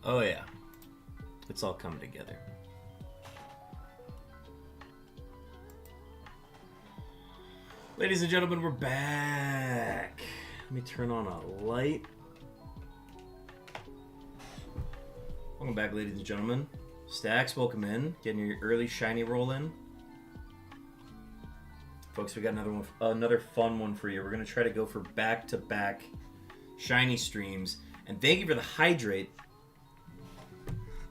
Oh yeah. It's all coming together. Ladies and gentlemen, we're back. Let me turn on a light. Welcome back, ladies and gentlemen. Stacks, welcome in. Getting your early shiny roll in. Folks, we got another fun one for you. We're going to try to go for back-to-back shiny streams. And thank you for the hydrate.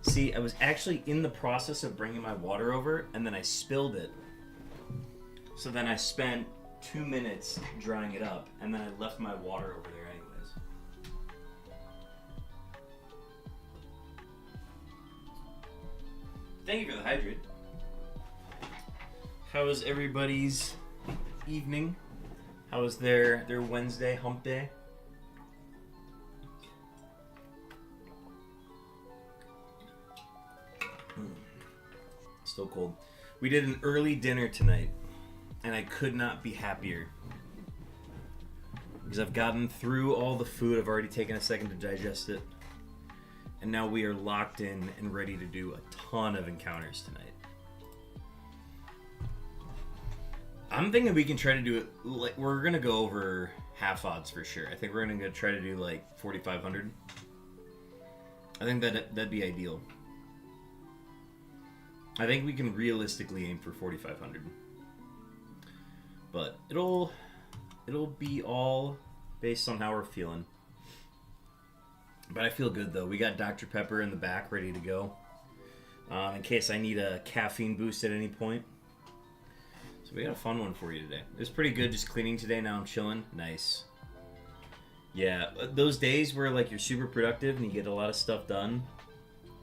See, I was actually in the process of bringing my water over, and then I spilled it. So then I spent 2 minutes drying it up, and then I left my water over there anyways. Thank you for the hydrate. How was everybody's evening? How was their Wednesday hump day? Still cold. We did an early dinner tonight, and I could not be happier. Because I've gotten through all the food, I've already taken a second to digest it, and now we are locked in and ready to do a ton of encounters tonight. I'm thinking we can try to do it, like, we're going to go over half odds for sure. I think we're going to try to do like 4,500. I think that'd be ideal. I think we can realistically aim for 4,500. But it'll be all based on how we're feeling. But I feel good though. We got Dr. Pepper in the back ready to go. In case I need a caffeine boost at any point. So we got a fun one for you today. It was pretty good just cleaning today. Now I'm chilling. Nice. Yeah, those days where like you're super productive and you get a lot of stuff done,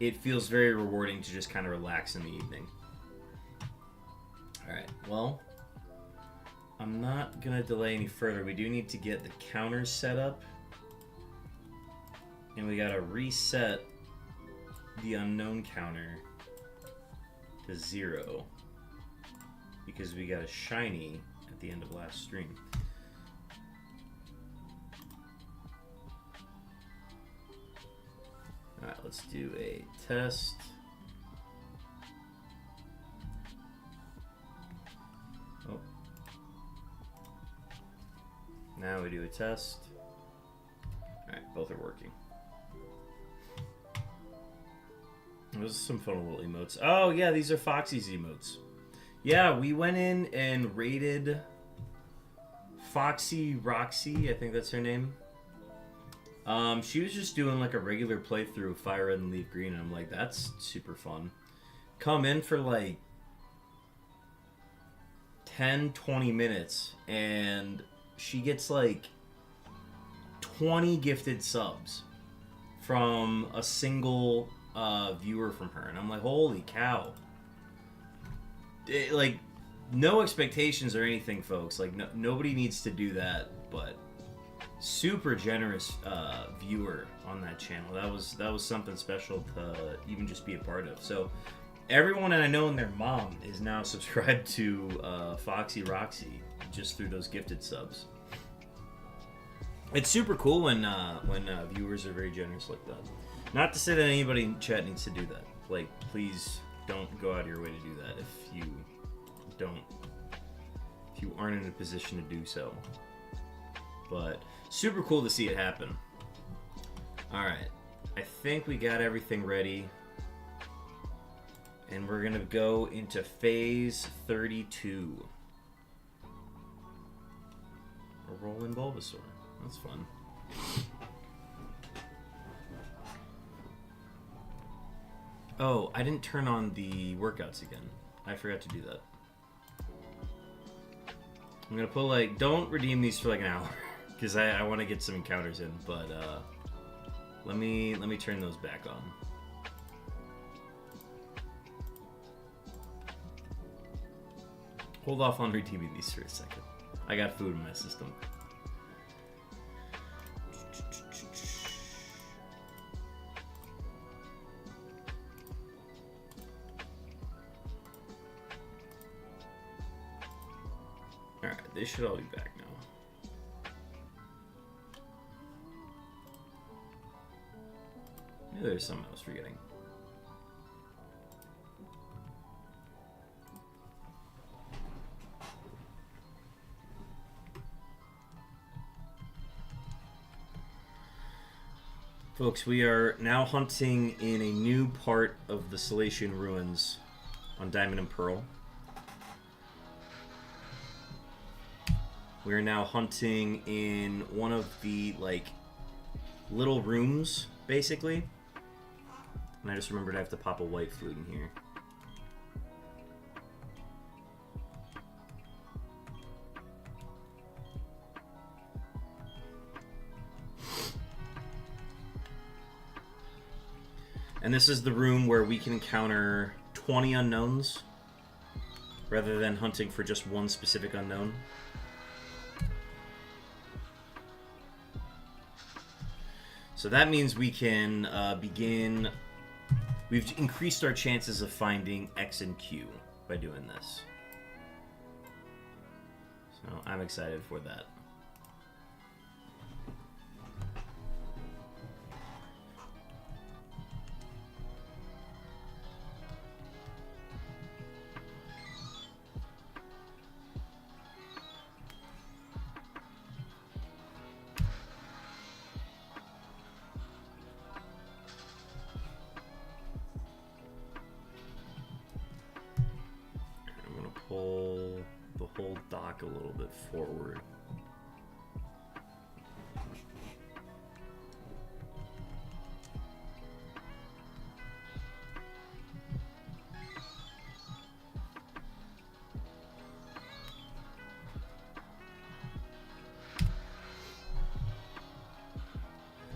it feels very rewarding to just kind of relax in the evening. Alright, well, I'm not going to delay any further. We do need to get the counters set up. And we got to reset the unknown counter to 0. Because we got a shiny at the end of last stream. Alright, let's do a test. Oh. Now we do a test. Alright, both are working. Those are some fun little emotes. Oh yeah, these are Foxy's emotes. Yeah, we went in and raided Foxy Roxy, I think that's her name. She was just doing like a regular playthrough of Fire Red and Leaf Green, and I'm like, that's super fun. Come in for like 10-20 minutes, and she gets like 20 gifted subs from a single viewer from her, and I'm like, holy cow. Like, no expectations or anything, folks. Like, nobody needs to do that, but super generous viewer on that channel. That was something special to even just be a part of. So everyone that I know and their mom is now subscribed to Foxy Roxy just through those gifted subs. It's super cool when viewers are very generous like that. Not to say that anybody in chat needs to do that. Like, please don't go out of your way to do that if you aren't in a position to do so. But super cool to see it happen. Alright, I think we got everything ready. And we're gonna go into phase 32. A rolling Bulbasaur. That's fun. Oh, I didn't turn on the workouts again. I forgot to do that. I'm gonna put like, don't redeem these for like an hour. Because I want to get some encounters in, but let me turn those back on. Hold off on redeeming these for a second. I got food in my system. Alright, they should all be back now. There's something I was forgetting. Folks, we are now hunting in a new part of the Salatian Ruins on Diamond and Pearl. We are now hunting in one of the, like, little rooms, basically. And I just remembered I have to pop a white flute in here. And this is the room where we can encounter 20 unknowns, rather than hunting for just one specific unknown. So that means we can begin... We've increased our chances of finding X and Q by doing this. So I'm excited for that. Pull the whole dock a little bit forward.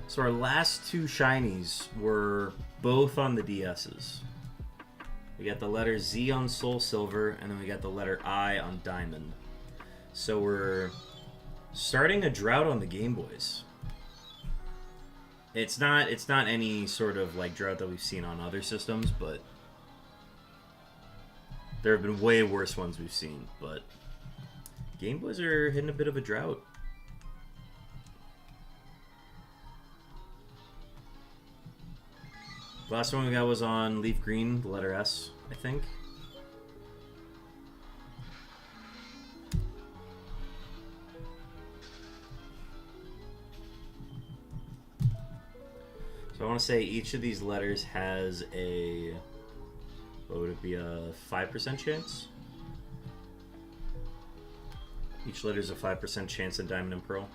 So our last two shinies were both on the DSs. We got the letter Z on Soul Silver, and then we got the letter I on Diamond. So we're starting a drought on the Game Boys. It's not any sort of like drought that we've seen on other systems, but there have been way worse ones we've seen. But Game Boys are hitting a bit of a drought. The last one we got was on Leaf Green, the letter S, I think. So I want to say each of these letters has a, what would it be, a 5% chance? Each letter is a 5% chance in Diamond and Pearl.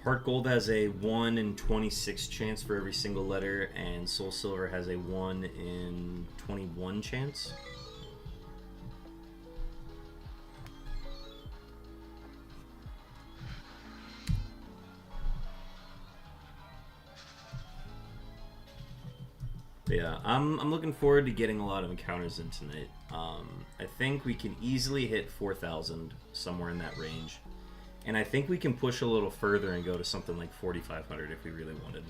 Heart Gold has a 1 in 26 chance for every single letter, and Soul Silver has a 1 in 21 chance. But yeah, I'm looking forward to getting a lot of encounters in tonight. I think we can easily hit 4,000, somewhere in that range. And I think we can push a little further and go to something like 4,500 if we really wanted.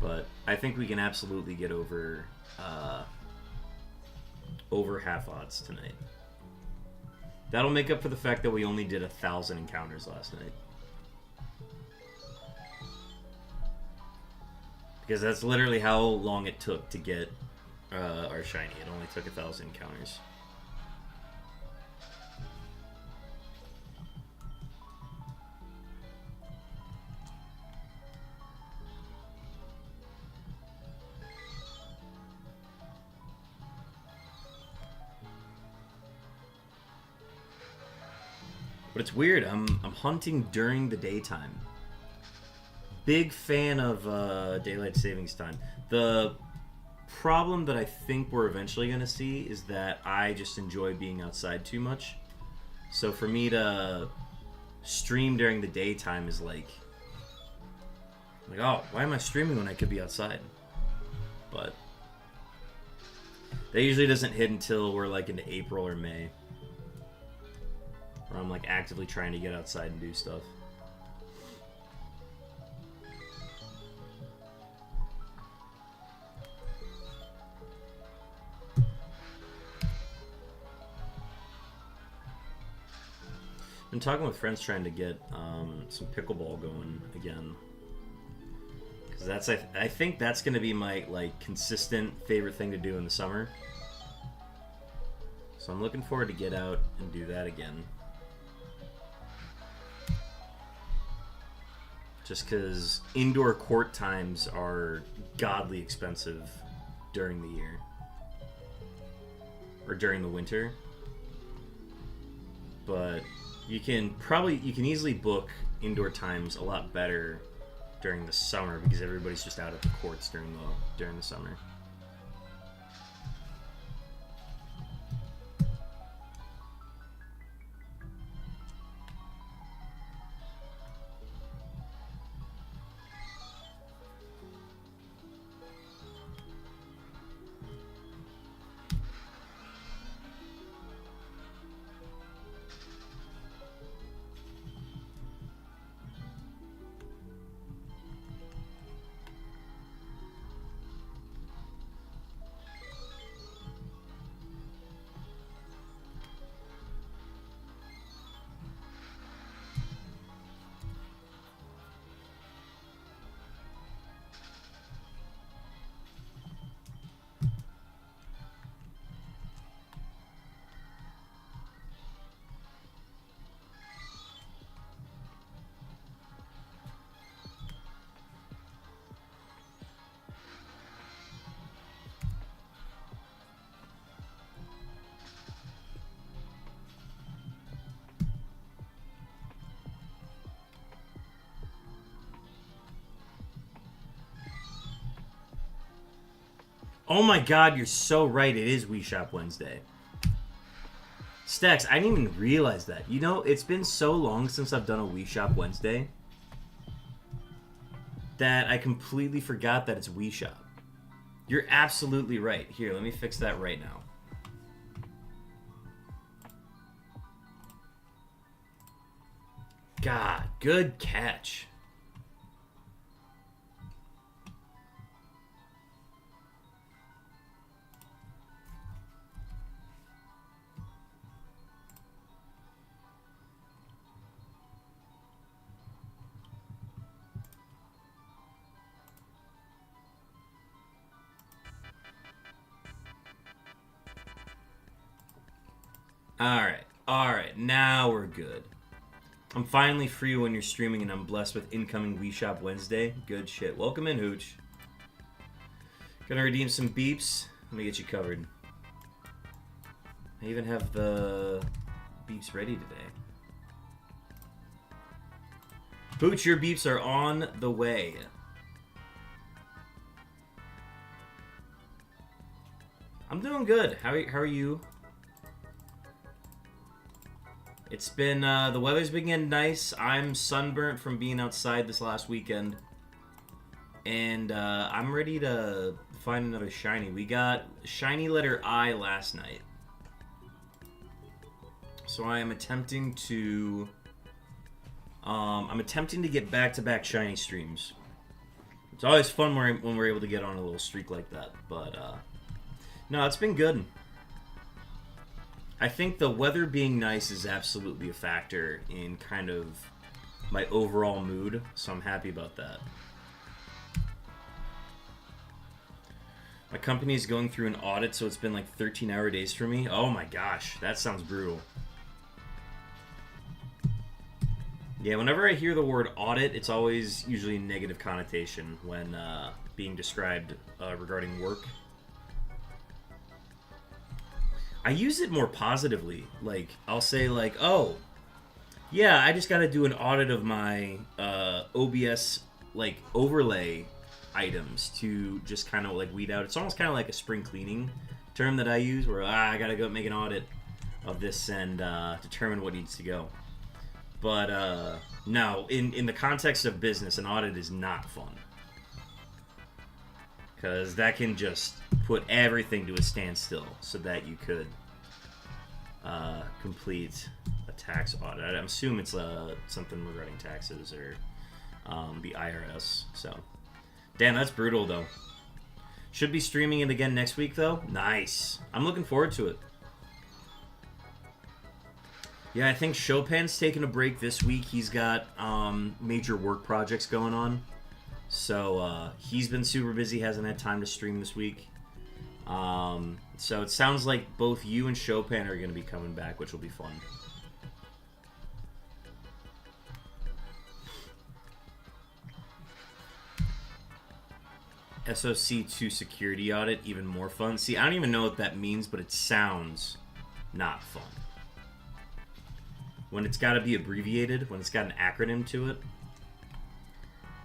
But I think we can absolutely get over half odds tonight. That'll make up for the fact that we only did 1,000 encounters last night. Because that's literally how long it took to get our shiny. It only took 1,000 encounters. But it's weird. I'm hunting during the daytime. Big fan of daylight savings time. The problem that I think we're eventually going to see is that I just enjoy being outside too much. So for me to stream during the daytime is like, oh, why am I streaming when I could be outside? But that usually doesn't hit until we're like into April or May, where I'm like actively trying to get outside and do stuff. Been talking with friends trying to get some pickleball going again. Because that's I think that's going to be my like consistent favorite thing to do in the summer. So I'm looking forward to get out and do that again. Just because indoor court times are godly expensive during the year. Or during the winter. But you can easily book indoor times a lot better during the summer because everybody's just out at the courts during the summer. Oh my god, you're so right. It is Wii Shop Wednesday. Stacks, I didn't even realize that. You know, it's been so long since I've done a Wii Shop Wednesday that I completely forgot that it's Wii Shop. You're absolutely right. Here, let me fix that right now. God, good catch. Alright, now we're good. I'm finally free when you're streaming and I'm blessed with incoming Wii Shop Wednesday. Good shit. Welcome in, Hooch. Gonna redeem some beeps. Let me get you covered. I even have the beeps ready today. Hooch, your beeps are on the way. I'm doing good. How are you? It's been, the weather's been getting nice. I'm sunburnt from being outside this last weekend. And, I'm ready to find another shiny. We got shiny letter I last night. So I am attempting to, get back-to-back shiny streams. It's always fun when we're able to get on a little streak like that. But, no, it's been good. I think the weather being nice is absolutely a factor in kind of my overall mood, so I'm happy about that. My company is going through an audit, so it's been like 13-hour days for me. Oh my gosh, that sounds brutal. Yeah, whenever I hear the word audit, it's always usually a negative connotation when being described regarding work. I use it more positively. Like, I'll say like, oh, yeah, I just got to do an audit of my OBS like overlay items to just kind of like weed out. It's almost kind of like a spring cleaning term that I use, where I got to go make an audit of this and determine what needs to go. But no, in the context of business, an audit is not fun. Because that can just put everything to a standstill so that you could complete a tax audit. I assume it's something regarding taxes or the IRS. So, damn, that's brutal, though. Should be streaming it again next week, though. Nice. I'm looking forward to it. Yeah, I think Chopin's taking a break this week. He's got major work projects going on. So he's been super busy, hasn't had time to stream this week. So it sounds like both you and Chopin are going to be coming back, which will be fun. SOC2 security audit, even more fun. See, I don't even know what that means, but it sounds not fun. When it's got to be abbreviated, when it's got an acronym to it,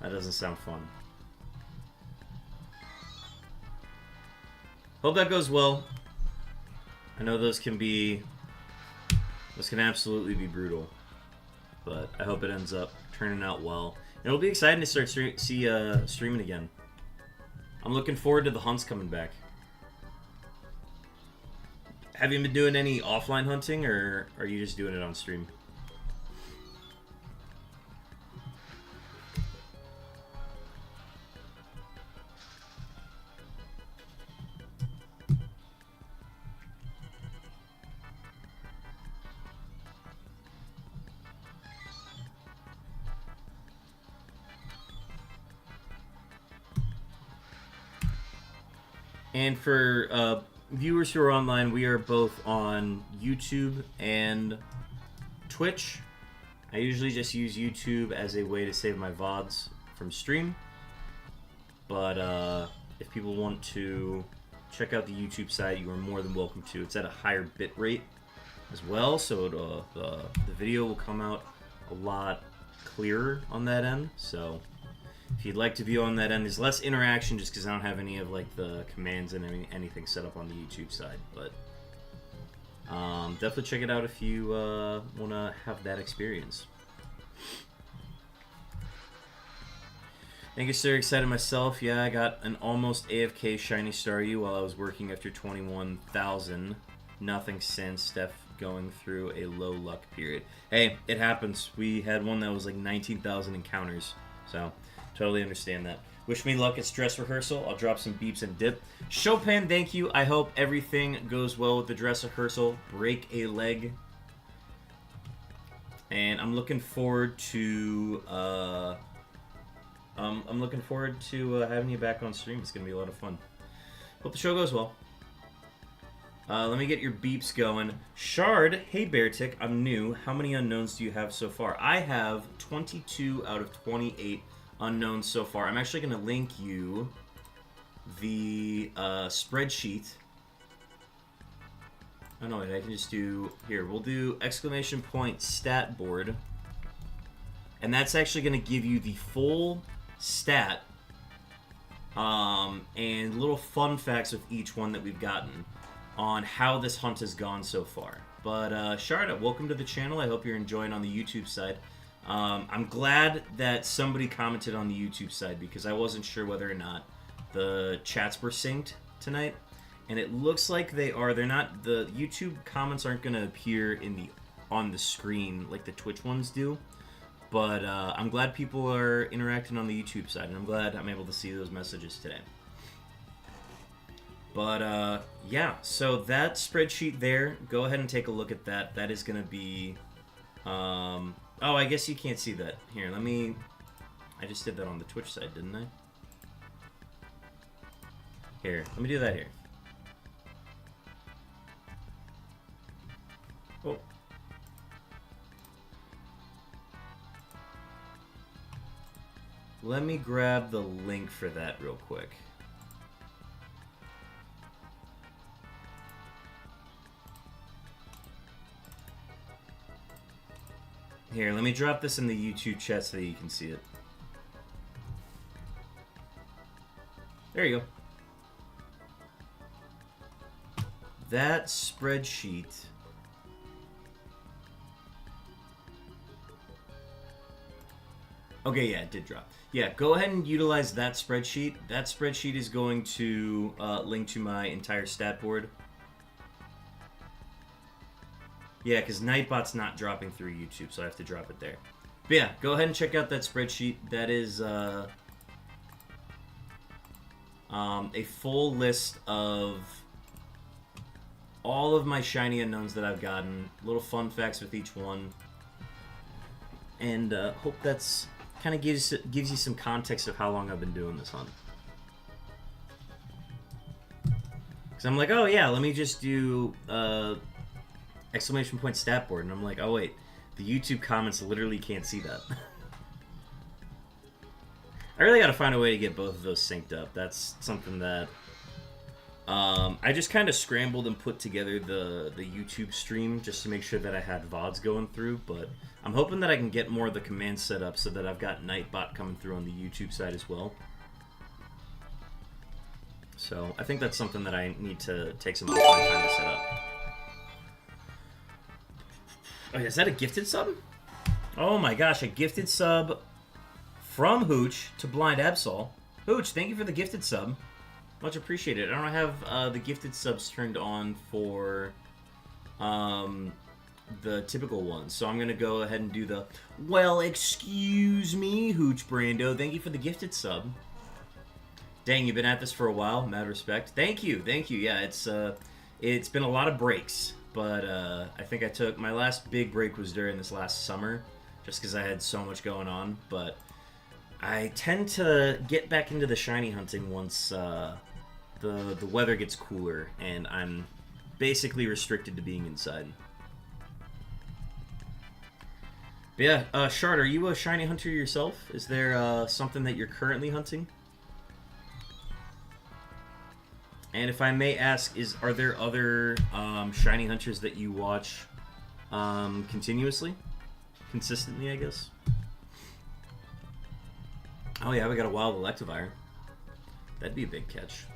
that doesn't sound fun. Hope that goes well. I know those can absolutely be brutal, but I hope it ends up turning out well. And it'll be exciting to start streaming again. I'm looking forward to the hunts coming back. Have you been doing any offline hunting, or are you just doing it on stream? And for viewers who are online, we are both on YouTube and Twitch. I usually just use YouTube as a way to save my VODs from stream. But if people want to check out the YouTube site, you are more than welcome to. It's at a higher bit rate as well, so the video will come out a lot clearer on that end. So if you'd like to view on that end, there's less interaction just because I don't have any of like the commands and anything set up on the YouTube side. But definitely check it out if you want to have that experience. Thank you, sir. Excited myself. Yeah, I got an almost AFK Shiny Staryu while I was working after 21,000. Nothing since. Steph going through a low luck period. Hey, it happens. We had one that was like 19,000 encounters. So totally understand that. Wish me luck at dress rehearsal. I'll drop some beeps and dip. Chopin, thank you. I hope everything goes well with the dress rehearsal. Break a leg. And I'm looking forward to having you back on stream. It's gonna be a lot of fun. Hope the show goes well. Let me get your beeps going. Shard, hey Beartick, I'm new. How many unknowns do you have so far? I have 22 out of 28 unknowns so far. I'm actually going to link you the spreadsheet. Oh no, I can just do here. We'll do exclamation point stat board, and that's actually going to give you the full stat and little fun facts with each one that we've gotten on how this hunt has gone so far. But Sharda, welcome to the channel. I hope you're enjoying on the YouTube side. I'm glad that somebody commented on the YouTube side because I wasn't sure whether or not the chats were synced tonight, and it looks like they are. They're not. The YouTube comments aren't going to appear on the screen like the Twitch ones do, but I'm glad people are interacting on the YouTube side, and I'm glad I'm able to see those messages today. But yeah, so that spreadsheet there, go ahead and take a look at that. That is going to be oh, I guess you can't see that. Here, I just did that on the Twitch side, didn't I? Here, let me do that here. Oh. Let me grab the link for that real quick. Here, let me drop this in the YouTube chat so that you can see it. There you go. That spreadsheet. Okay, yeah, it did drop. Yeah, go ahead and utilize that spreadsheet. That spreadsheet is going to link to my entire stat board. Yeah, because Nightbot's not dropping through YouTube, so I have to drop it there. But yeah, go ahead and check out that spreadsheet. That is a full list of all of my shiny unknowns that I've gotten, little fun facts with each one, and hope that's kind of gives you some context of how long I've been doing this hunt. Because I'm like, oh yeah, let me just do exclamation point stat board, and I'm like, oh wait, the YouTube comments literally can't see that. I really got to find a way to get both of those synced up. That's something that I just kind of scrambled and put together the YouTube stream just to make sure that I had VODs going through, but I'm hoping that I can get more of the commands set up so that I've got Nightbot coming through on the YouTube side as well. So I think that's something that I need to take some offline time to set up. Oh, is that a gifted sub? Oh my gosh, a gifted sub from Hooch to Blind Absol. Hooch, thank you for the gifted sub. Much appreciated. I don't have the gifted subs turned on for the typical ones, so I'm going to go ahead and do the, well, excuse me, Hooch Brando. Thank you for the gifted sub. Dang, you've been at this for a while. Mad respect. Thank you. Yeah, it's been a lot of breaks, but I think I took, my last big break was during this last summer, just because I had so much going on, but I tend to get back into the shiny hunting once the weather gets cooler, and I'm basically restricted to being inside. But yeah, Shard, are you a shiny hunter yourself? Is there something that you're currently hunting? And if I may ask, are there other shiny hunters that you watch continuously? Consistently, I guess? Oh yeah, we got a wild Electivire. That'd be a big catch.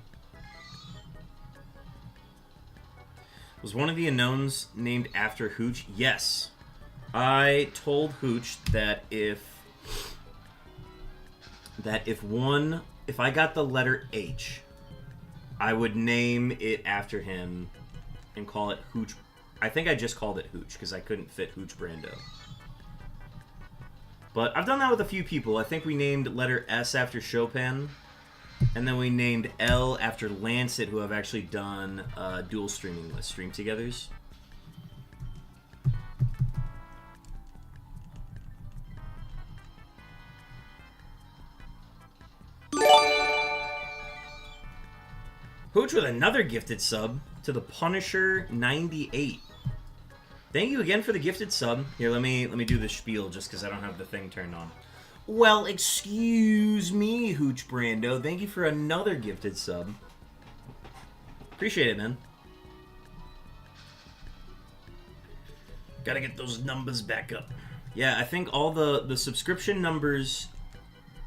Was one of the unknowns named after Hooch? Yes. I told Hooch that if I got the letter H, I would name it after him and call it Hooch. I think I just called it Hooch because I couldn't fit Hooch Brando. But I've done that with a few people. I think we named letter S after Chopin, and then we named L after Lancet, who I've actually done dual streaming with, stream togethers. Hooch with another gifted sub to the Punisher 98. Thank you again for the gifted sub. Here, let me do the spiel just because I don't have the thing turned on. Well, excuse me, Hooch Brando. Thank you for another gifted sub. Appreciate it, man. Gotta get those numbers back up. Yeah, I think all the subscription numbers,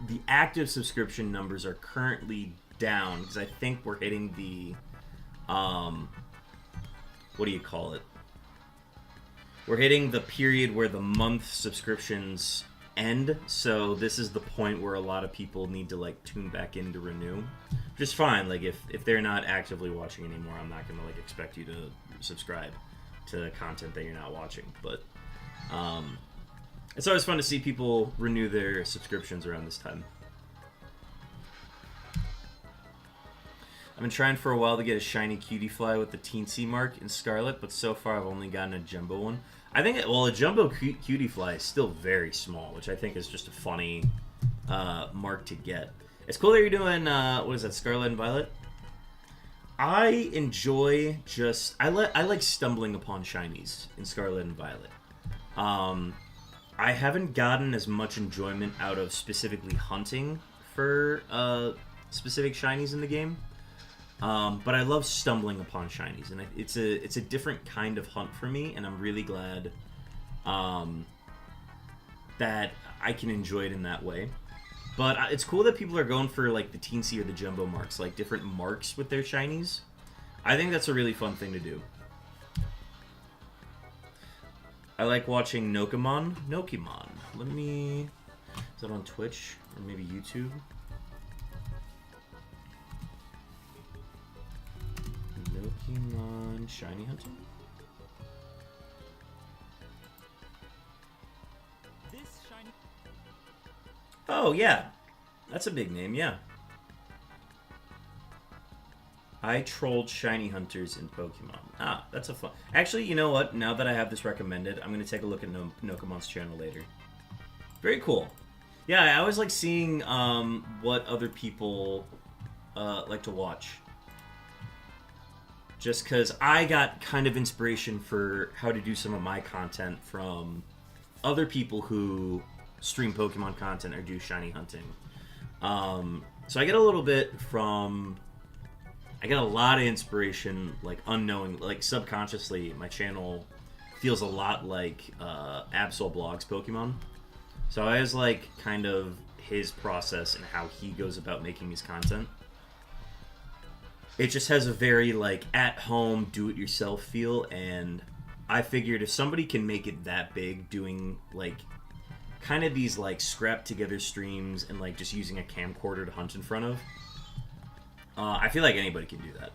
the active subscription numbers are currently down because I think we're hitting the, what do you call it? We're hitting the period where the month subscriptions end, so this is the point where a lot of people need to like tune back in to renew. Which is fine, like if they're not actively watching anymore, I'm not gonna like expect you to subscribe to content that you're not watching. But it's always fun to see people renew their subscriptions around this time. I've been trying for a while to get a shiny cutie fly with the teensy mark in Scarlet, but so far I've only gotten a jumbo one. I think, well, a jumbo cutie fly is still very small, which I think is just a funny mark to get. It's cool that you're doing, what is that, Scarlet and Violet? I enjoy just, I like stumbling upon shinies in Scarlet and Violet. I haven't gotten as much enjoyment out of specifically hunting for specific shinies in the game. But I love stumbling upon shinies, and it's a different kind of hunt for me, and I'm really glad that I can enjoy it in that way. But it's cool that people are going for like the teensy or the jumbo marks, like different marks with their shinies. I think that's a really fun thing to do. I like watching Nokemon. Let me... Is that on Twitch or maybe YouTube? Nokemon shiny hunting? This shiny... Oh, yeah. That's a big name, yeah. I trolled shiny hunters in Pokemon. Ah, that's a fun... Actually, you know what? Now that I have this recommended, I'm going to take a look at Nokomon's channel later. Very cool. Yeah, I always like seeing what other people like to watch. Just because I got kind of inspiration for how to do some of my content from other people who stream Pokemon content or do shiny hunting. So I get a little bit from... I get a lot of inspiration, like, unknowing, like, subconsciously. My channel feels a lot like Absol Blogs Pokemon. So I always like kind of his process and how he goes about making his content. It just has a very, like, at-home, do-it-yourself feel, and I figured if somebody can make it that big doing, like, kind of these, like, scrapped-together streams and, like, just using a camcorder to hunt in front of, I feel like anybody can do that.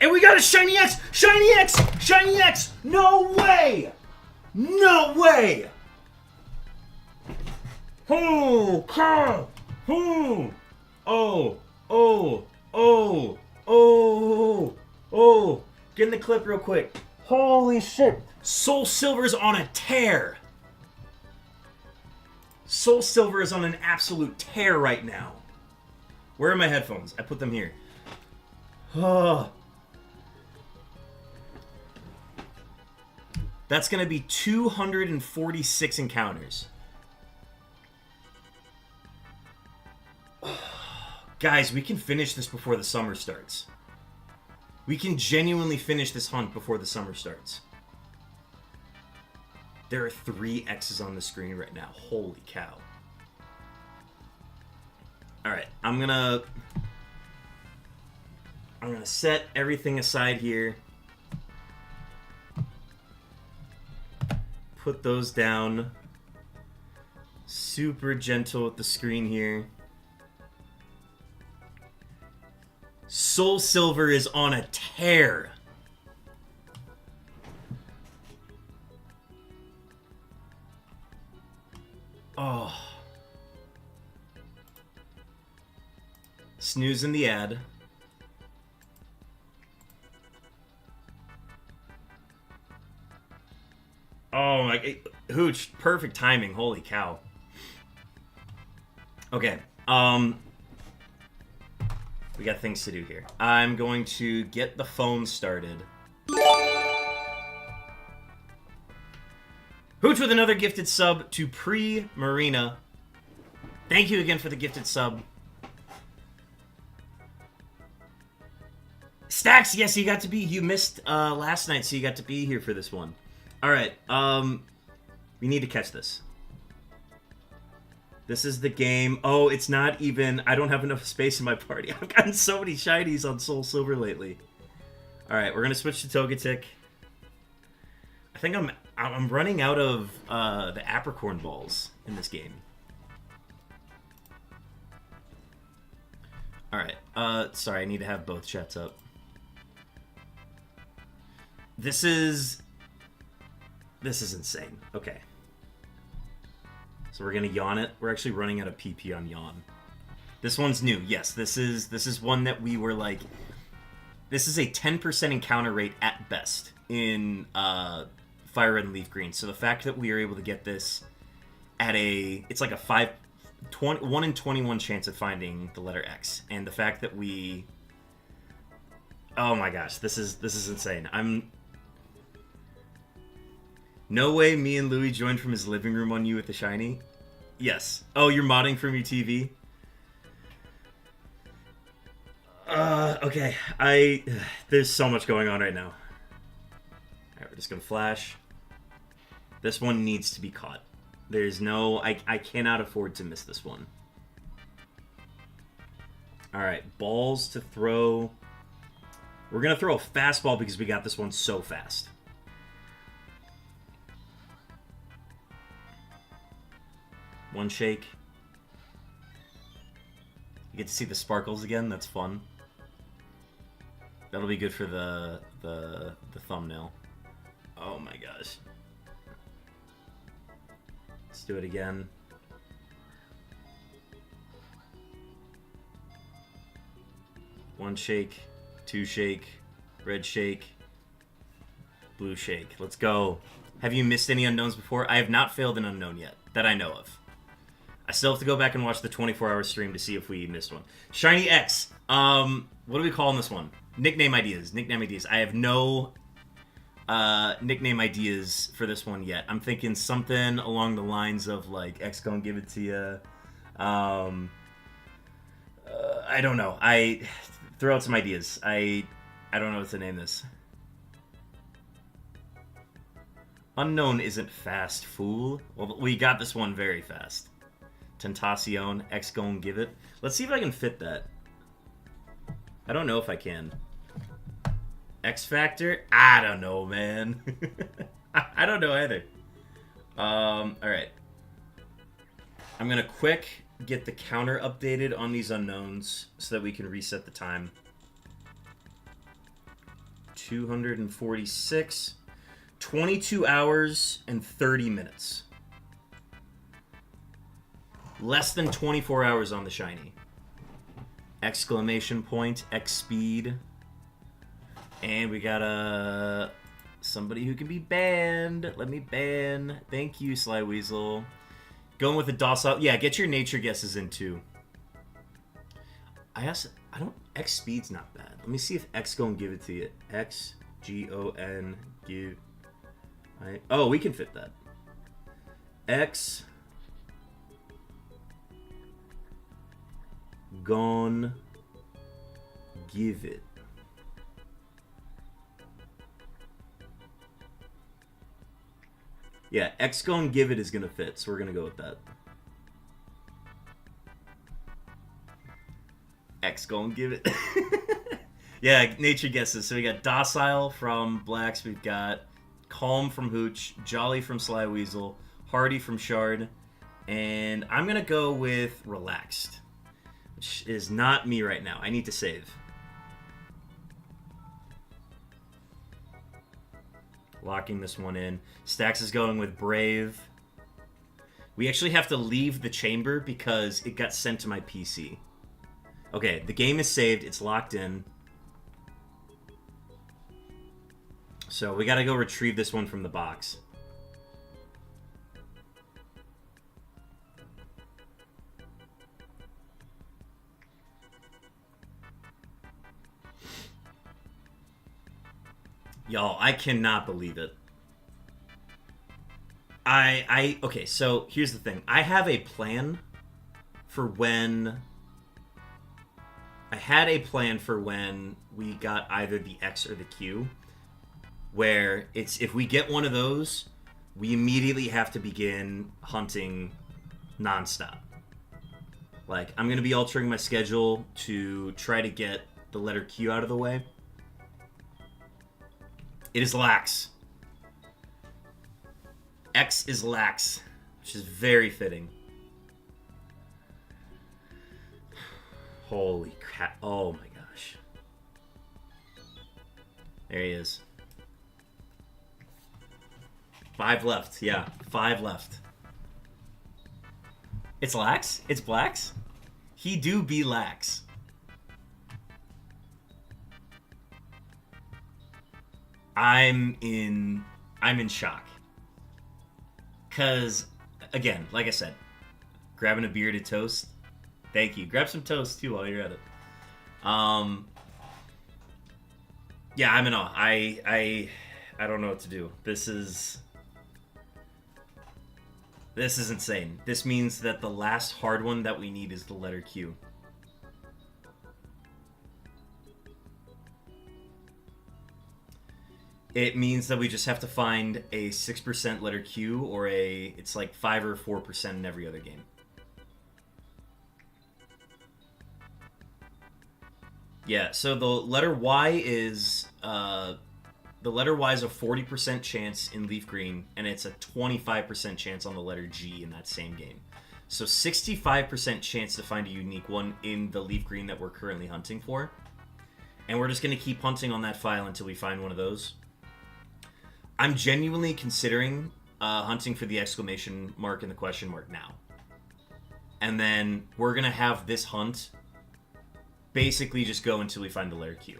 And we got a Shiny X! Shiny X! Shiny X! No way! No way! Oh, cow! Oh, oh, oh, oh, oh, oh. Get in the clip real quick. Holy shit. Soul Silver's on a tear. Soul Silver is on an absolute tear right now. Where are my headphones? I put them here. Oh. That's going to be 246 encounters. Guys, we can finish this before the summer starts. We can genuinely finish this hunt before the summer starts. There are 3 X's on the screen right now. Holy cow. Alright, I'm gonna set everything aside here. Put those down. Super gentle with the screen here. Soul Silver is on a tear. Oh. Snoozing the ad. Oh my... Hooch, perfect timing. Holy cow. Okay. We got things to do here. I'm going to get the phone started. Hooch with another gifted sub to Pre-Marina. Thank you again for the gifted sub. Stacks, yes, you got to be... You missed last night, so you got to be here for this one. Alright, we need to catch this. This is the game. Oh, it's not even... I don't have enough space in my party. I've gotten so many shinies on Soul Silver lately. Alright, we're going to switch to Togetic. I think I'm running out of the apricorn balls in this game. Alright, sorry, I need to have both chats up. This is insane. Okay. So we're gonna yawn it. We're actually running out of PP on yawn. This one's new. Yes, this is one that we were like... This is a 10% encounter rate at best in Fire Red and Leaf Green. So the fact that we are able to get this at a... It's like a 1 in 21 chance of finding the letter X. And the fact that we... Oh my gosh, this is insane. No way me and Louis joined from his living room on you with the shiny? Yes. Oh, you're modding from your TV? Okay. There's so much going on right now. Alright, we're just gonna flash. This one needs to be caught. There's no... I cannot afford to miss this one. Alright, balls to throw. We're gonna throw a fastball because we got this one so fast. One shake. You get to see the sparkles again. That's fun. That'll be good for the thumbnail. Oh my gosh. Let's do it again. One shake. 2 shake, red shake, blue shake. Let's go. Have you missed any unknowns before? I have not failed an unknown yet, that I know of. I still have to go back and watch the 24-hour stream to see if we missed one. Shiny X. What do we call this one? Nickname ideas. Nickname ideas. I have no nickname ideas for this one yet. I'm thinking something along the lines of like X gonna give it to you. I don't know. I throw out some ideas. I don't know what to name this. Unknown isn't fast, fool. Well, we got this one very fast. Tentacion, X gon' give it. Let's see if I can fit that. I don't know if I can. X Factor? I don't know, man. I don't know either. Alright. I'm gonna quick get the counter updated on these unknowns so that we can reset the time. 246. 22 hours and 30 minutes. Less than 24 hours on the shiny. Exclamation point, X speed. And we got somebody who can be banned. Let me ban. Thank you, Sly Weasel. Going with the docile. Yeah, get your nature guesses in too. X speed's not bad. Let me see if X gonna give it to you. X G-O-N give. Oh, we can fit that. X gon' give it. Yeah, X gon' give it is gonna fit, so we're gonna go with that. X gon' give it. Yeah, nature guesses. So we got Docile from Blacks. We've got Calm from Hooch, Jolly from Sly Weasel, Hardy from Shard, and I'm gonna go with Relaxed, which is not me right now. I need to save. Locking this one in. Stax is going with Brave. We actually have to leave the chamber because it got sent to my PC. Okay, the game is saved. It's locked in. So we gotta go retrieve this one from the box. Y'all, I cannot believe it. Okay, so here's the thing. I have a plan for when... I had a plan for when we got either the X or the Q, where it's if we get one of those, we immediately have to begin hunting nonstop. Like, I'm going to be altering my schedule to try to get the letter Q out of the way. It is lax. X is lax, which is very fitting. Holy crap. Oh my gosh. There he is. 5 left. Yeah, 5 left. It's lax? It's blacks? He do be lax. I'm in shock. Cause again, like I said, grabbing a bearded toast. Thank you. Grab some toast too while you're at it. Yeah, I'm in awe. I don't know what to do. This is insane. This means that the last hard one that we need is the letter Q. It means that we just have to find a 6% letter Q or it's like 5 or 4% in every other game. Yeah, so the letter Y is a 40% chance in Leaf Green, and it's a 25% chance on the letter G in that same game. So 65% chance to find a unique one in the Leaf Green that we're currently hunting for. And we're just going to keep hunting on that file until we find one of those. I'm genuinely considering hunting for the exclamation mark and the question mark now. And then we're going to have this hunt basically just go until we find the letter Q.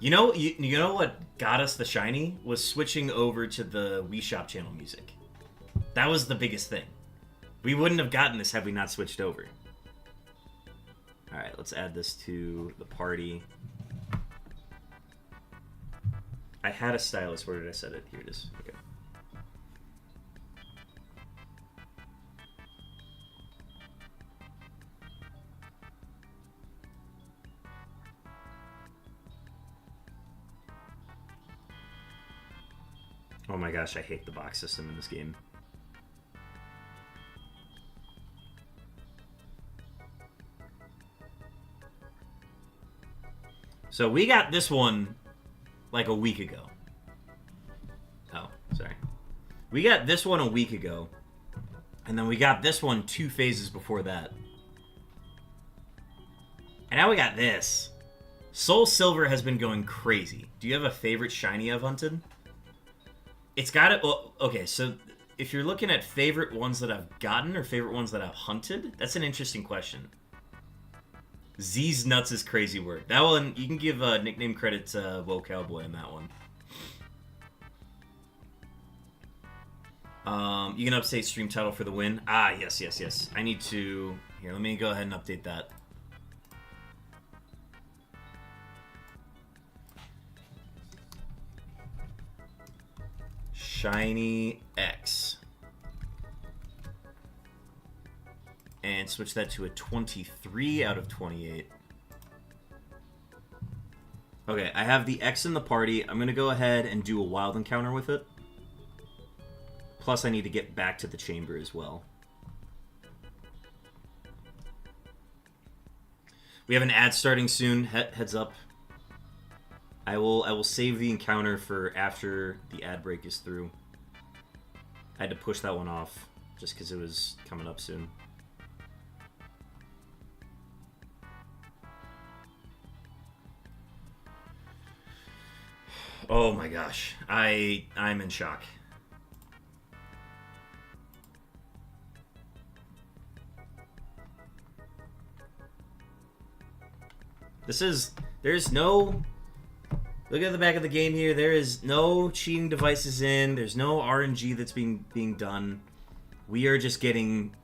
You know what got us the shiny was switching over to the Wii Shop channel music. That was the biggest thing. We wouldn't have gotten this had we not switched over. All right, let's add this to the party. I had a stylus. Where did I set it? Here it is. Okay. Oh my gosh, I hate the box system in this game. So we got this one like a week ago. Oh, sorry. We got this one a week ago. And then we got this one 2 phases before that. And now we got this. Soul Silver has been going crazy. Do you have a favorite shiny I've hunted? It's got it. Well, okay, so if you're looking at favorite ones that I've gotten or favorite ones that I've hunted, that's an interesting question. Z's nuts is crazy word. That one, you can give nickname credit to Woe Cowboy on that one. You can update stream title for the win. Ah, yes. I need to... Here, let me go ahead and update that. Shiny X. And switch that to a 23 out of 28. Okay, I have the X in the party. I'm going to go ahead and do a wild encounter with it. Plus, I need to get back to the chamber as well. We have an ad starting soon. Heads up. I will save the encounter for after the ad break is through. I had to push that one off just because it was coming up soon. Oh my gosh. I'm in shock. There's no... Look at the back of the game here. There is no cheating devices in. There's no RNG that's being done. We are just getting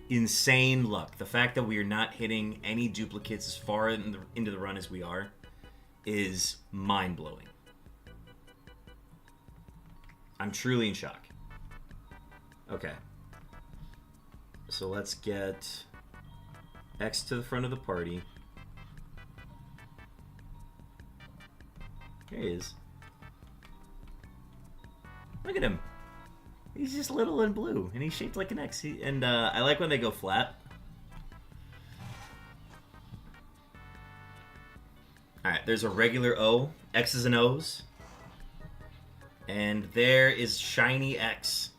insane luck. The fact that we are not hitting any duplicates as far into the run as we are is mind-blowing. I'm truly in shock. Okay. So let's get X to the front of the party. There he is. Look at him. He's just little and blue, and he's shaped like an X. I like when they go flat. Alright, there's a regular O, X's and O's. And there is Shiny X.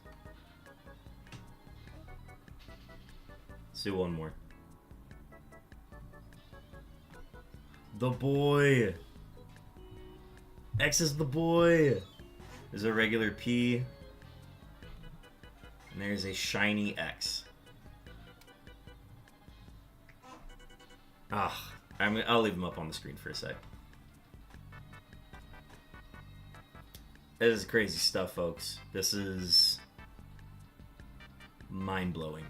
Let's do one more. The boy. X is the boy. There's a regular P. And there's a shiny X. I'll leave them up on the screen for a sec. This is crazy stuff, folks. This is mind-blowing.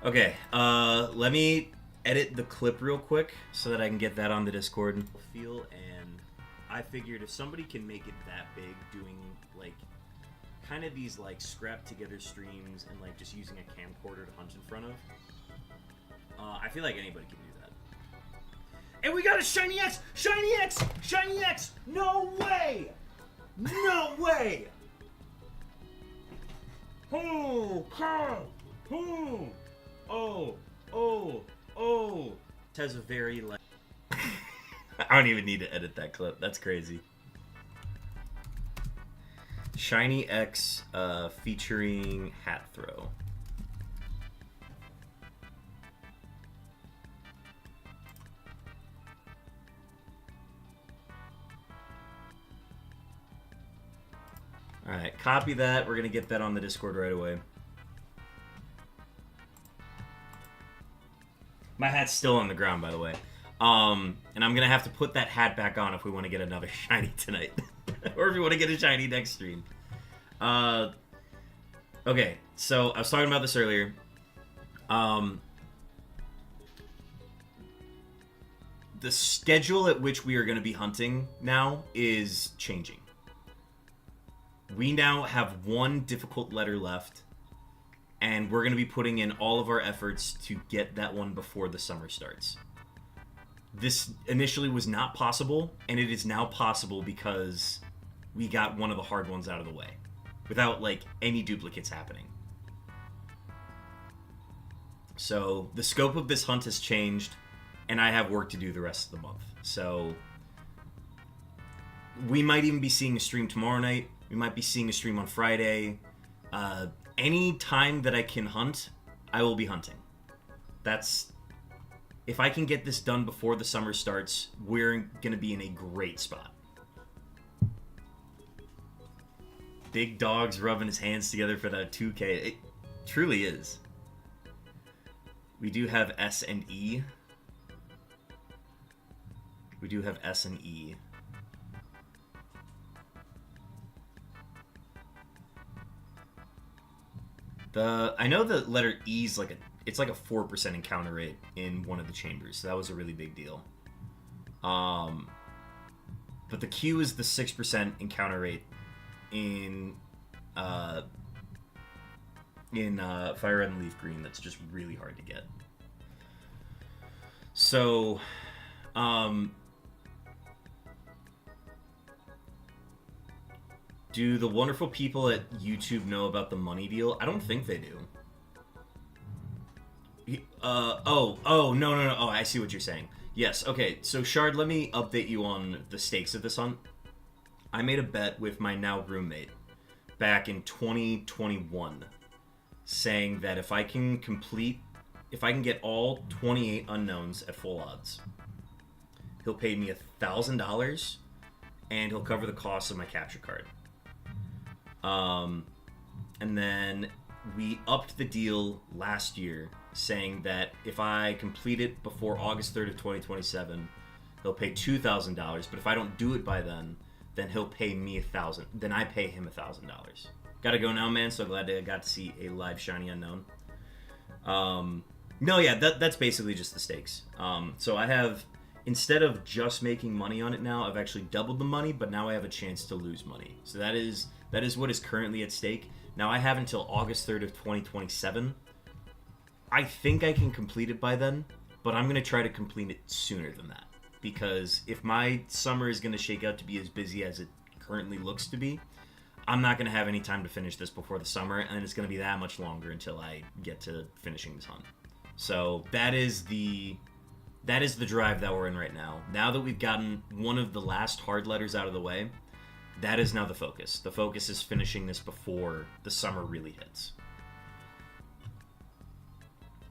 Okay, let me edit the clip real quick so that I can get that on the Discord. And I figured if somebody can make it that big, doing like kind of these like scrap together streams and like just using a camcorder to hunt in front of, I feel like anybody can do that. And we got a shiny X! Shiny X! Shiny X! No way! No way! Oh, oh, oh, oh, oh. It has a very like. I don't even need to edit that clip. That's crazy. Shiny X featuring Hat Throw. Alright, copy that. We're going to get that on the Discord right away. My hat's still on the ground, by the way. And I'm gonna have to put that hat back on if we want to get another shiny tonight, or if we want to get a shiny next stream. Okay, so I was talking about this earlier. The schedule at which we are going to be hunting now is changing. We now have one difficult letter left, and we're going to be putting in all of our efforts to get that one before the summer starts. This initially was not possible, and it is now possible because we got one of the hard ones out of the way without like any duplicates happening. So the scope of this hunt has changed, and I have work to do the rest of the month. So we might even be seeing a stream tomorrow night. We might be seeing a stream on Friday. Any time that I can hunt, I will be hunting. That's... If I can get this done before the summer starts, we're going to be in a great spot. Big Dog's rubbing his hands together for that 2K. It truly is. We do have S and E. We do have S and E. I know the letter E is like it's like a 4% encounter rate in one of the chambers, so that was a really big deal. But the Q is the 6% encounter rate in Fire Red and Leaf Green. That's just really hard to get. So, do the wonderful people at YouTube know about the money deal? I don't think they do. No. Oh, I see what you're saying. Yes, okay. So, Shard, let me update you on the stakes of this hunt. I made a bet with my now roommate back in 2021 saying that if I can get all 28 unknowns at full odds, he'll pay me $1,000 and he'll cover the cost of my capture card. And then we upped the deal last year saying that if I complete it before August 3rd of 2027, he'll pay $2,000. But if I don't do it by then he'll pay me $1,000. Then I pay him $1,000. Gotta go now, man. So glad I got to see a live shiny unknown. No, yeah, that's basically just the stakes. So I have, instead of just making money on it now, I've actually doubled the money, but now I have a chance to lose money. So that is what is currently at stake. Now I have until August 3rd of 2027. I think I can complete it by then, but I'm going to try to complete it sooner than that. Because if my summer is going to shake out to be as busy as it currently looks to be, I'm not going to have any time to finish this before the summer, and it's going to be that much longer until I get to finishing this hunt. So that is the drive that we're in right now. Now that we've gotten one of the last hard letters out of the way, that is now the focus. The focus is finishing this before the summer really hits.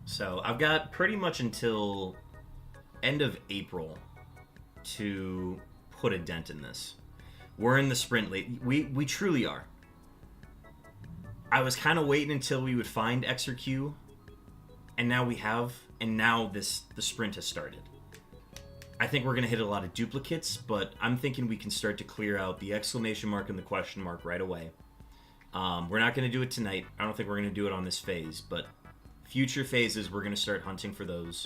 So I've got pretty much until end of April to put a dent in this. We're in the sprint late. We truly are. I was kind of waiting until we would find X or Q, and now we have, and now the sprint has started. I think we're going to hit a lot of duplicates, but I'm thinking we can start to clear out the exclamation mark and the question mark right away. We're not going to do it tonight. I don't think we're going to do it on this phase, but future phases, we're going to start hunting for those.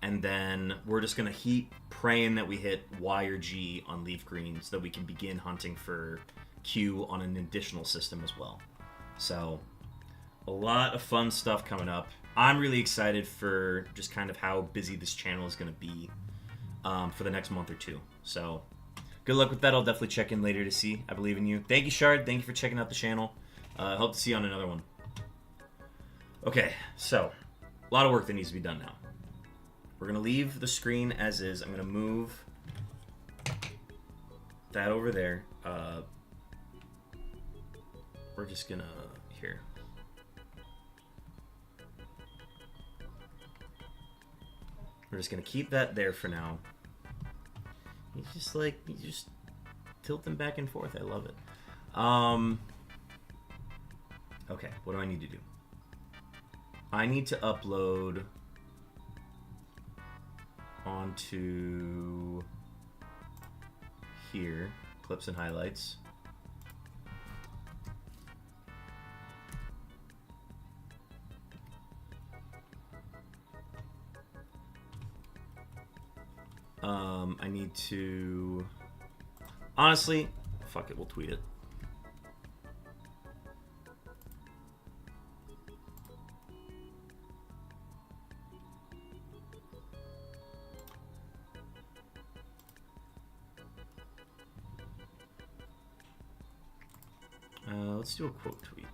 And then we're just going to keep praying that we hit Y or G on Leaf Green so that we can begin hunting for Q on an additional system as well. So, a lot of fun stuff coming up. I'm really excited for just kind of how busy this channel is going to be for the next month or two. So, good luck with that. I'll definitely check in later to see. I believe in you. Thank you, Shard. Thank you for checking out the channel. Hope to see you on another one. Okay, so, a lot of work that needs to be done now. We're going to leave the screen as is. I'm going to move that over there. We're just going to... Here. We're just going to keep that there for now. You just tilt them back and forth. I love it. Okay, what do I need to do? I need to upload onto here, clips and highlights. I need to, honestly, fuck it, we'll tweet it. Let's do a quote tweet.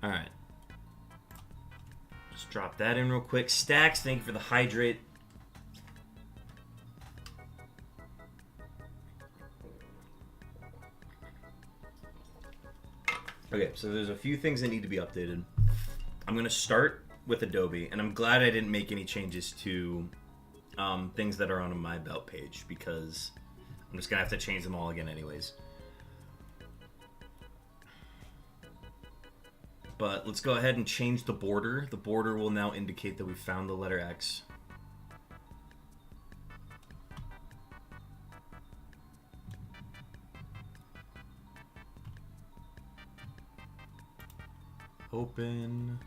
All right. Just drop that in real quick. Stacks, thank you for the hydrate. Okay, so there's a few things that need to be updated. I'm going to start with Adobe, and I'm glad I didn't make any changes to things that are on my About page, because I'm just going to have to change them all again anyways. But let's go ahead and change the border. The border will now indicate that we found the letter X. Open.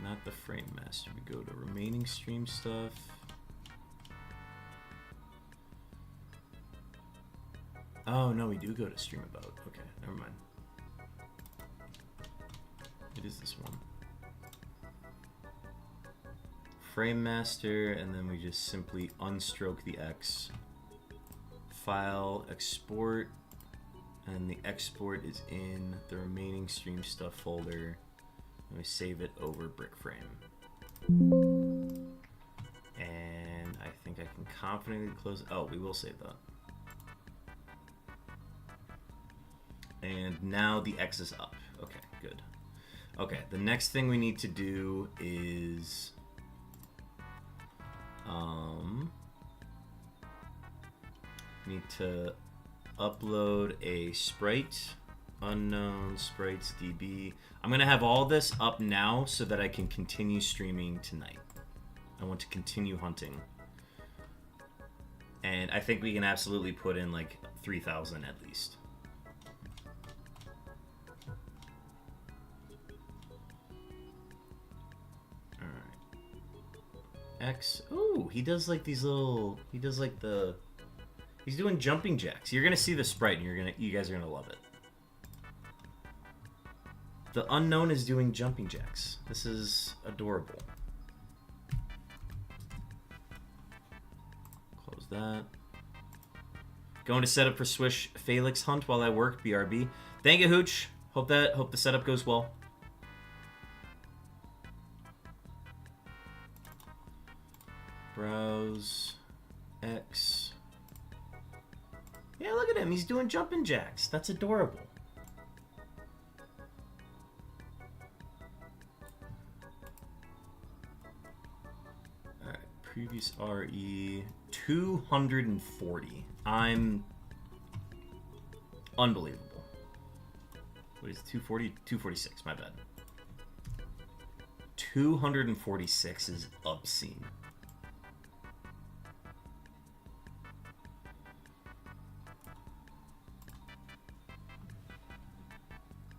Not the frame master. We go to remaining stream stuff. Oh no, we do go to stream about. Okay, never mind. It is this one. Frame master, and then we just simply unstroke the X. File, export, and the export is in the remaining stream stuff folder. And we save it over brick frame. And I think I can confidently close. Oh, we will save that. And now the X is up. Okay, good. Okay, the next thing we need to do is need to upload a sprite, unknown sprites DB. I'm gonna have all this up now so that I can continue streaming tonight. I want to continue hunting. And I think we can absolutely put in like 3,000 at least. X. Ooh, he does like these little. He does like the. He's doing jumping jacks. You're gonna see the sprite, and you guys are gonna love it. The unknown is doing jumping jacks. This is adorable. Close that. Going to set up for Swish Felix hunt while I work. BRB. Thank you, Hooch. Hope the setup goes well. Browse X. Yeah, look at him. He's doing jumping jacks. That's adorable. All right, previous RE 240. I'm unbelievable. What is it, 240? 246, my bad. 246 is obscene.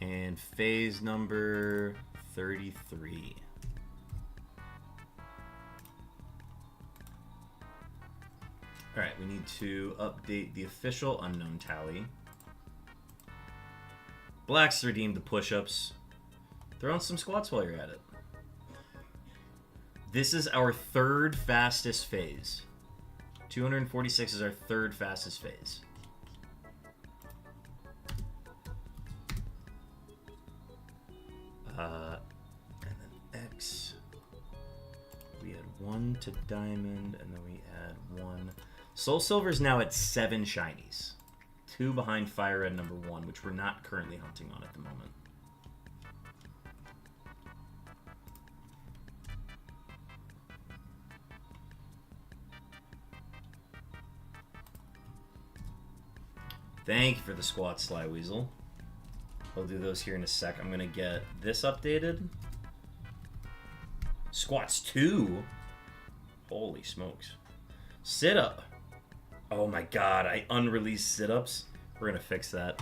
And phase number 33. All right, we need to update the official unknown tally. Black's redeemed the push-ups. Throw on some squats while you're at it. This is our third fastest phase. 246 is our third fastest phase. And then X. We add 1 to diamond, and then we add 1. Soul Silver is now at 7 shinies. 2 behind Fire Red number 1, which we're not currently hunting on at the moment. Thank you for the squat, Sly Weasel. I'll do those here in a sec. I'm going to get this updated. Squats 2. Holy smokes. Sit-up. Oh my god, I unreleased sit-ups. We're going to fix that.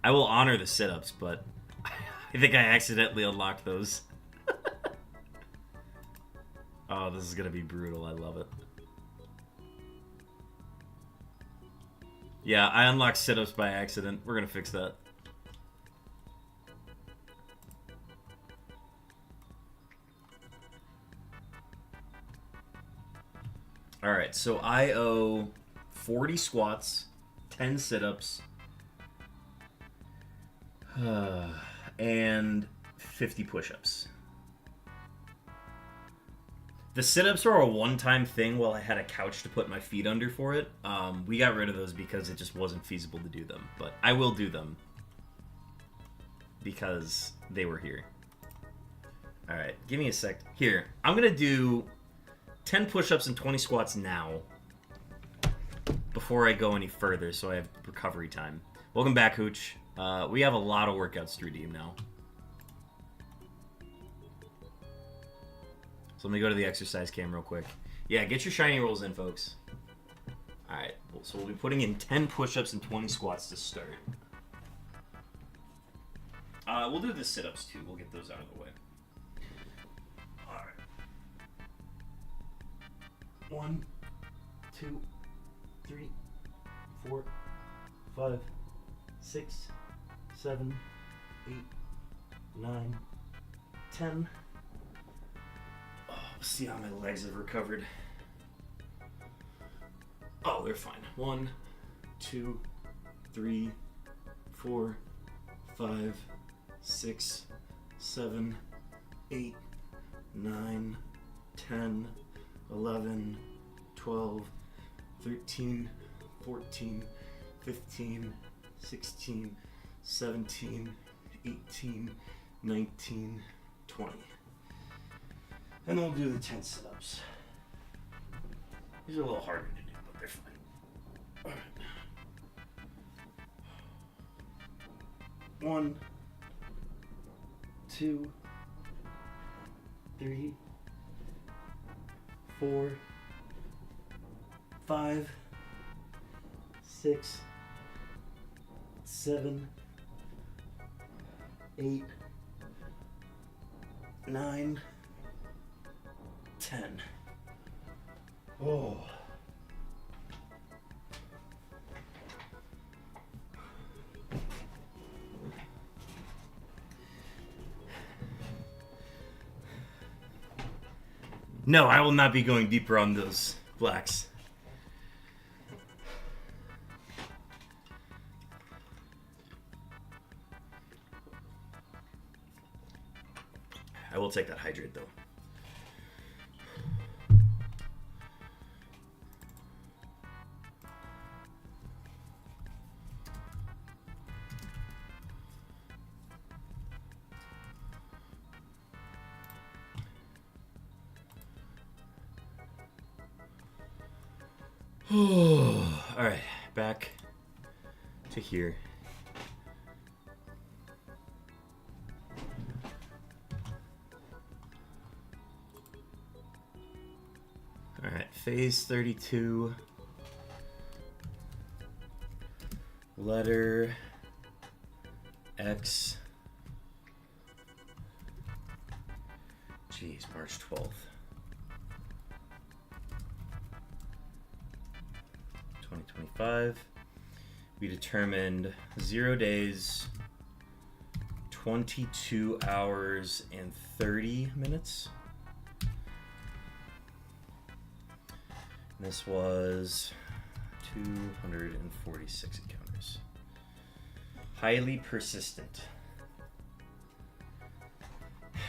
I will honor the sit-ups, but I think I accidentally unlocked those. Oh, this is going to be brutal. I love it. Yeah, I unlocked sit-ups by accident. We're going to fix that. Alright, so I owe 40 squats, 10 sit-ups, and 50 push-ups. The sit-ups are a one-time thing while I had a couch to put my feet under for it. We got rid of those because it just wasn't feasible to do them. But I will do them because they were here. Alright, give me a sec. Here, I'm going to do 10 push-ups and 20 squats now before I go any further so I have recovery time. Welcome back, Hooch. We have a lot of workouts to redeem now. So let me go to the exercise cam real quick. Yeah, get your shiny rolls in, folks. Alright, so we'll be putting in 10 push-ups and 20 squats to start. We'll do the sit-ups too. We'll get those out of the way. Alright. 1, 2, 3, 4, 5, 6, 7, 8, 9, 10. See how my legs have recovered. Oh, they're fine. 1, 2, 3, 4, 5, 6, 7, 8, 9, 10, 11, 12, 13, 14, 15, 16, 17, 18, 19, 20. And then we'll do the 10 sit-ups. These are a little harder to do, but they're fine. All right. 1, 2, 3, 4, 5, 6, 7, 8, 9, 10. Oh. No, I will not be going deeper on those blacks. I will take that hydrate though. All right, back to here. All right, phase 32. Letter X. Jeez, March 12th. 2025. We determined 0 days, 22 hours, and 30 minutes. And this was 246 encounters. Highly persistent.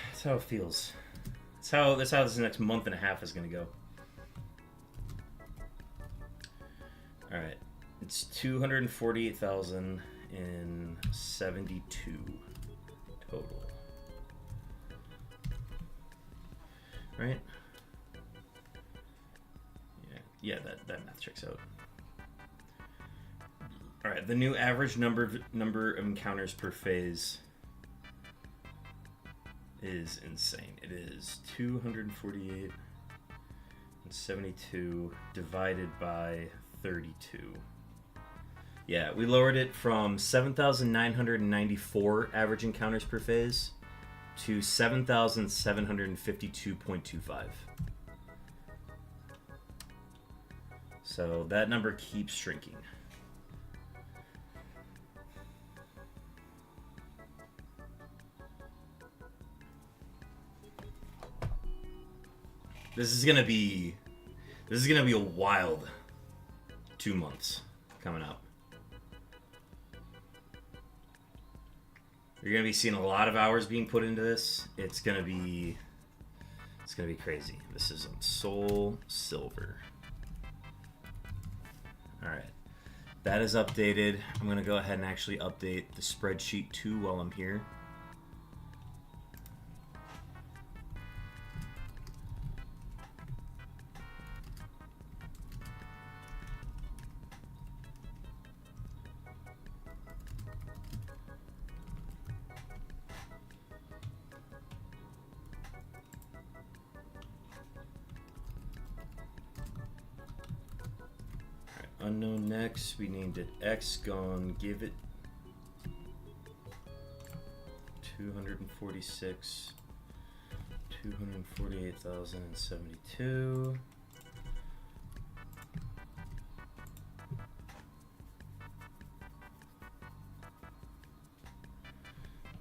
That's how it feels. That's how this next month and a half is going to go. All right, it's 248,072 total. Right? Yeah, that math checks out. All Alright, the new average number of encounters per phase is insane. It is 248 and 72 divided by 32. Yeah, we lowered it from 7,994 average encounters per phase to 7,752.25. So that number keeps shrinking. This is gonna be a wild 2 months coming up. You're gonna be seeing a lot of hours being put into this. It's gonna be crazy. This is on Soul Silver. All right, that is updated. I'm gonna go ahead and actually update the spreadsheet too while I'm here. Unknown next, we named it X, gone give it 246, 248,072.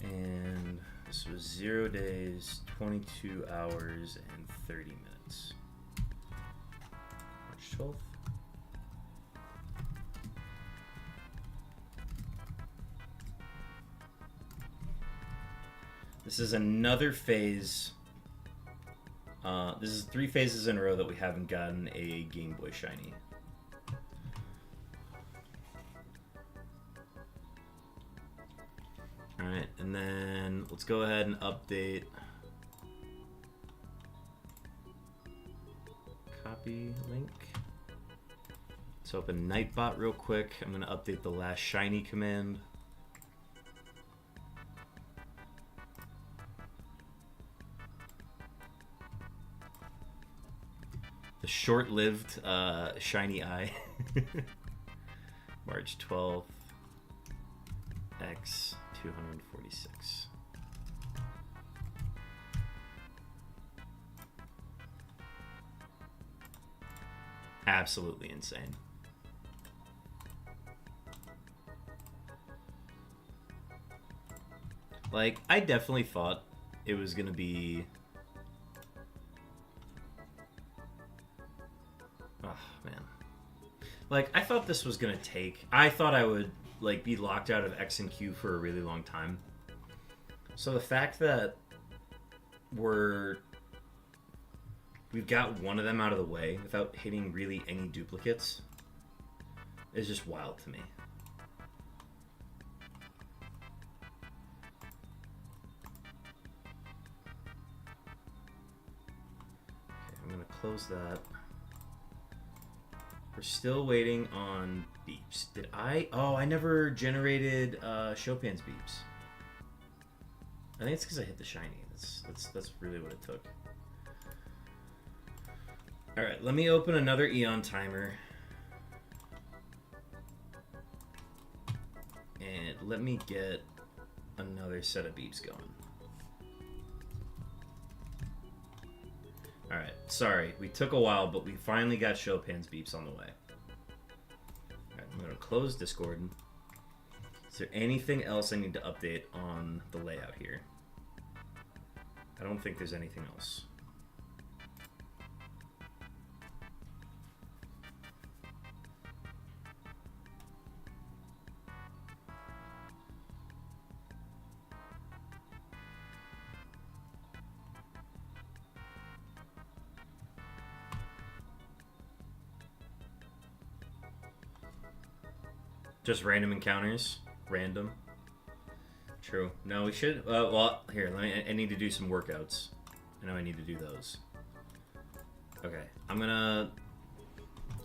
And this was 0 days, 22 hours, and 30 minutes. March 12th. This is another phase. This is 3 phases in a row that we haven't gotten a Game Boy Shiny. Alright, and then let's go ahead and update. Copy link. Let's open Nightbot real quick. I'm going to update the last Shiny command. The short-lived shiny eye. March 12th. X 246. Absolutely insane. Like, I definitely thought it was gonna be... Oh, man. Like, I thought this was gonna take... I thought I would, like, be locked out of X and Q for a really long time. So the fact that we've got one of them out of the way without hitting really any duplicates is just wild to me. Okay, I'm gonna close that. We're still waiting on beeps. Did I? Oh, I never generated Chopin's beeps. I think it's because I hit the shiny. That's really what it took. All right, let me open another Eon timer. And let me get another set of beeps going. All right, sorry, we took a while, but we finally got Chopin's beeps on the way. All right, I'm gonna close Discord. Is there anything else I need to update on the layout here? I don't think there's anything else. Just random encounters? Random? True. No, we should... well, here, I need to do some workouts. I know I need to do those. Okay, I'm gonna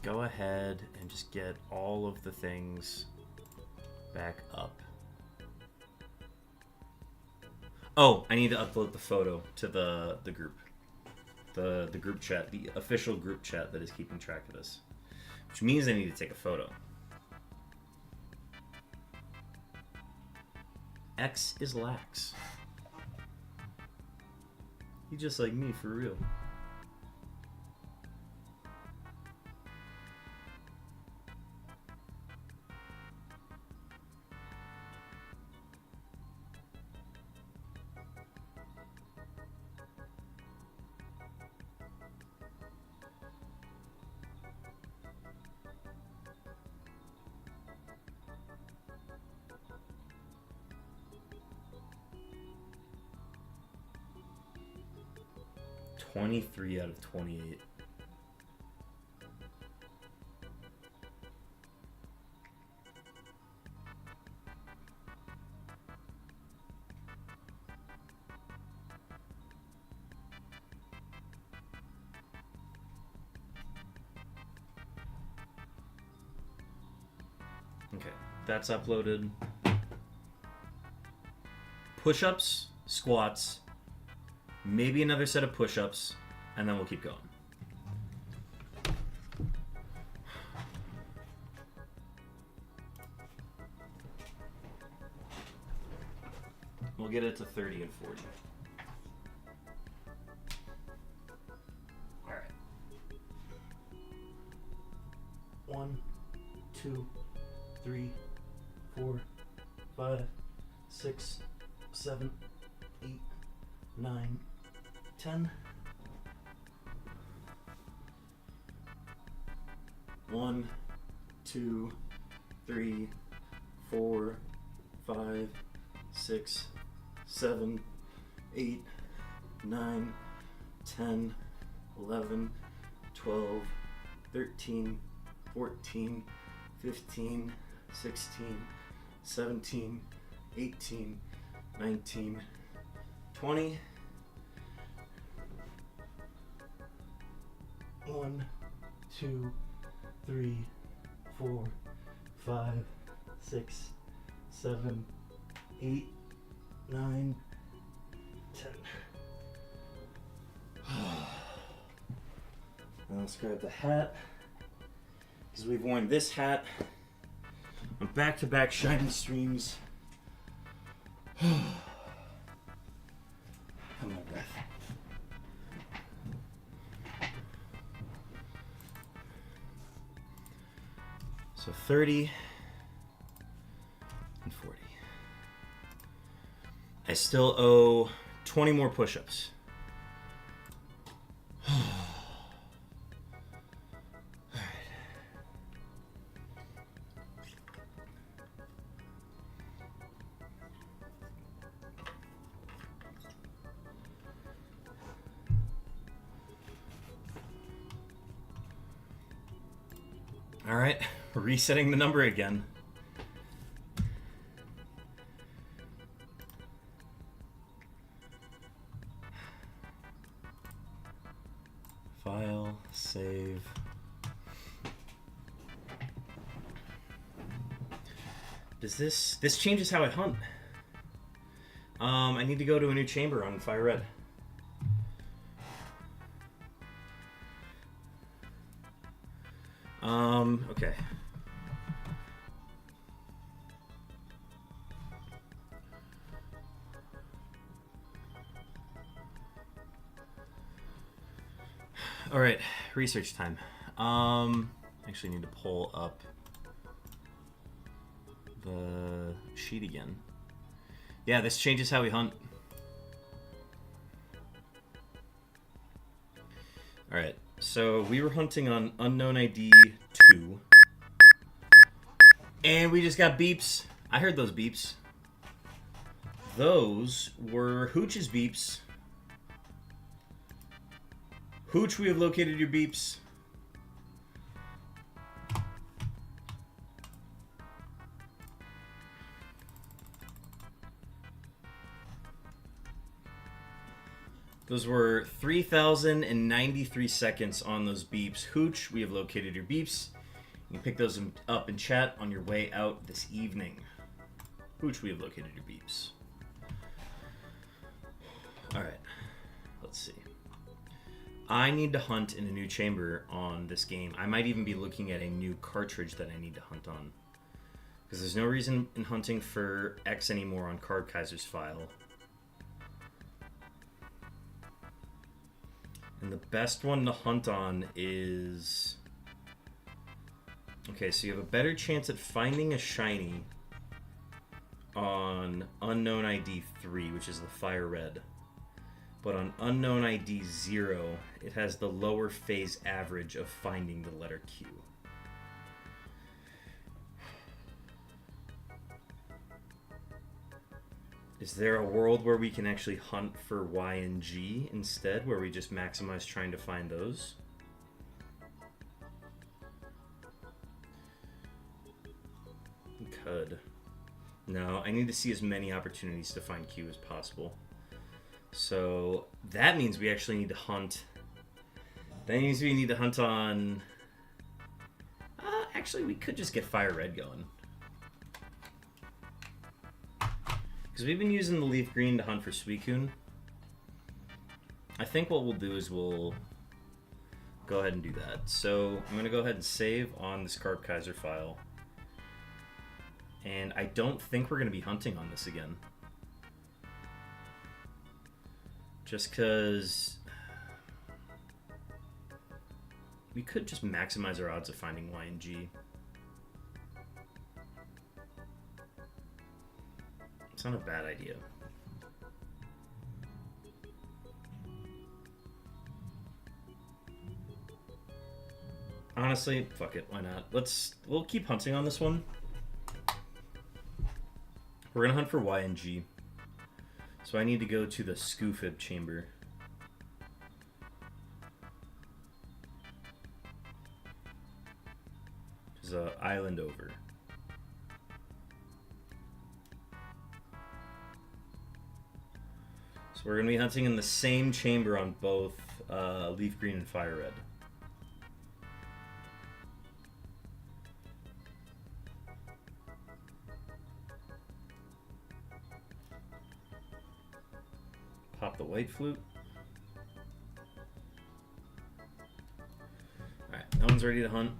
go ahead and just get all of the things Back up. Oh, I need to upload the photo to the group. The group chat, the official group chat that is keeping track of this. Which means I need to take a photo. X is lax. You just like me, for real. $23 out of 28. Okay, that's uploaded. Push-ups, squats, maybe another set of push-ups, and then we'll keep going. We'll get it to 30 and 40. All right. 1, 2, 3, 4, 5, 6, 7, 8, 9, 10. 1, 2, 3, 4, 5, 6, 7, 8, 9, 10, 11, 12, 13, 14, 15, 16, 17, 18, 19, 20. 1, 2, 3, 4, 5, 6, 7, 8, 9, 10. Now let's grab the hat, because we've worn this hat on back-to-back Shining Streams. Hold my breath. So 30 and 40. I still owe 20 more push-ups. All right, resetting the number again. File, save. Does this changes how I hunt. I need to go to a new chamber on Fire Red. Okay. All right, research time. Actually need to pull up the sheet again. Yeah, this changes how we hunt. All right, so we were hunting on Unknown ID 2. And we just got beeps. I heard those beeps. Those were Hooch's beeps. Hooch, we have located your beeps. Those were 3,093 seconds on those beeps. Hooch, we have located your beeps. You can pick those up in chat on your way out this evening. which we have located your beeps. Alright, let's see. I need to hunt in a new chamber on this game. I might even be looking at a new cartridge that I need to hunt on. Because there's no reason in hunting for X anymore on Card Kaiser's file. And the best one to hunt on is... Okay, so you have a better chance at finding a shiny on Unknown ID 3, which is the Fire Red. But on Unknown ID 0, it has the lower phase average of finding the letter Q. Is there a world where we can actually hunt for Y and G instead, where we just maximize trying to find those? We could. No, I need to see as many opportunities to find Q as possible. So that means we actually need to hunt. That means we need to hunt on... actually, we could just get Fire Red going. Because we've been using the Leaf Green to hunt for Suicune. I think what we'll do is we'll go ahead and do that. So I'm going to go ahead and save on this Card Kaiser file. And I don't think we're going to be hunting on this again. Just because we could just maximize our odds of finding Y and G. It's not a bad idea. Honestly, fuck it, why not? We'll keep hunting on this one. We're gonna hunt for Y and G. So I need to go to the Scoofib chamber. Which is an island over. So we're gonna be hunting in the same chamber on both Leaf Green and Fire Red. Pop the White Flute. Alright, that one's ready to hunt.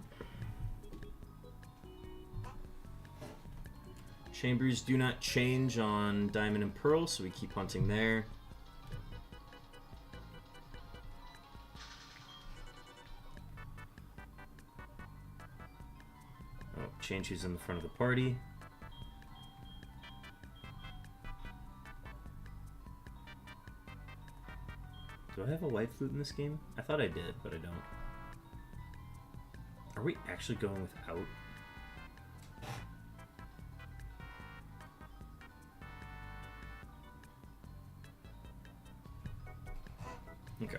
Chambers do not change on Diamond and Pearl, so we keep hunting there. Oh, change who's in the front of the party. Do I have a White Flute in this game? I thought I did, but I don't. Are we actually going without? Okay.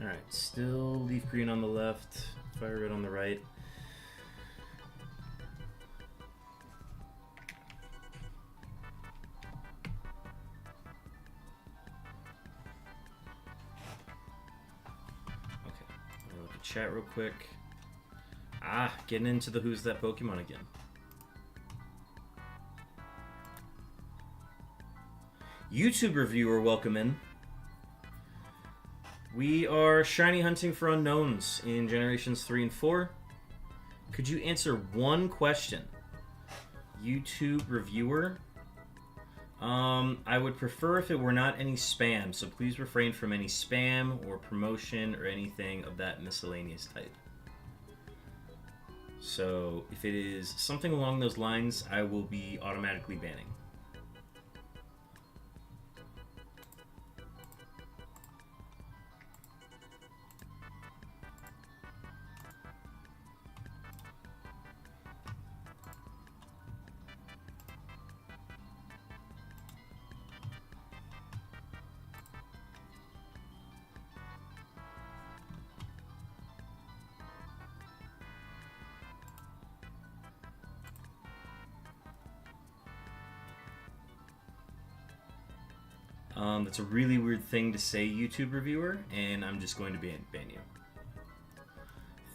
Alright, still Leaf Green on the left, Fire Red on the right. Okay, I'll look at chat real quick. Getting into the Who's That Pokemon again. YouTube reviewer, welcome in. We are shiny hunting for unknowns in Generations 3 and 4. Could you answer one question? YouTube reviewer. I would prefer if it were not any spam, so please refrain from any spam or promotion or anything of that miscellaneous type. So if it is something along those lines, I will be automatically banning. That's a really weird thing to say, YouTube reviewer, and I'm just going to ban you.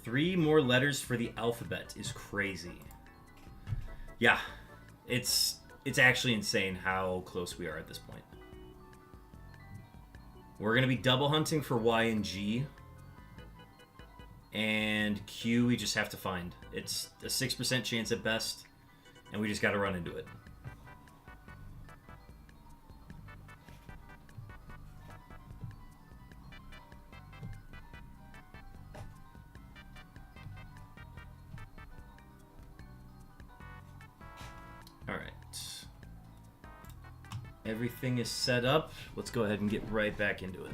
3 more letters for the alphabet is crazy. Yeah, it's actually insane how close we are at this point. We're going to be double hunting for Y and G. And Q we just have to find. It's a 6% chance at best, and we just got to run into it. Alright. Everything is set up. Let's go ahead and get right back into it.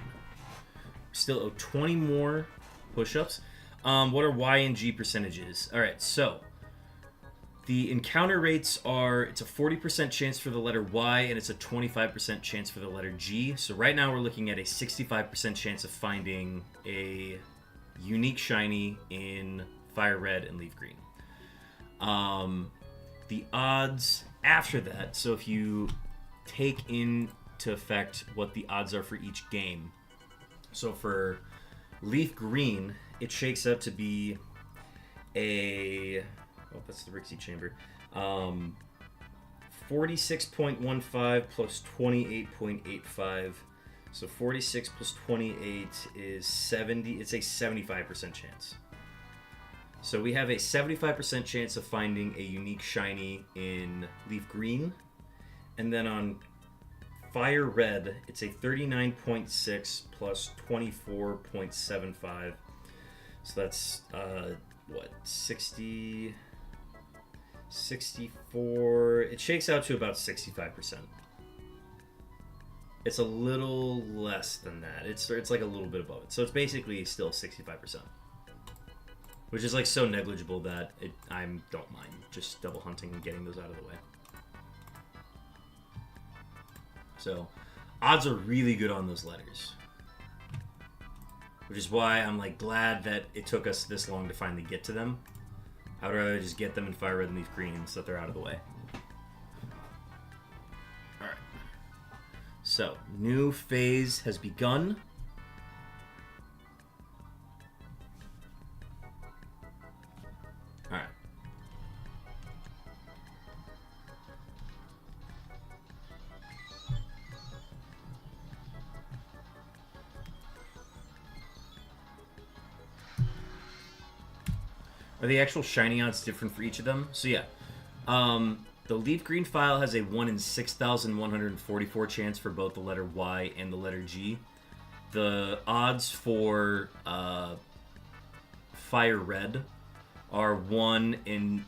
Still owe 20 more push-ups. What are Y and G percentages? Alright, so the encounter rates are, it's a 40% chance for the letter Y, and it's a 25% chance for the letter G. So right now we're looking at a 65% chance of finding a unique shiny in Fire Red and Leaf Green. The odds after that, so if you take into effect what the odds are for each game. So for Leaf Green, it shakes up to be a... Oh, that's the Rixie Chamber. 46.15 plus 28.85. So 46 plus 28 is 70. It's a 75% chance. So we have a 75% chance of finding a unique shiny in Leaf Green. And then on Fire Red, it's a 39.6 plus 24.75. So that's, what, 60, 64, it shakes out to about 65%. It's a little less than that. It's like a little bit above it. So it's basically still 65%. Which is like so negligible that I don't mind just double hunting and getting those out of the way. So odds are really good on those letters. Which is why I'm like glad that it took us this long to finally get to them. I would rather just get them in Fire Red and Leaf Green so that they're out of the way. Alright. So, new phase has begun. Alright. Are the actual shiny odds different for each of them? So yeah, the Leaf Green file has a 1 in 6,144 chance for both the letter Y and the letter G. The odds for Fire Red are 1 in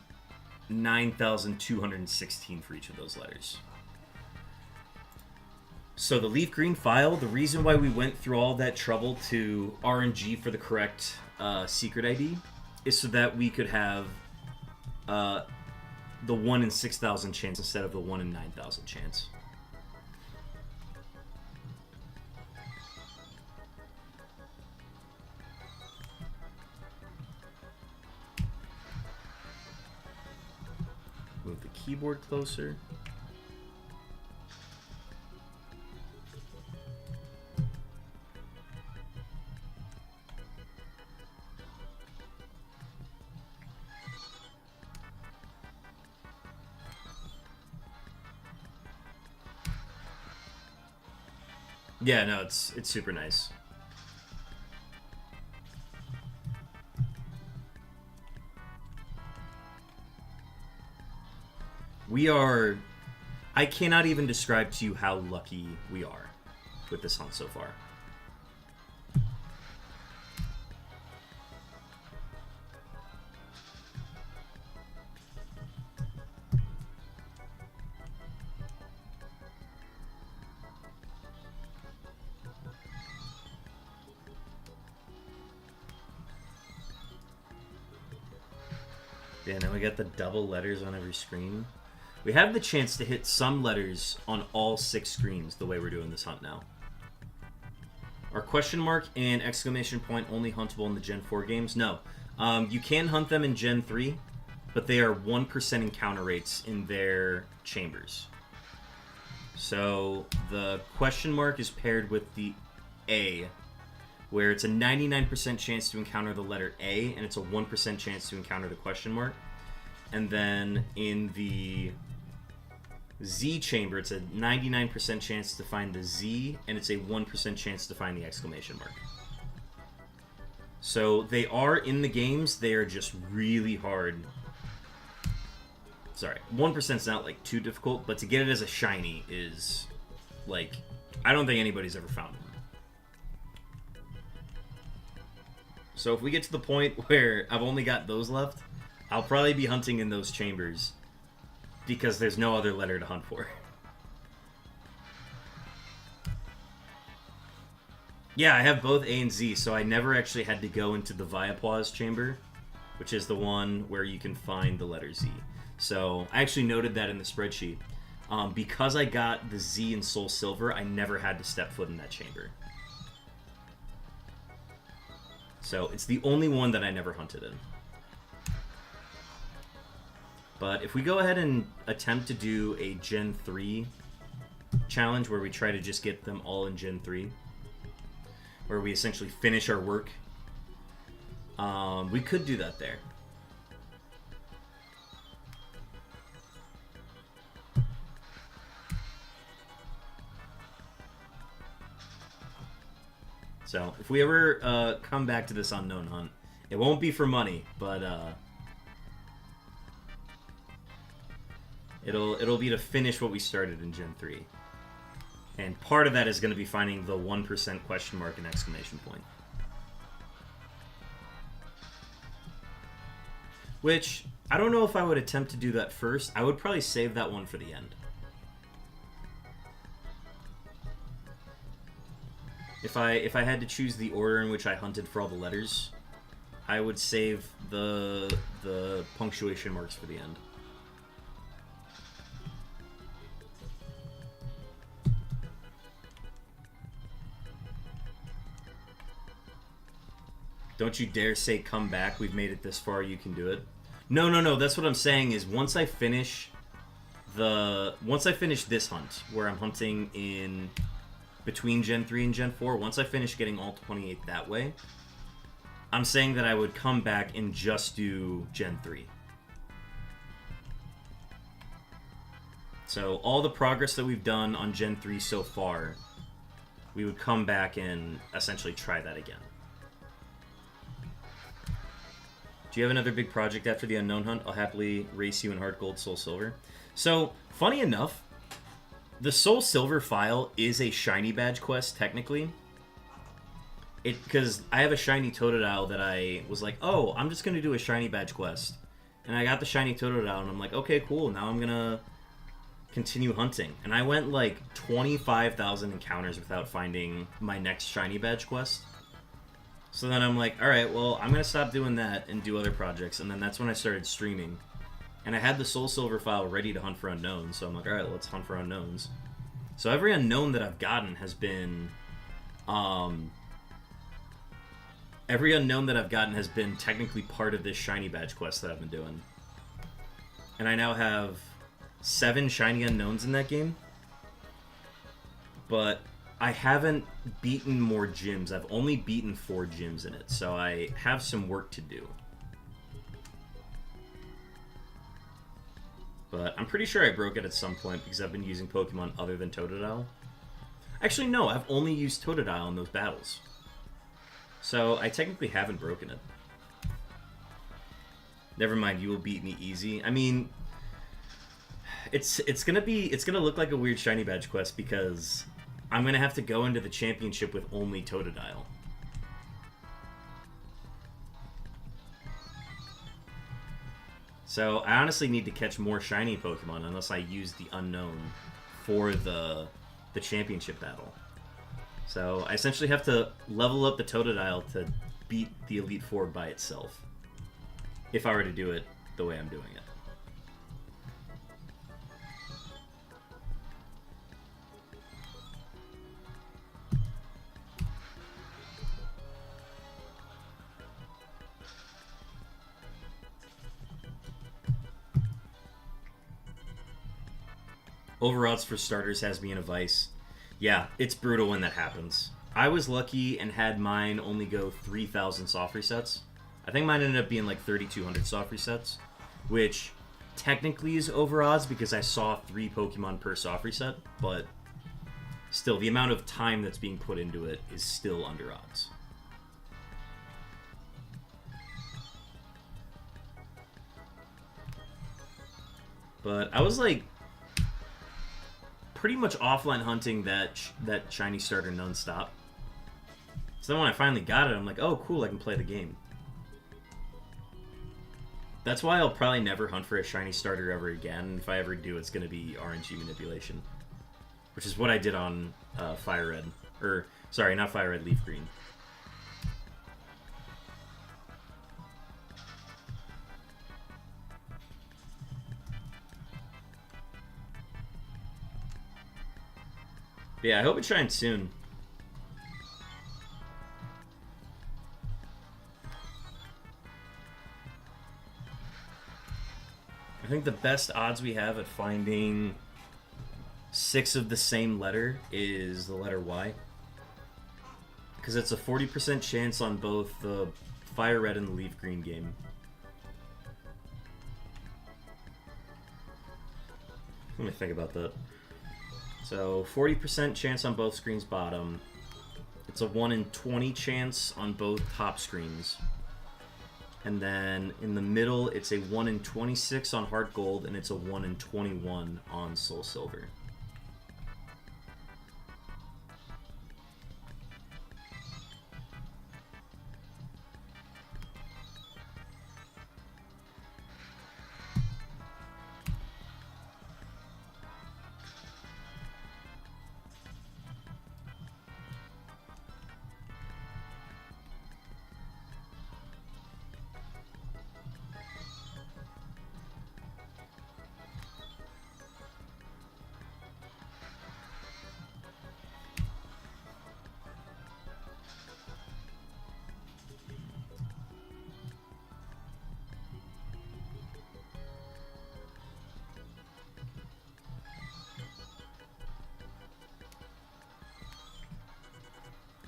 9,216 for each of those letters. So the Leaf Green file, the reason why we went through all that trouble to RNG for the correct secret ID is so that we could have the 1 in 6,000 chance instead of the 1 in 9,000 chance. Move the keyboard closer. Yeah, no, it's super nice. We are... I cannot even describe to you how lucky we are with this hunt so far. Yeah, now we got the double letters on every screen. We have the chance to hit some letters on all 6 screens the way we're doing this hunt now. Are question mark and exclamation point only huntable in the Gen 4 games? No. You can hunt them in Gen 3, but they are 1% encounter rates in their chambers. So the question mark is paired with the A, where it's a 99% chance to encounter the letter A, and it's a 1% chance to encounter the question mark. And then in the Z chamber, it's a 99% chance to find the Z, and it's a 1% chance to find the exclamation mark. So they are in the games, they are just really hard. Sorry, 1% is not like too difficult, but to get it as a shiny is like, I don't think anybody's ever found one. So if we get to the point where I've only got those left, I'll probably be hunting in those chambers because there's no other letter to hunt for. Yeah, I have both A and Z, so I never actually had to go into the Viapoise chamber, which is the one where you can find the letter Z. So I actually noted that in the spreadsheet. Because I got the Z in Soul Silver, I never had to step foot in that chamber. So it's the only one that I never hunted in. But if we go ahead and attempt to do a Gen 3 challenge where we try to just get them all in Gen 3, where we essentially finish our work, we could do that there. So if we ever come back to this unknown hunt, it won't be for money, but it'll be to finish what we started in Gen 3. And part of that is going to be finding the 1% question mark and exclamation point. Which, I don't know if I would attempt to do that first. I would probably save that one for the end. If I had to choose the order in which I hunted for all the letters, I would save the punctuation marks for the end. Don't you dare say come back, we've made it this far, you can do it. No, that's what I'm saying is once I finish this hunt, where I'm hunting in between Gen 3 and Gen 4, once I finish getting all 28 that way, I'm saying that I would come back and just do Gen 3. So all the progress that we've done on Gen 3 so far, we would come back and essentially try that again. Do you have another big project after the Unknown Hunt? I'll happily race you in Heart Gold, Soul Silver. So, funny enough, the Soul Silver file is a shiny badge quest, technically. Because I have a shiny Totodile that I was like, oh, I'm just going to do a shiny badge quest. And I got the shiny Totodile, and I'm like, okay, cool, now I'm going to continue hunting. And I went like 25,000 encounters without finding my next shiny badge quest. So then I'm like, alright, well, I'm going to stop doing that and do other projects. And then that's when I started streaming. And I had the Soul Silver file ready to hunt for unknowns. So I'm like, alright, let's hunt for unknowns. So every unknown that I've gotten has been... every unknown that I've gotten has been technically part of this shiny badge quest that I've been doing. And I now have 7 shiny unknowns in that game. But I haven't beaten more gyms. I've only beaten 4 gyms in it, so I have some work to do. But I'm pretty sure I broke it at some point because I've been using Pokemon other than Totodile. Actually, no, I've only used Totodile in those battles. So I technically haven't broken it. Never mind, you will beat me easy. I mean, it's gonna look like a weird shiny badge quest because I'm going to have to go into the championship with only Totodile. So I honestly need to catch more shiny Pokemon unless I use the unknown for the championship battle. So I essentially have to level up the Totodile to beat the Elite Four by itself. If I were to do it the way I'm doing it. Overodds for starters has me in a vice. Yeah, it's brutal when that happens. I was lucky and had mine only go 3,000 soft resets. I think mine ended up being like 3,200 soft resets, which technically is overodds because I saw 3 Pokemon per soft reset, but still, the amount of time that's being put into it is still under odds. But I was like pretty much offline hunting that shiny starter nonstop. So then when I finally got it, I'm like, oh cool, I can play the game. That's why I'll probably never hunt for a shiny starter ever again. If I ever do, it's going to be RNG manipulation. Which is what I did on Fire Red. Or, sorry, not Fire Red, Leaf Green. But yeah, I hope it shines soon. I think the best odds we have at finding 6 of the same letter is the letter Y. Because it's a 40% chance on both the Fire Red and the Leaf Green game. Let me think about that. So, 40% chance on both screens bottom. It's a 1 in 20 chance on both top screens. And then in the middle, it's a 1 in 26 on Heart Gold, and it's a 1 in 21 on Soul Silver.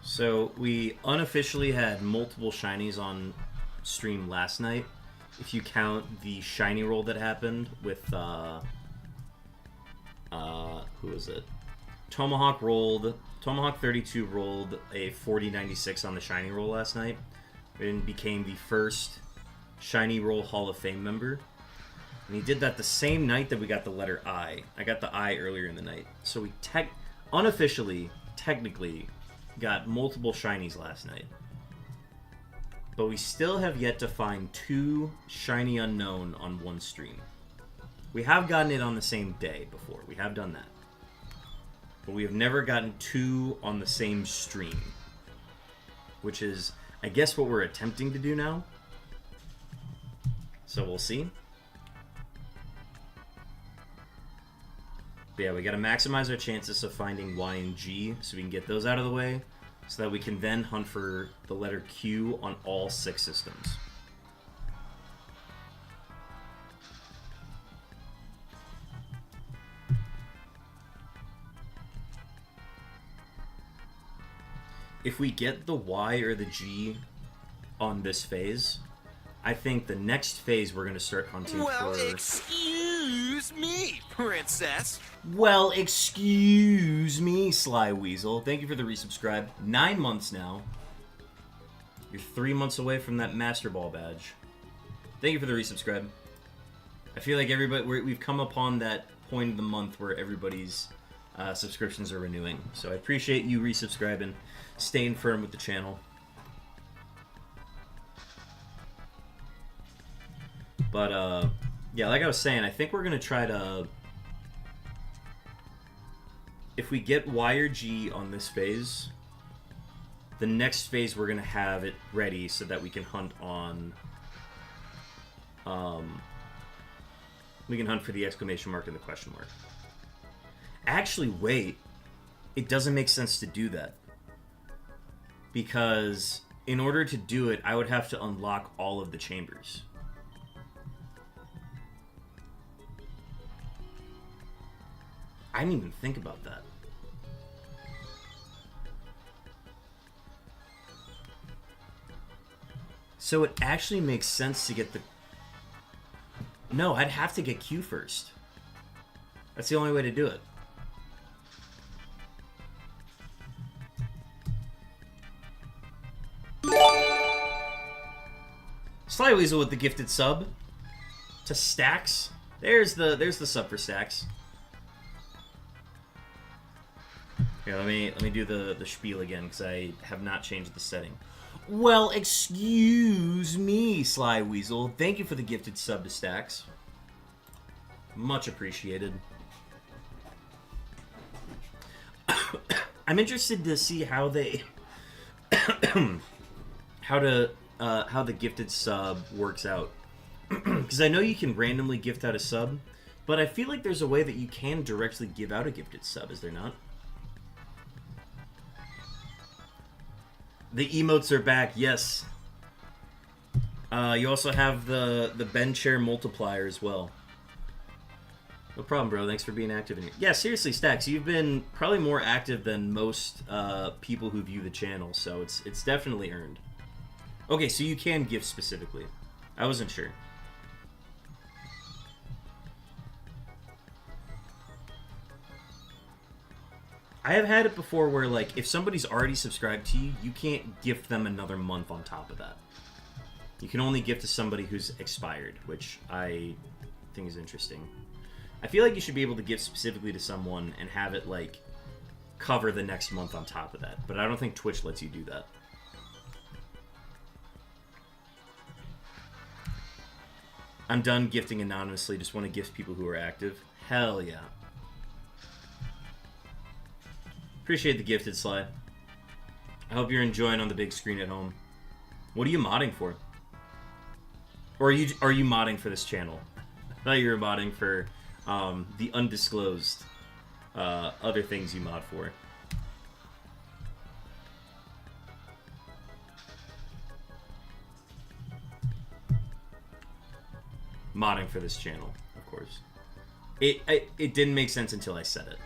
So we unofficially had multiple shinies on stream last night. If you count the shiny roll that happened with who was it? Tomahawk 32 rolled a 4096 on the shiny roll last night and became the first shiny roll Hall of Fame member. And he did that the same night that we got the letter I. I got the I earlier in the night. So we unofficially, technically, got multiple shinies last night. But we still have yet to find 2 shiny unknown on one stream. We have gotten it on the same day before. We have done that. But we have never gotten 2 on the same stream. Which is, I guess, what we're attempting to do now. So we'll see. But yeah, we gotta maximize our chances of finding Y and G so we can get those out of the way so that we can then hunt for the letter Q on all 6 systems. If we get the Y or the G on this phase, I think the next phase we're going to start hunting Well, for... excuse me, princess. Well, excuse me, Sly Weasel. Thank you for the resubscribe. 9 months now. You're 3 months away from that Master Ball badge. Thank you for the resubscribe. I feel like we've come upon that point of the month where everybody's subscriptions are renewing. So I appreciate you resubscribing, staying firm with the channel. But, yeah, like I was saying, I think we're going to try to... If we get Y or G on this phase, the next phase we're going to have it ready so that we can hunt on... we can hunt for the exclamation mark and the question mark. Actually, wait. It doesn't make sense to do that. Because in order to do it, I would have to unlock all of the chambers. I didn't even think about that. So it actually makes sense to get the... No, I'd have to get Q first. That's the only way to do it. Sly Weasel with the gifted sub to Stacks. There's the sub for Stacks. Here, let me do the spiel again because I have not changed the setting. Well, excuse me, Sly Weasel. Thank you for the gifted sub to Stacks. Much appreciated. I'm interested to see how they how the gifted sub works out. Because I know you can randomly gift out a sub, but I feel like there's a way that you can directly give out a gifted sub, is there not? The emotes are back, yes. You also have the bench chair multiplier as well. No problem, bro. Thanks for being active in here. Yeah, seriously, Stacks, you've been probably more active than most people who view the channel, so it's definitely earned. Okay, so you can gift specifically. I wasn't sure. I have had it before where, like, if somebody's already subscribed to you, you can't gift them another month on top of that. You can only gift to somebody who's expired, which I think is interesting. I feel like you should be able to gift specifically to someone and have it, like, cover the next month on top of that. But I don't think Twitch lets you do that. I'm done gifting anonymously. Just want to gift people who are active. Hell yeah. Appreciate the gifted, Sly. I hope you're enjoying on the big screen at home. What are you modding for? Or are you modding for this channel? I thought you were modding for the undisclosed other things you mod for. Modding for this channel, of course. It didn't make sense until I said it.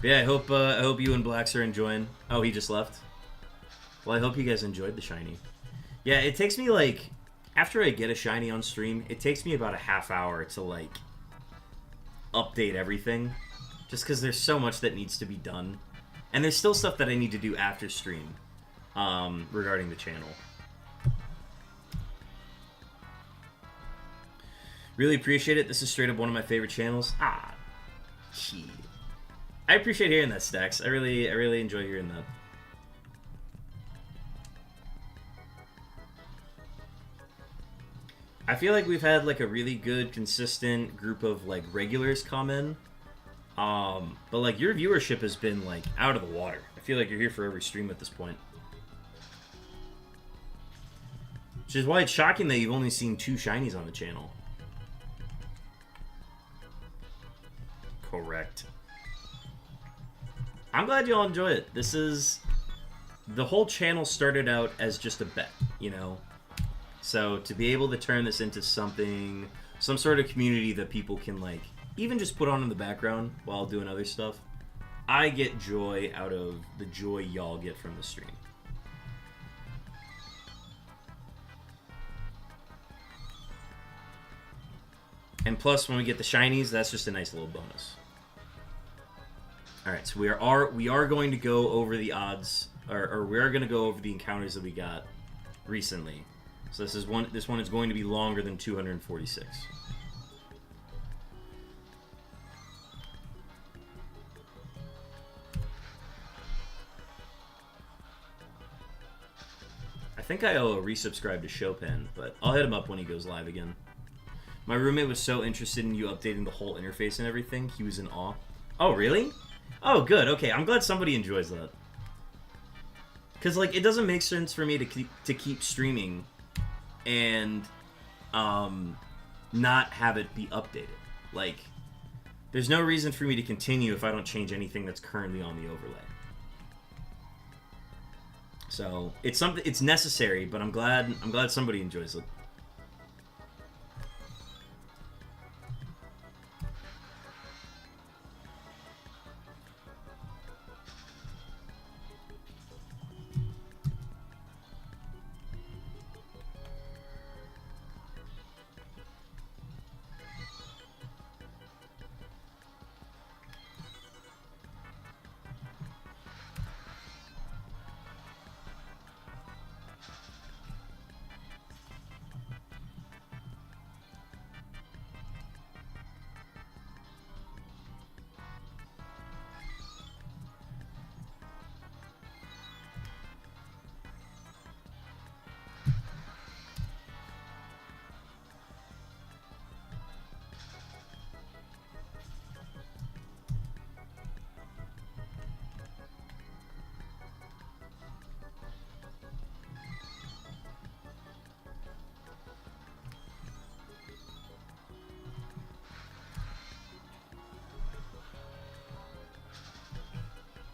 Yeah, I hope you and Blacks are enjoying. Oh, he just left. Well, I hope you guys enjoyed the shiny. Yeah, it takes me, like, after I get a shiny on stream, it takes me about a half hour to, like, update everything. Just because there's so much that needs to be done. And there's still stuff that I need to do after stream regarding the channel. Really appreciate it. This is straight up one of my favorite channels. Ah, shit. I appreciate hearing that, Stacks. I really enjoy hearing that. I feel like we've had, like, a really good, consistent group of, like, regulars come in. But, like, your viewership has been, like, out of the water. I feel like you're here for every stream at this point. Which is why it's shocking that you've only seen 2 shinies on the channel. Correct. I'm glad you all enjoy it. This is... The whole channel started out as just a bet, you know? So to be able to turn this into something... Some sort of community that people can, like, even just put on in the background while doing other stuff. I get joy out of the joy y'all get from the stream. And plus, when we get the shinies, that's just a nice little bonus. Alright, so we are going to go over the odds, or we are going to go over the encounters that we got recently. So this one is going to be longer than 246. I think I owe a resubscribe to Chopin, but I'll hit him up when he goes live again. My roommate was so interested in you updating the whole interface and everything, he was in awe. Oh, really? Oh, good. Okay, I'm glad somebody enjoys that. Because, like, it doesn't make sense for me to keep streaming and not have it be updated. Like, there's no reason for me to continue if I don't change anything that's currently on the overlay. So, it's necessary, but I'm glad somebody enjoys it.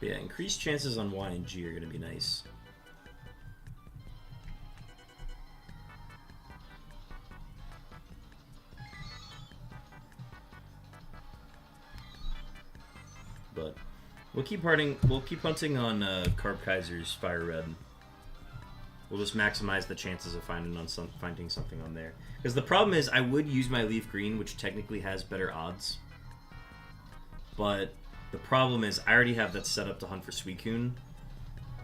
But yeah, increased chances on Y and G are going to be nice. But we'll keep hunting on Carb Kaiser's Fire Red. We'll just maximize the chances of finding something on there. Because the problem is, I would use my Leaf Green, which technically has better odds. But the problem is, I already have that set up to hunt for Suicune.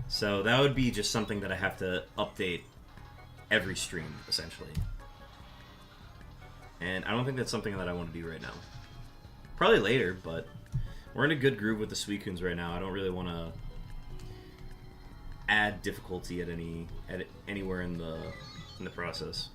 So that would be just something that I have to update every stream, essentially. And I don't think that's something that I want to do right now. Probably later, but we're in a good groove with the Suicunes right now. I don't really want to add difficulty at anywhere in the process.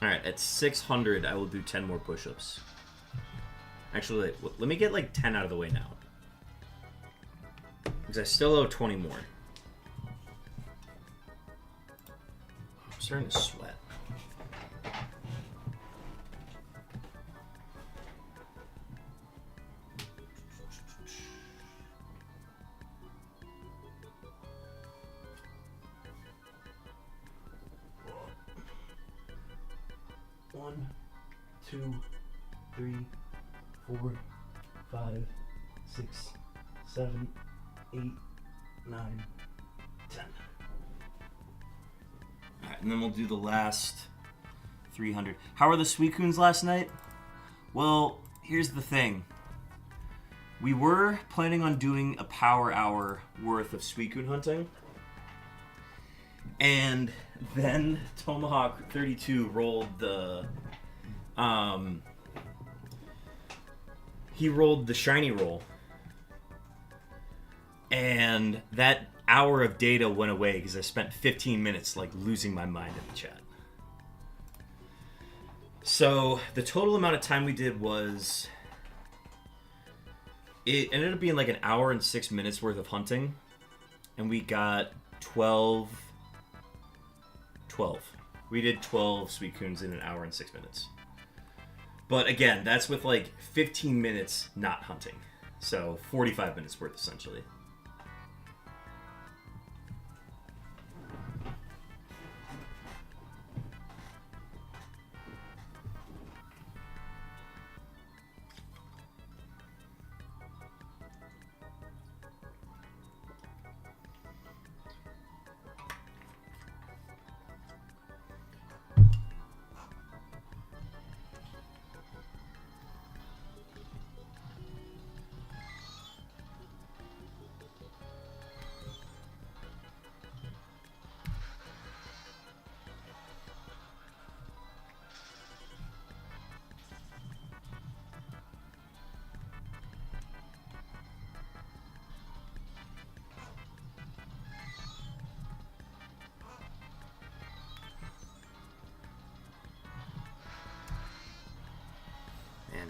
Alright, at 600, I will do 10 more push-ups. Actually, let me get like 10 out of the way now. Because I still owe 20 more. I'm starting to sweat. One, 2, 3, 4, 5, 6, 7, 8, 9, 10. Alright, and then we'll do the last 300. How were the Suicunes last night? Well, here's the thing. We were planning on doing a power hour worth of Suicune hunting. And then Tomahawk 32 rolled the he rolled the shiny roll, and that hour of data went away because I spent 15 minutes like losing my mind in the chat. So the total amount of time we did was, it ended up being like an hour and 6 minutes worth of hunting, and we got 12. We did 12 Suicunes in an hour and 6 minutes. But again, that's with like 15 minutes not hunting. So 45 minutes worth essentially.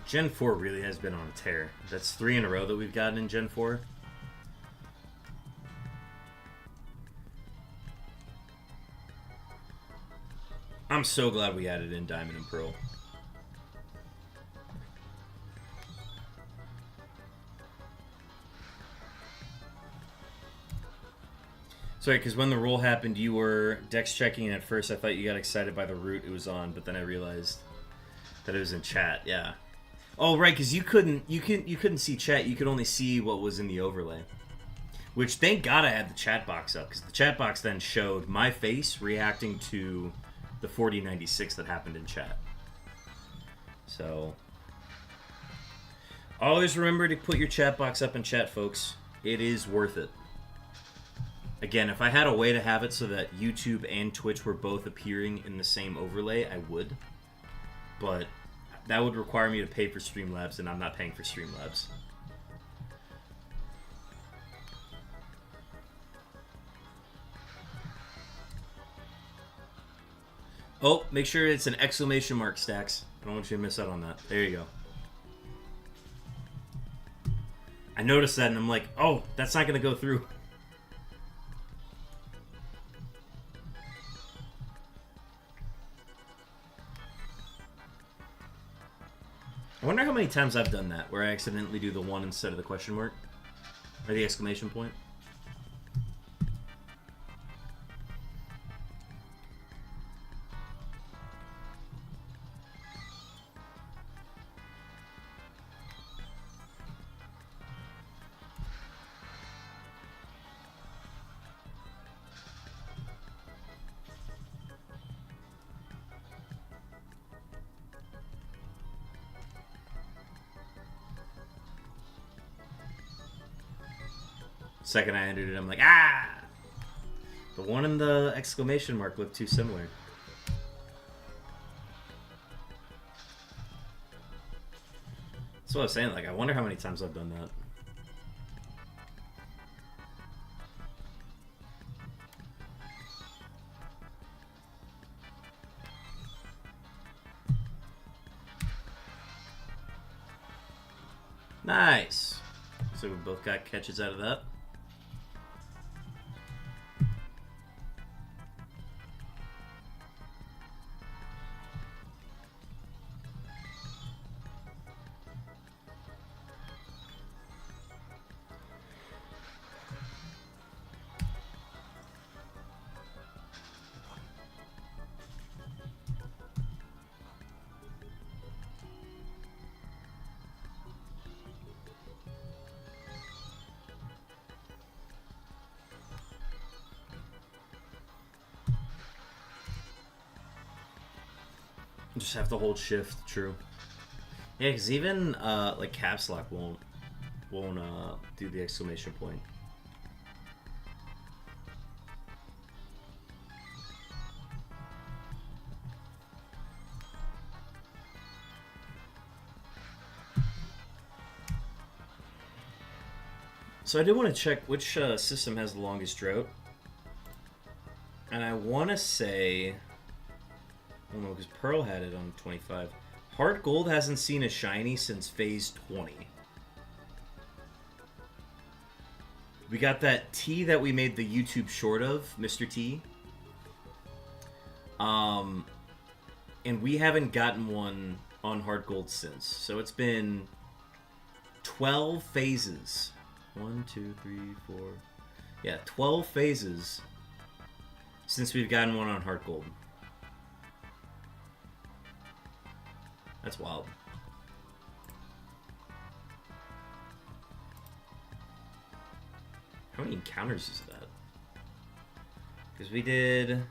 Gen 4 really has been on a tear. That's 3 in a row that we've gotten in Gen 4. I'm so glad we added in Diamond and Pearl. Sorry, because when the roll happened, you were dex checking, and at first I thought you got excited by the route it was on, but then I realized that it was in chat. Yeah. Oh, right, because you couldn't see chat. You could only see what was in the overlay. Which, thank God I had the chat box up, because the chat box then showed my face reacting to the 4096 that happened in chat. So, always remember to put your chat box up in chat, folks. It is worth it. Again, if I had a way to have it so that YouTube and Twitch were both appearing in the same overlay, I would. But that would require me to pay for Streamlabs, and I'm not paying for Streamlabs. Oh, make sure it's an exclamation mark, Stacks. I don't want you to miss out on that. There you go. I noticed that and I'm like, oh, that's not going to go through. I wonder how many times I've done that, where I accidentally do the 1 instead of the question mark. Or the exclamation point. Second I entered it, I'm like, ah! The 1 and the exclamation mark look too similar. That's what I was saying, like, I wonder how many times I've done that. Nice! So we both got catches out of that. Just have to hold shift, true. Yeah, because even like caps lock won't do the exclamation point. So I do want to check which system has the longest drought, and I want to say. Oh no, because Pearl had it on 25. Heart Gold hasn't seen a shiny since phase 20. We got that T that we made the YouTube short of, Mr. T. And we haven't gotten one on Heart Gold since. So it's been 12 phases. 1, 2, 3, 4. Yeah, 12 phases since we've gotten one on Heart Gold. That's wild. How many encounters is that? Because we did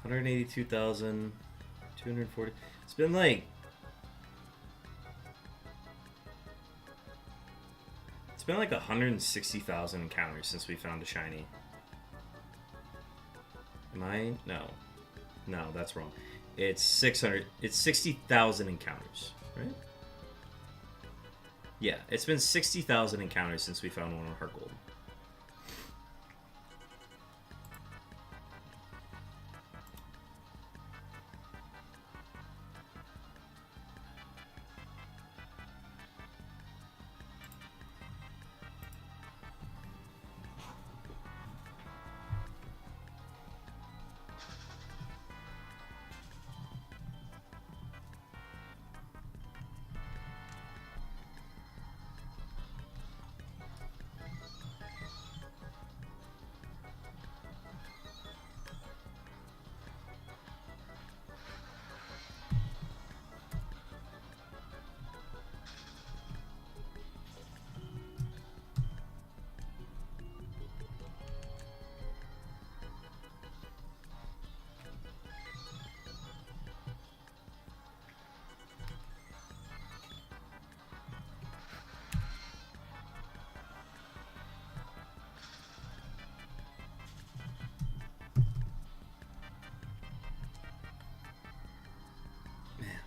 182,240. It's been like it's been like 160,000 encounters since we found a shiny. Am I? No, that's wrong. It's 600. It's 60,000 encounters, right? Yeah, it's been 60,000 encounters since we found one on Heart Gold.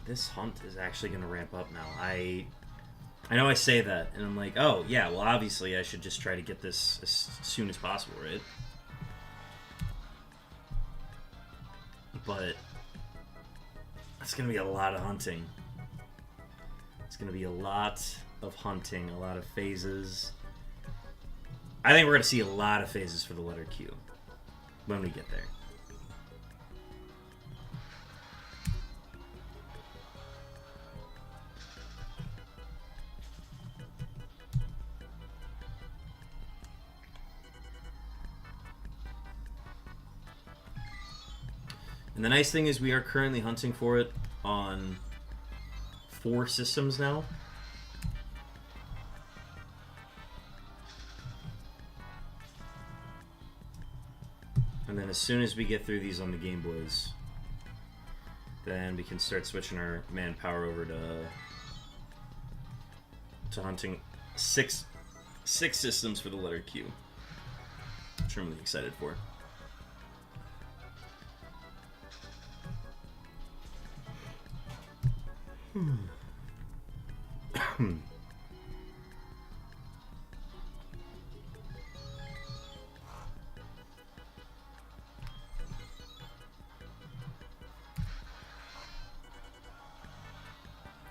This hunt is actually going to ramp up now. I know I say that, and I'm like, oh, yeah, well, obviously I should just try to get this as soon as possible, right? but it's going to be a lot of hunting. It's going to be a lot of hunting, a lot of phases. I think we're going to see a lot of phases for the letter Q when we get there. And the nice thing is we are currently hunting for it on 4 systems now. And then as soon as we get through these on the Game Boys, then we can start switching our manpower over to hunting 6 systems for the letter Q, which I'm really excited for.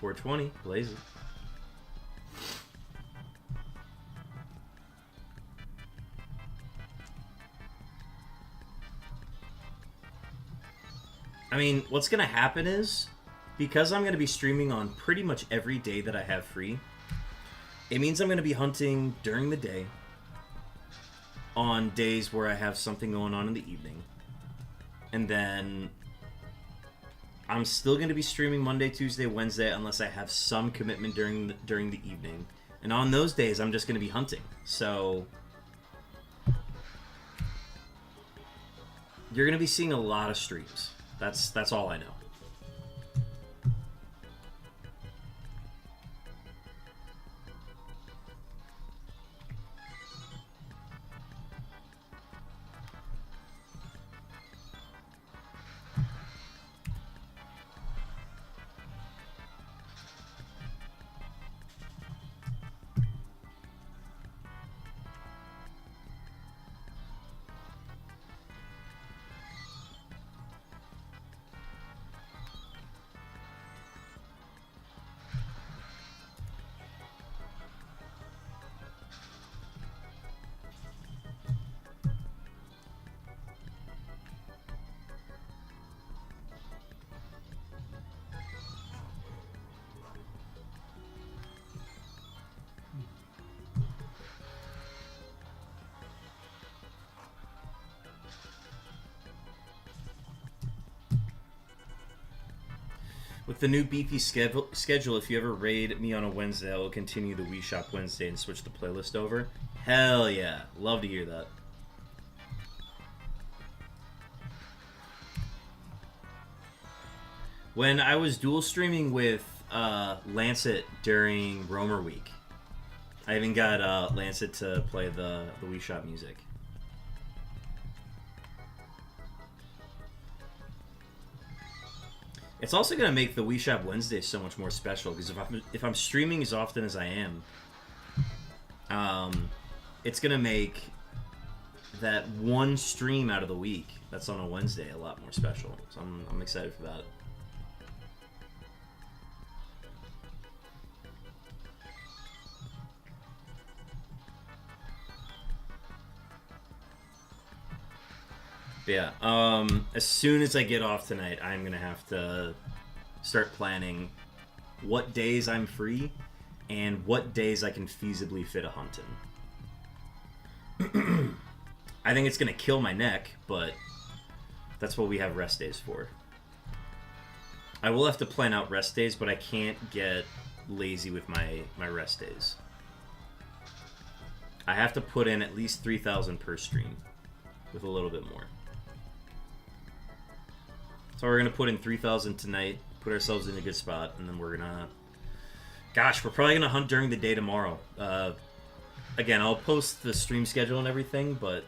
$420, blazing. I mean, what's gonna happen is, because I'm gonna be streaming on pretty much every day that I have free, it means I'm gonna be hunting during the day on days where I have something going on in the evening. And then I'm still going to be streaming Monday, Tuesday, Wednesday unless I have some commitment during the evening. And on those days, I'm just going to be hunting. So you're going to be seeing a lot of streams. That's all I know. With the new beefy schedule, if you ever raid me on a Wednesday, I will continue the Wii Shop Wednesday and switch the playlist over. Hell yeah. Love to hear that. When I was dual streaming with Lancet during Roamer Week, I even got Lancet to play the Wii Shop music. It's also going to make the Wii Shop Wednesday so much more special, because if I'm streaming as often as I am, it's going to make that one stream out of the week that's on a Wednesday a lot more special. So I'm excited for that. Yeah, as soon as I get off tonight, I'm going to have to start planning what days I'm free and what days I can feasibly fit a hunt in. I think it's going to kill my neck, but that's what we have rest days for. I will have to plan out rest days, but I can't get lazy with my rest days. I have to put in at least 3,000 per stream, with a little bit more. So we're going to put in 3,000 tonight, put ourselves in a good spot, and then we're going to... Gosh, we're probably going to hunt during the day tomorrow. Again, I'll post the stream schedule and everything, but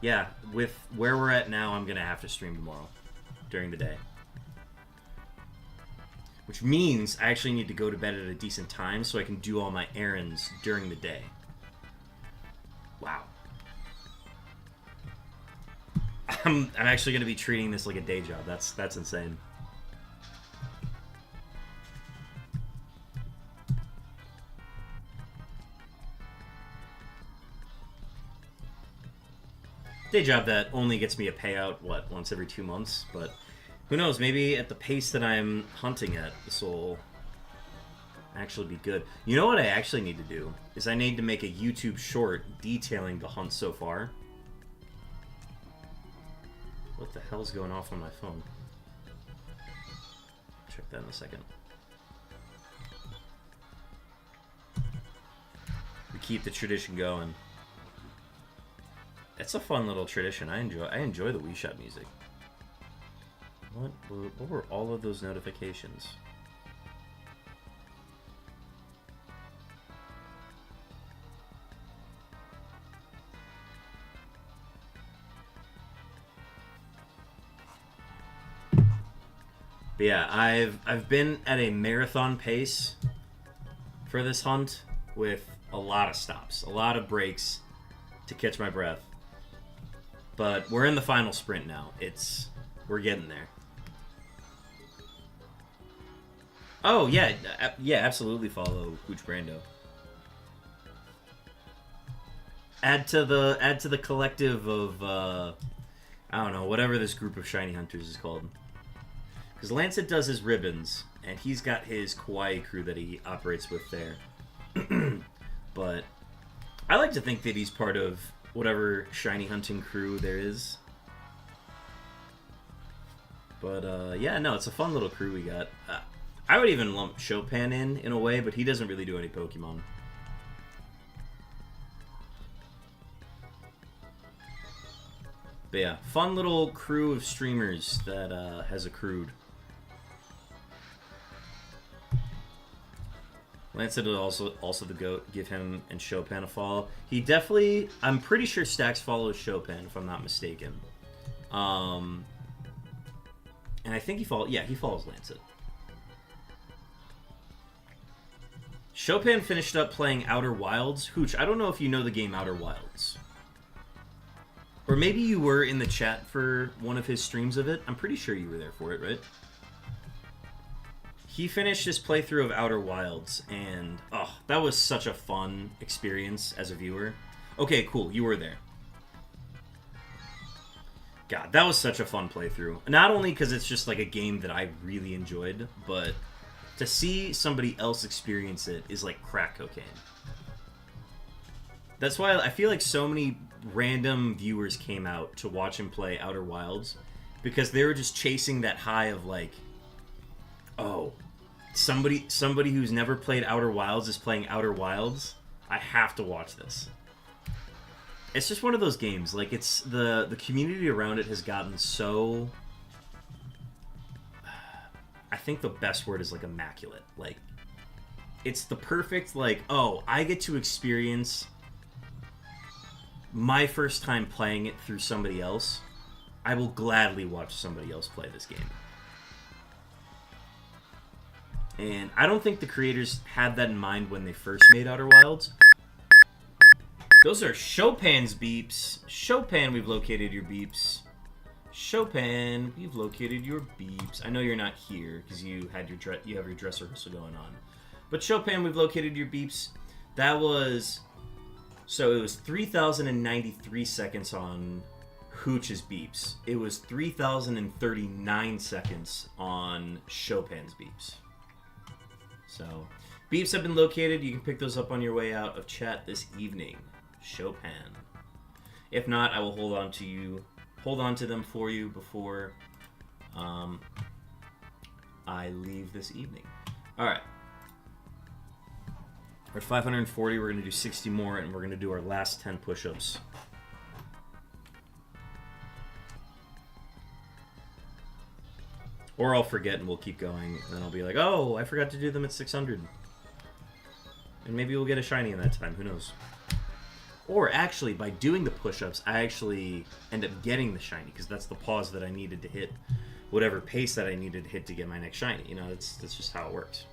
yeah, with where we're at now, I'm going to have to stream tomorrow during the day. Which means I actually need to go to bed at a decent time so I can do all my errands during the day. Wow. I'm actually going to be treating this like a day job. That's insane. Day job that only gets me a payout, what, once every 2 months? But who knows, maybe at the pace that I'm hunting at, this will actually be good. You know what I actually need to do? Is I need to make a YouTube short detailing the hunt so far. What the hell's going off on my phone? Check that in a second. We keep the tradition going. It's a fun little tradition. I enjoy the Wii Shot music. What were all of those notifications? But yeah, I've been at a marathon pace for this hunt with a lot of stops, a lot of breaks to catch my breath. But we're in the final sprint now. We're getting there. Oh yeah, absolutely follow Hooch Brando. Add to the collective of I don't know, whatever this group of shiny hunters is called. Because Lancet does his ribbons, and he's got his kawaii crew that he operates with there. But I like to think that he's part of whatever shiny hunting crew there is. But yeah, no, it's a fun little crew we got. I would even lump Chopin in a way, but he doesn't really do any Pokemon. But yeah, fun little crew of streamers that has accrued. Lancet is also the GOAT. Give him and Chopin a follow. He definitely, I'm pretty sure Stax follows Chopin, if I'm not mistaken. And I think he follows Lancet. Chopin finished up playing Outer Wilds. Hooch, I don't know if you know the game Outer Wilds. Or maybe you were in the chat for one of his streams of it. I'm pretty sure you were there for it, right? He finished his playthrough of Outer Wilds, and oh, that was such a fun experience as a viewer. Okay, cool, you were there. God, that was such a fun playthrough. Not only because it's just like a game that I really enjoyed, but to see somebody else experience it is like crack cocaine. That's why I feel like so many random viewers came out to watch him play Outer Wilds, because they were just chasing that high of like, oh, somebody who's never played Outer Wilds is playing Outer Wilds. I have to watch this. It's just one of those games. Like, it's the community around it has gotten so, I think the best word is like immaculate. Like, it's the perfect, like, oh, I get to experience my first time playing it through somebody else. I will gladly watch somebody else play this game. And I don't think the creators had that in mind when they first made Outer Wilds. Those are Chopin's beeps. Chopin, we've located your beeps. Chopin, we've located your beeps. I know you're not here because you have your dress rehearsal going on. But Chopin, we've located your beeps. That was, so it was 3,093 seconds on Hooch's beeps. It was 3,039 seconds on Chopin's beeps. So, beeps have been located. You can pick those up on your way out of chat this evening. Chopin. If not, I will hold on to them for you before I leave this evening. All right. We're at 540. We're going to do 60 more, and we're going to do our last 10 push-ups. Or I'll forget and we'll keep going, and then I'll be like, oh, I forgot to do them at 600. And maybe we'll get a shiny in that time. Who knows? Or actually, by doing the push-ups, I actually end up getting the shiny, because that's the pause that I needed to hit, whatever pace that I needed to hit to get my next shiny. You know, that's just how it works.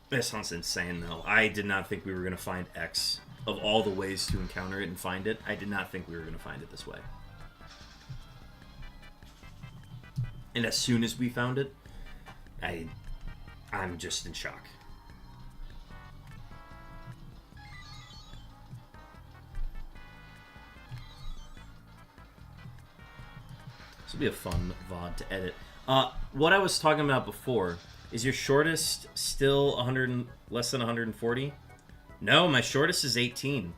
This hunt's insane, though. I did not think we were going to find X of all the ways to encounter it and find it, I did not think we were going to find it this way. And as soon as we found it, I'm just in shock. This will be a fun VOD to edit. What I was talking about before, is your shortest still less than 140? No, my shortest is 18.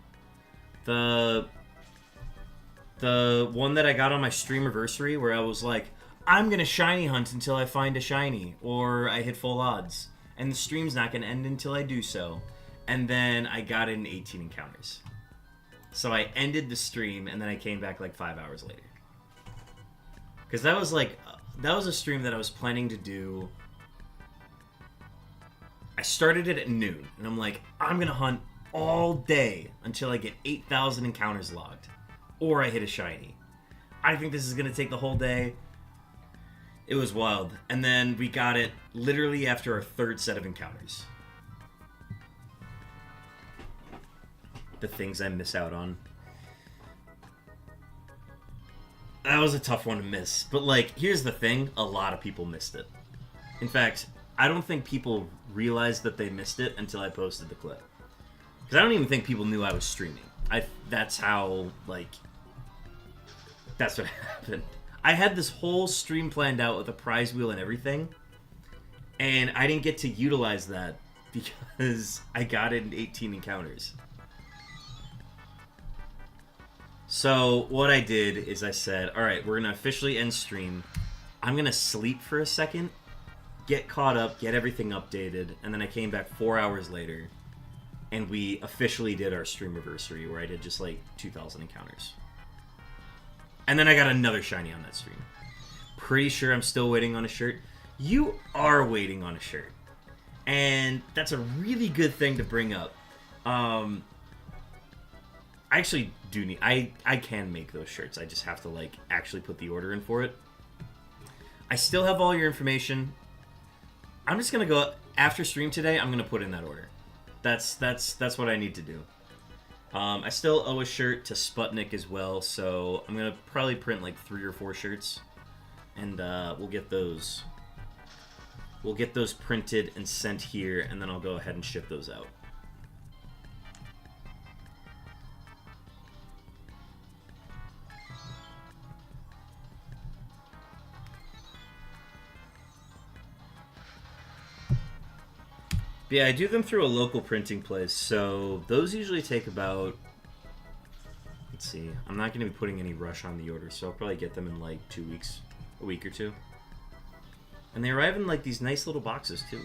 The one that I got on my streamiversary where I was like, I'm gonna shiny hunt until I find a shiny, or I hit full odds, and the stream's not gonna end until I do so. And then I got it in 18 encounters. So I ended the stream, and then I came back like 5 hours later. Because that was a stream that I was planning to do. I started it at noon, and I'm like, I'm going to hunt all day until I get 8,000 encounters logged, or I hit a shiny. I think this is going to take the whole day. It was wild. And then we got it literally after our third set of encounters. The things I miss out on. That was a tough one to miss. But, like, here's the thing. A lot of people missed it. In fact, I don't think people realized that they missed it until I posted the clip. Because I don't even think people knew I was streaming. That's how, like... That's what happened. I had this whole stream planned out with a prize wheel and everything. And I didn't get to utilize that because I got it in 18 encounters. So what I did is I said, alright, we're going to officially end stream. I'm going to sleep for a second, get caught up, get everything updated, and then I came back 4 hours later, and we officially did our streamiversary, where I did just like 2,000 encounters. And then I got another shiny on that stream. Pretty sure I'm still waiting on a shirt. You are waiting on a shirt. And that's a really good thing to bring up. I actually do need... I can make those shirts. I just have to, like, actually put the order in for it. I still have all your information. I'm just going to go... After stream today, I'm going to put in that order. That's what I need to do. I still owe a shirt to Sputnik as well, so I'm going to probably print, like, 3 or 4 shirts. And we'll get those... We'll get those printed and sent here, and then I'll go ahead and ship those out. But yeah, I do them through a local printing place, so those usually take about... Let's see, I'm not going to be putting any rush on the order, so I'll probably get them in like 2 weeks, a week or two. And they arrive in like these nice little boxes too.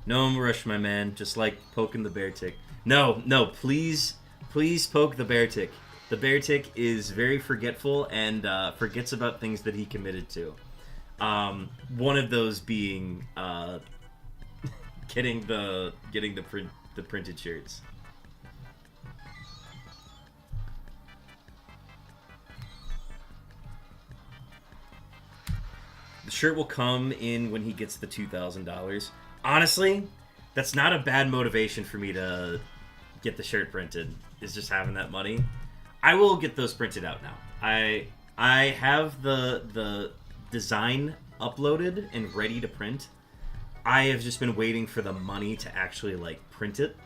No rush, my man, just like poking the bear tick. No, please poke the bear tick. The bear tick is very forgetful and forgets about things that he committed to. One of those being... getting the printed shirts. The shirt will come in when he gets the $2,000. Honestly, that's not a bad motivation for me to get the shirt printed. Is just having that money. I will get those printed out now. I have the design uploaded and ready to print. I have just been waiting for the money to actually, like, print it.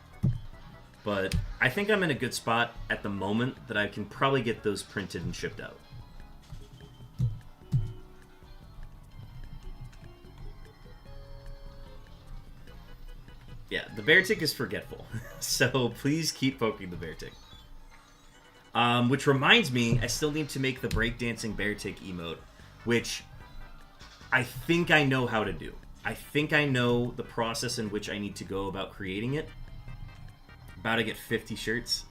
But I think I'm in a good spot at the moment that I can probably get those printed and shipped out. Yeah, the bear tick is forgetful. So please keep poking the bear tick. Which reminds me, I still need to make the breakdancing bear tick emote, which I think I know how to do. I think I know the process in which I need to go about creating it. About to get 50 shirts.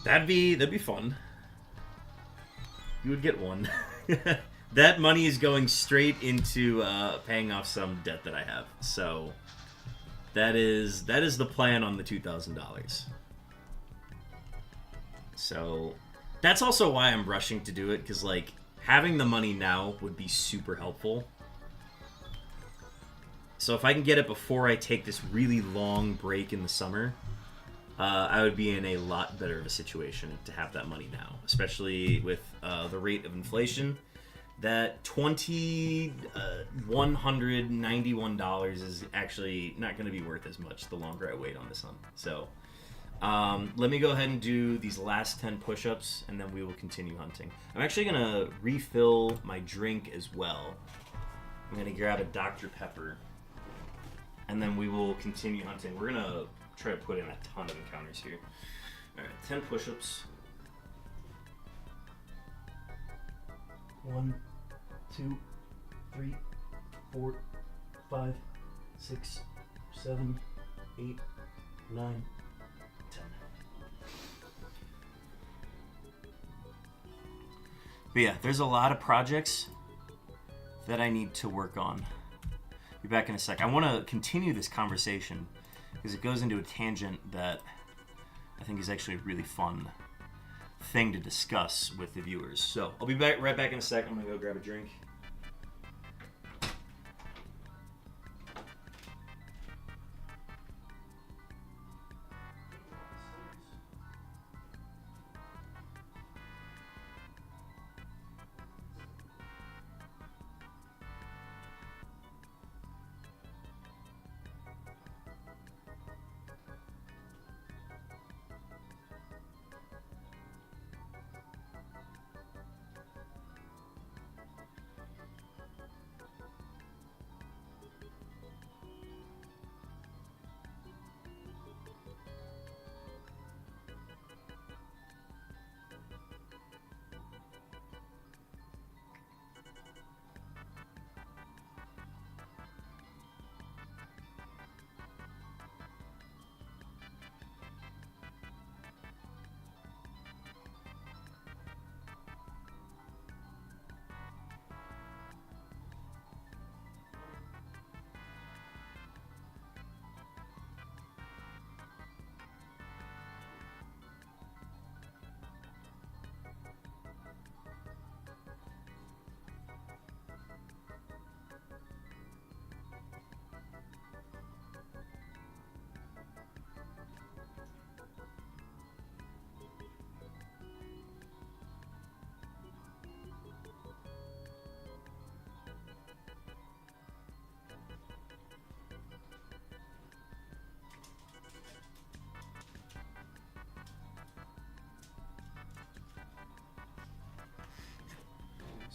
That'd be fun. You would get one. That money is going straight into paying off some debt that I have. So that is the plan on the $2,000. So that's also why I'm rushing to do it, because like having the money now would be super helpful. So if I can get it before I take this really long break in the summer, I would be in a lot better of a situation to have that money now, especially with the rate of inflation. That $2,191 is actually not going to be worth as much the longer I wait on this one. So let me go ahead and do these last 10 push-ups, and then we will continue hunting. I'm actually going to refill my drink as well. I'm going to grab a Dr. Pepper, and then we will continue hunting. We're going to try to put in a ton of encounters here. All right, 10 push-ups. 1, 2, 3, 4, 5, 6, 7, 8, 9, 10. But yeah, there's a lot of projects that I need to work on. Be back in a sec. I want to continue this conversation because it goes into a tangent that I think is actually a really fun thing to discuss with the viewers. So I'll be right back in a sec. I'm gonna go grab a drink.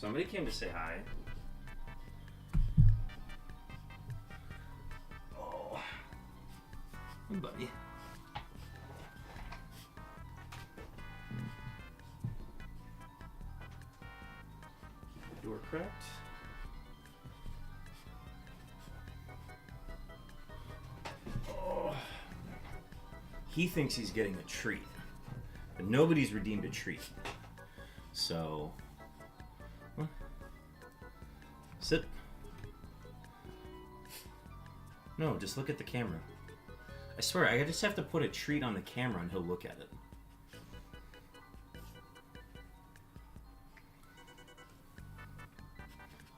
Somebody came to say hi. Oh, hey, buddy. Keep the door cracked. Oh. He thinks he's getting a treat, but nobody's redeemed a treat. So. Sit. No, just look at the camera. I swear, I just have to put a treat on the camera and he'll look at it.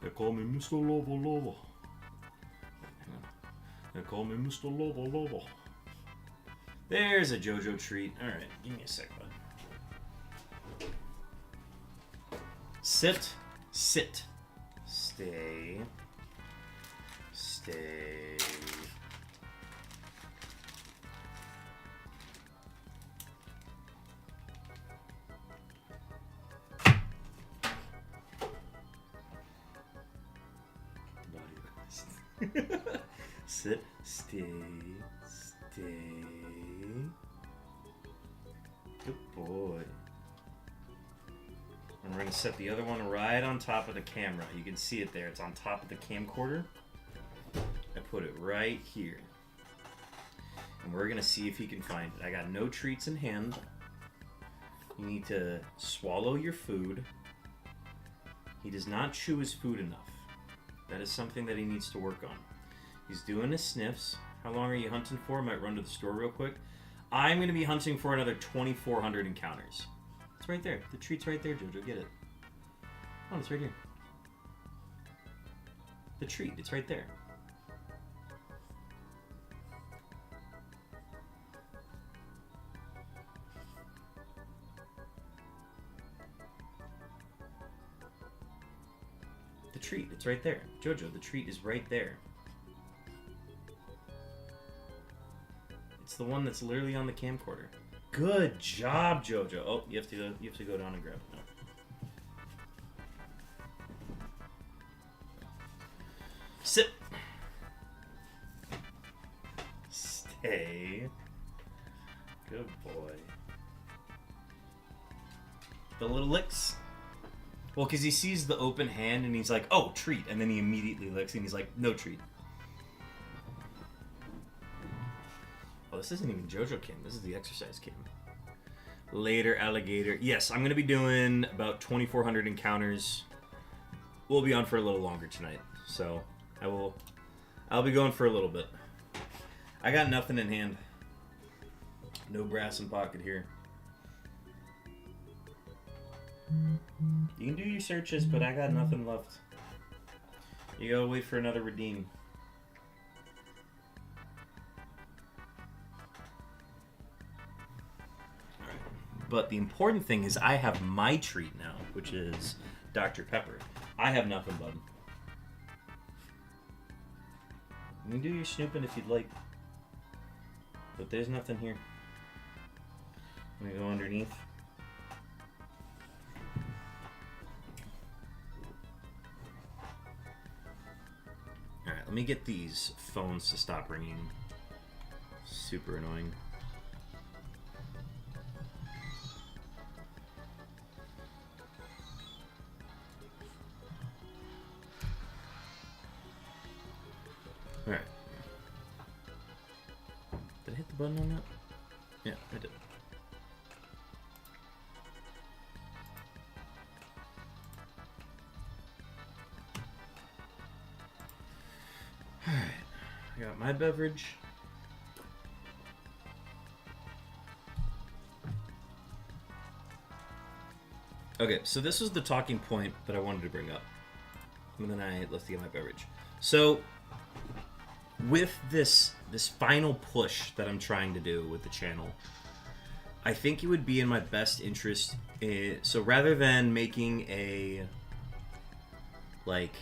They call me Mr. Lover Lover. They call me Mr. Lover Lover. There's a JoJo treat. Alright, give me a sec, bud. Sit. Sit. Stay. Stay. Sit. Stay. Stay. Good boy. And we're going to set the other one right on top of the camera. You can see it there. It's on top of the camcorder. I put it right here. And we're going to see if he can find it. I got no treats in hand. You need to swallow your food. He does not chew his food enough. That is something that he needs to work on. He's doing his sniffs. How long are you hunting for? I might run to the store real quick. I'm going to be hunting for another 2,400 encounters. It's right there. The treat's right there, Jojo. Get it. Oh, it's right here. The treat. It's right there. treat. It's right there. Jojo, the treat is right there. It's the one that's literally on the camcorder. Good job, Jojo. Oh, you have to go down and grab it now. Sit. Stay. Good boy. The little licks. Well, because he sees the open hand and he's like, oh, treat. And then he immediately licks and he's like, no treat. Oh, this isn't even JoJo Kim. This is the exercise Kim. Later, alligator. Yes, I'm going to be doing about 2,400 encounters. We'll be on for a little longer tonight. So, I'll be going for a little bit. I got nothing in hand. No brass in pocket here. You can do your searches, but I got nothing left. You gotta wait for another redeem. Alright. But the important thing is I have my treat now, which is Dr. Pepper. I have nothing, bud. You can do your snooping if you'd like. But there's nothing here. I'm gonna go underneath. Alright, let me get these phones to stop ringing. Super annoying. Alright. Did I hit the button on that? Yeah, I did. Alright. I got my beverage. Okay, so this was the talking point that I wanted to bring up. And then let's get my beverage. So, with this final push that I'm trying to do with the channel, I think it would be in my best interest. So rather than making a, like,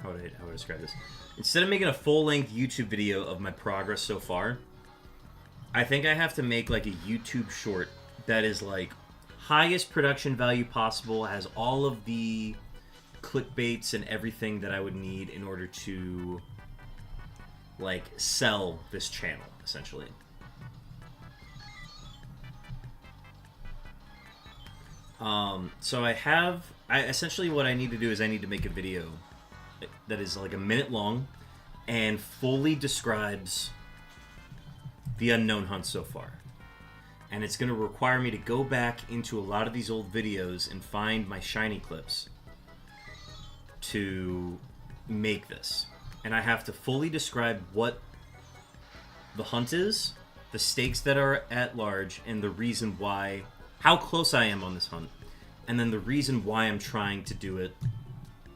how would I describe this? Instead of making a full-length YouTube video of my progress so far, I think I have to make like a YouTube short that is like highest production value possible, has all of the clickbaits and everything that I would need in order to like sell this channel, essentially. So essentially what I need to do is I need to make a video that is like a minute long and fully describes the Unown hunt so far. And it's going to require me to go back into a lot of these old videos and find my shiny clips to make this. And I have to fully describe what the hunt is, the stakes that are at large, and the reason why, how close I am on this hunt, and then the reason why I'm trying to do it,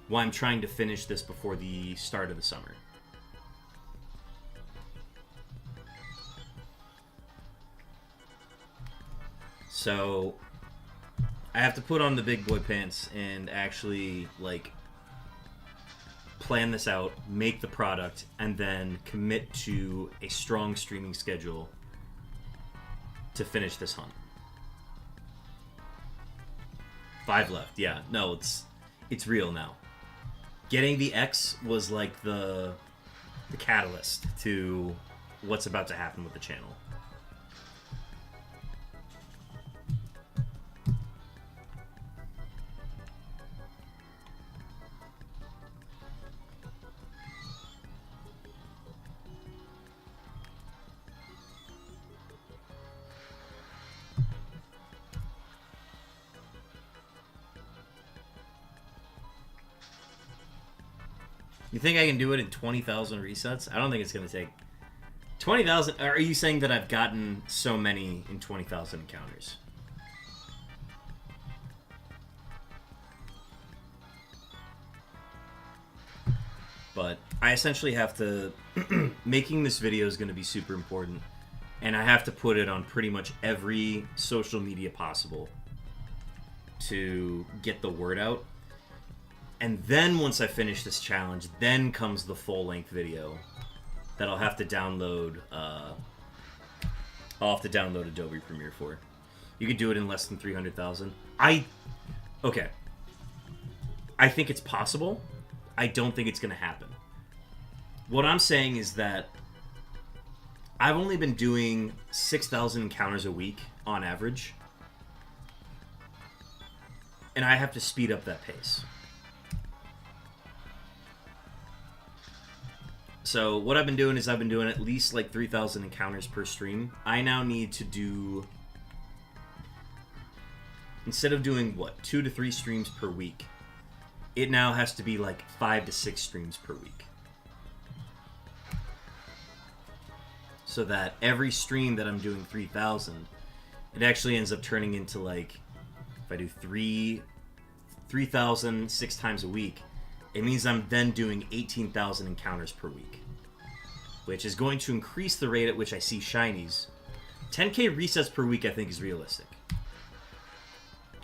why I'm trying to finish this before the start of the summer. So I have to put on the big boy pants and actually like plan this out, make the product, and then commit to a strong streaming schedule to finish this hunt. 5 left. Yeah, no, it's real now. Getting the X was like the catalyst to what's about to happen with the channel. You think I can do it in 20,000 resets? I don't think it's going to take 20,000. Are you saying that I've gotten so many in 20,000 encounters? But I essentially have to... making this video is going to be super important. And I have to put it on pretty much every social media possible to get the word out. And then once I finish this challenge, then comes the full-length video that I'll have to download. I'll have to download Adobe Premiere for. You could do it in less than 300,000. Okay. I think it's possible. I don't think it's going to happen. What I'm saying is that I've only been doing 6,000 encounters a week on average. And I have to speed up that pace. So what I've been doing is I've been doing at least like 3,000 encounters per stream. I now need to do... Instead of doing, what, 2 to 3 streams per week, it now has to be like 5 to 6 streams per week. So that every stream that I'm doing 3,000, it actually ends up turning into like, if I do 3,000 6 times a week, it means I'm then doing 18,000 encounters per week, which is going to increase the rate at which I see shinies. 10k resets per week I think is realistic.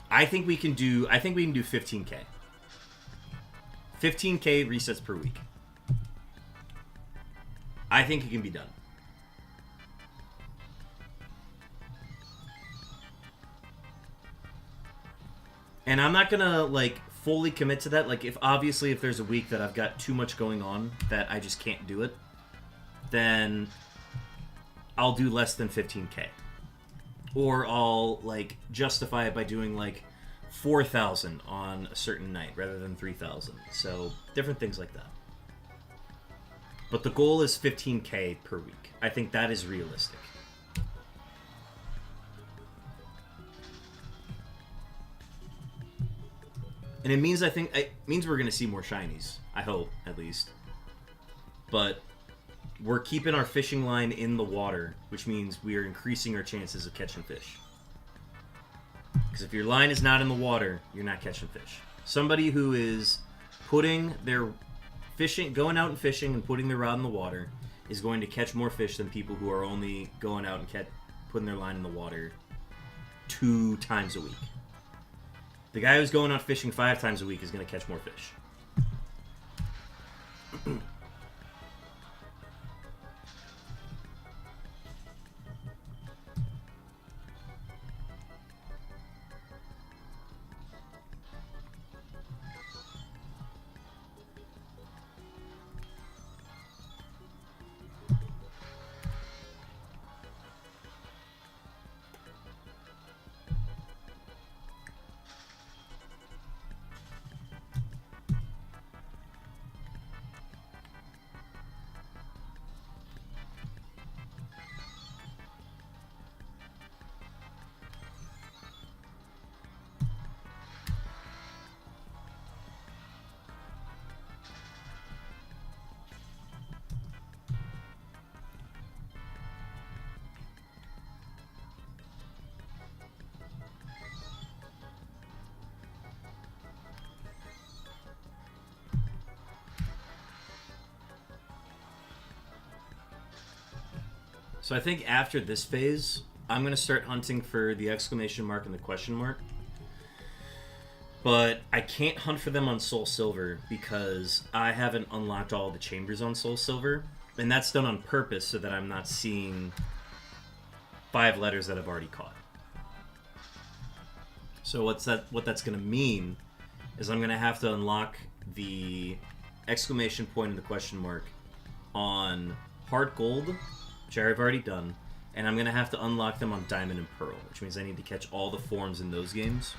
I think we can do 15k. 15k resets per week. I think it can be done. And I'm not gonna like fully commit to that. Like if there's a week that I've got too much going on that I just can't do it, then I'll do less than 15k. Or I'll like justify it by doing like 4,000 on a certain night rather than 3,000. So different things like that. But the goal is 15k per week. I think that is realistic. And it means we're going to see more shinies. I hope, at least. But we're keeping our fishing line in the water, which means we are increasing our chances of catching fish. Because if your line is not in the water, you're not catching fish. Somebody who is putting their fishing, going out and fishing and putting their rod in the water is going to catch more fish than people who are only going out and putting their line in the water 2 times a week. The guy who's going out fishing 5 times a week is going to catch more fish. So I think after this phase, I'm going to start hunting for the exclamation mark and the question mark. But I can't hunt for them on Soul Silver because I haven't unlocked all the chambers on Soul Silver. And that's done on purpose so that I'm not seeing 5 letters that I've already caught. So what that's going to mean is I'm going to have to unlock the exclamation point and the question mark on Heart Gold, which I've already done, and I'm going to have to unlock them on Diamond and Pearl, which means I need to catch all the forms in those games.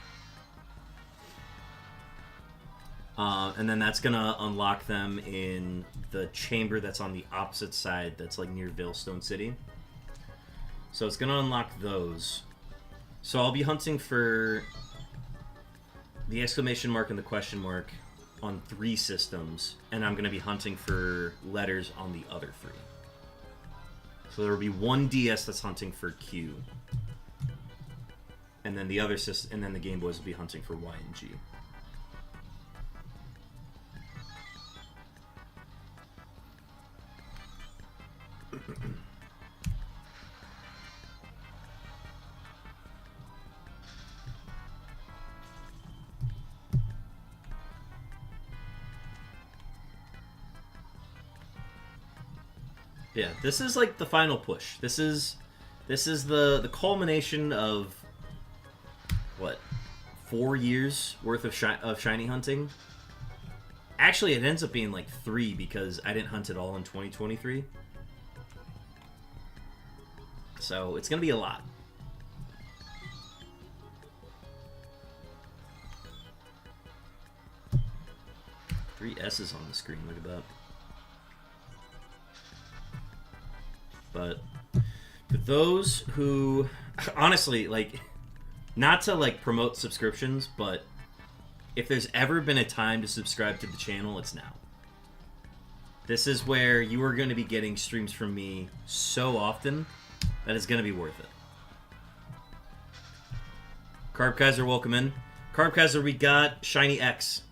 And then that's going to unlock them in the chamber that's on the opposite side, that's like near Veilstone City. So it's going to unlock those. So I'll be hunting for the exclamation mark and the question mark on 3 systems, and I'm going to be hunting for letters on the other 3. So there will be 1 DS that's hunting for Q, and then the other and then the Game Boys will be hunting for Y and G. Yeah, this is like the final push. This is the culmination of what, 4 years worth of shiny hunting. Actually, it ends up being like 3 because I didn't hunt it all in 2023. So it's gonna be a lot. Three S's on the screen. Look at that. But for those who, honestly, like, not to like promote subscriptions, but if there's ever been a time to subscribe to the channel, it's now. This is where you are going to be getting streams from me so often that it's going to be worth it. Carb Kaiser, welcome in. Carb Kaiser, we got Shiny X.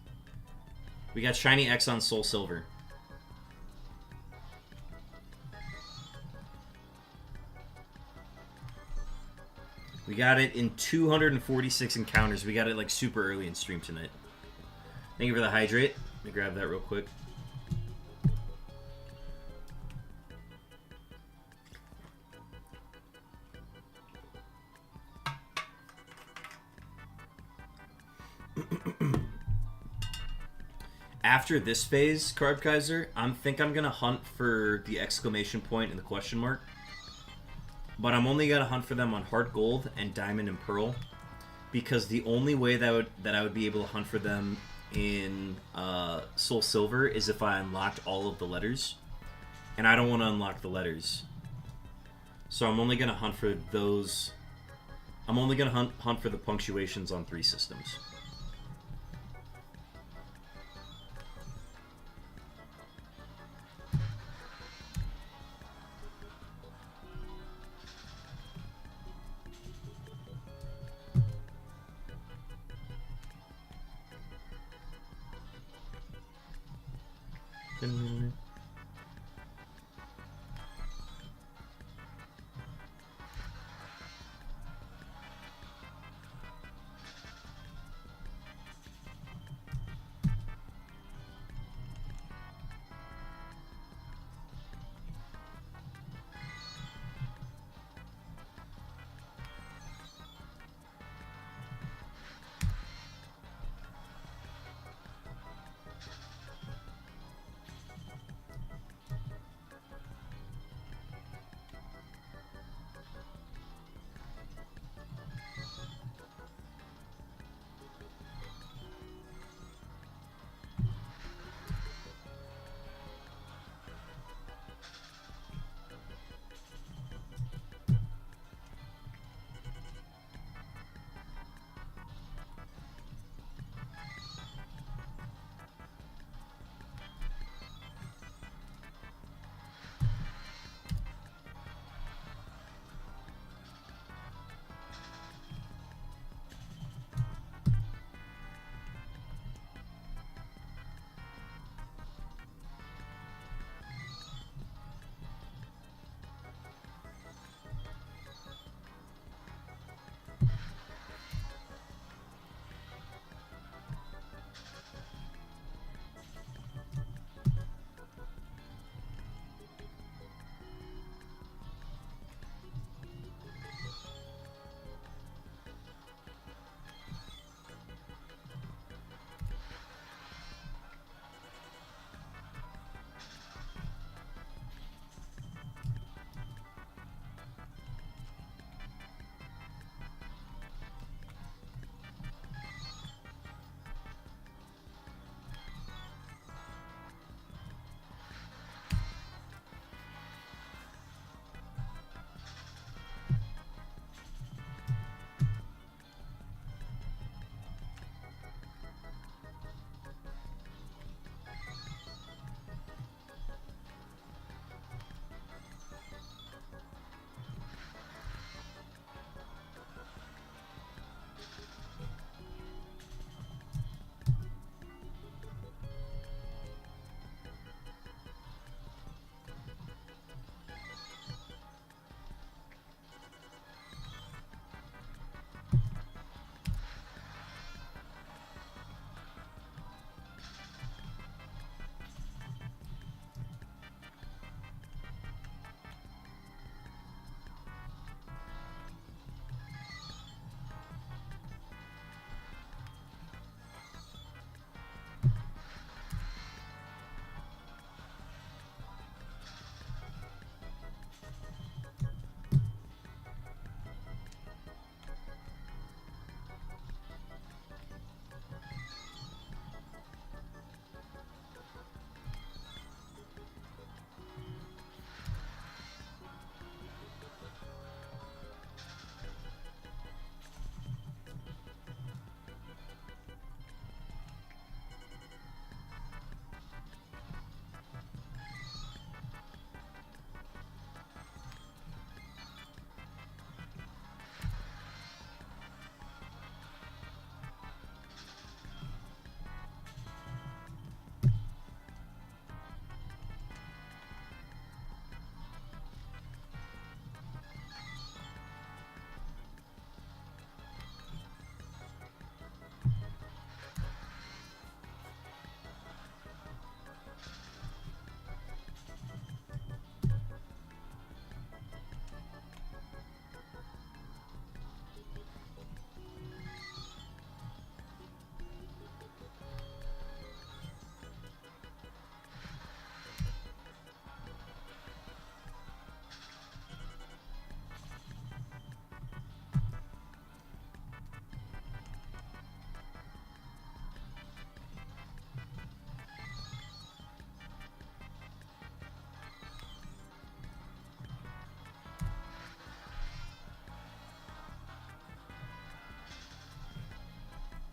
We got Shiny X on Soul Silver. We got it in 246 encounters. We got it like super early in stream tonight. Thank you for the hydrate. Let me grab that real quick. After this phase, Carb Kaiser, I think I'm going to hunt for the exclamation point and the question mark. But I'm only going to hunt for them on Heart Gold and Diamond and Pearl. Because the only way that I would be able to hunt for them in Soul Silver is if I unlocked all of the letters. And I don't want to unlock the letters. So I'm only going to hunt for those. I'm only going to hunt for the punctuations on 3 systems.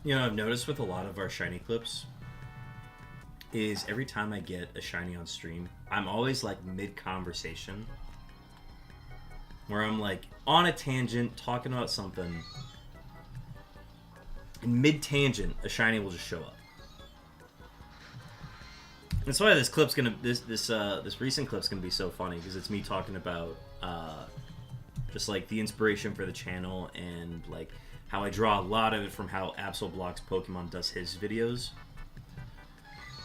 You know, I've noticed with a lot of our shiny clips is every time I get a shiny on stream, I'm always like mid-conversation where I'm like on a tangent talking about something. In mid-tangent, a shiny will just show up. That's why this clip's gonna this recent clip's gonna be so funny because it's me talking about just like the inspiration for the channel and like how I draw a lot of it from how Absolblocks Pokemon does his videos.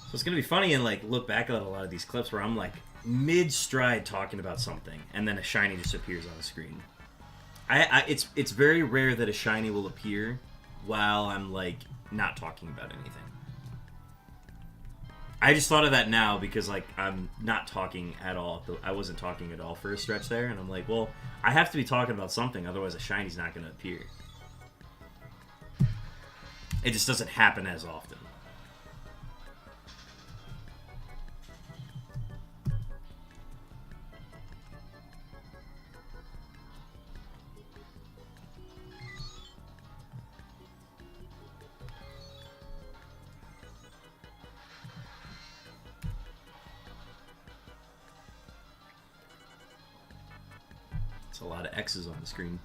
So it's gonna be funny and like look back at a lot of these clips where I'm like mid-stride talking about something and then a shiny just appears on the screen. It's very rare that a shiny will appear while I'm like not talking about anything. I just thought of that now because like I'm not talking at all. I wasn't talking at all for a stretch there, and I'm like, well, I have to be talking about something, otherwise a shiny's not going to appear. It just doesn't happen as often. It's a lot of X's on the screen.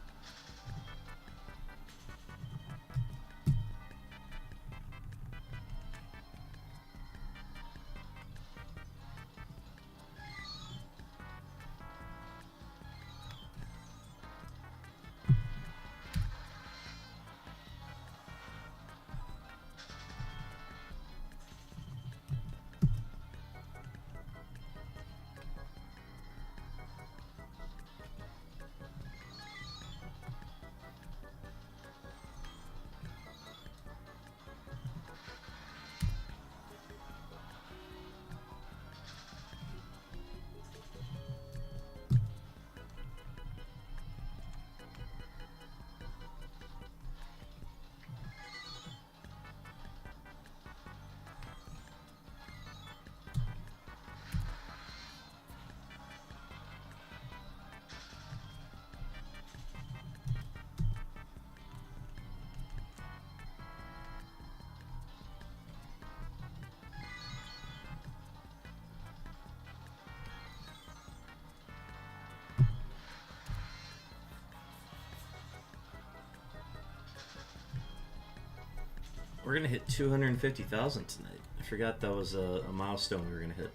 We're gonna hit 250,000 tonight. I forgot that was a milestone we were gonna hit.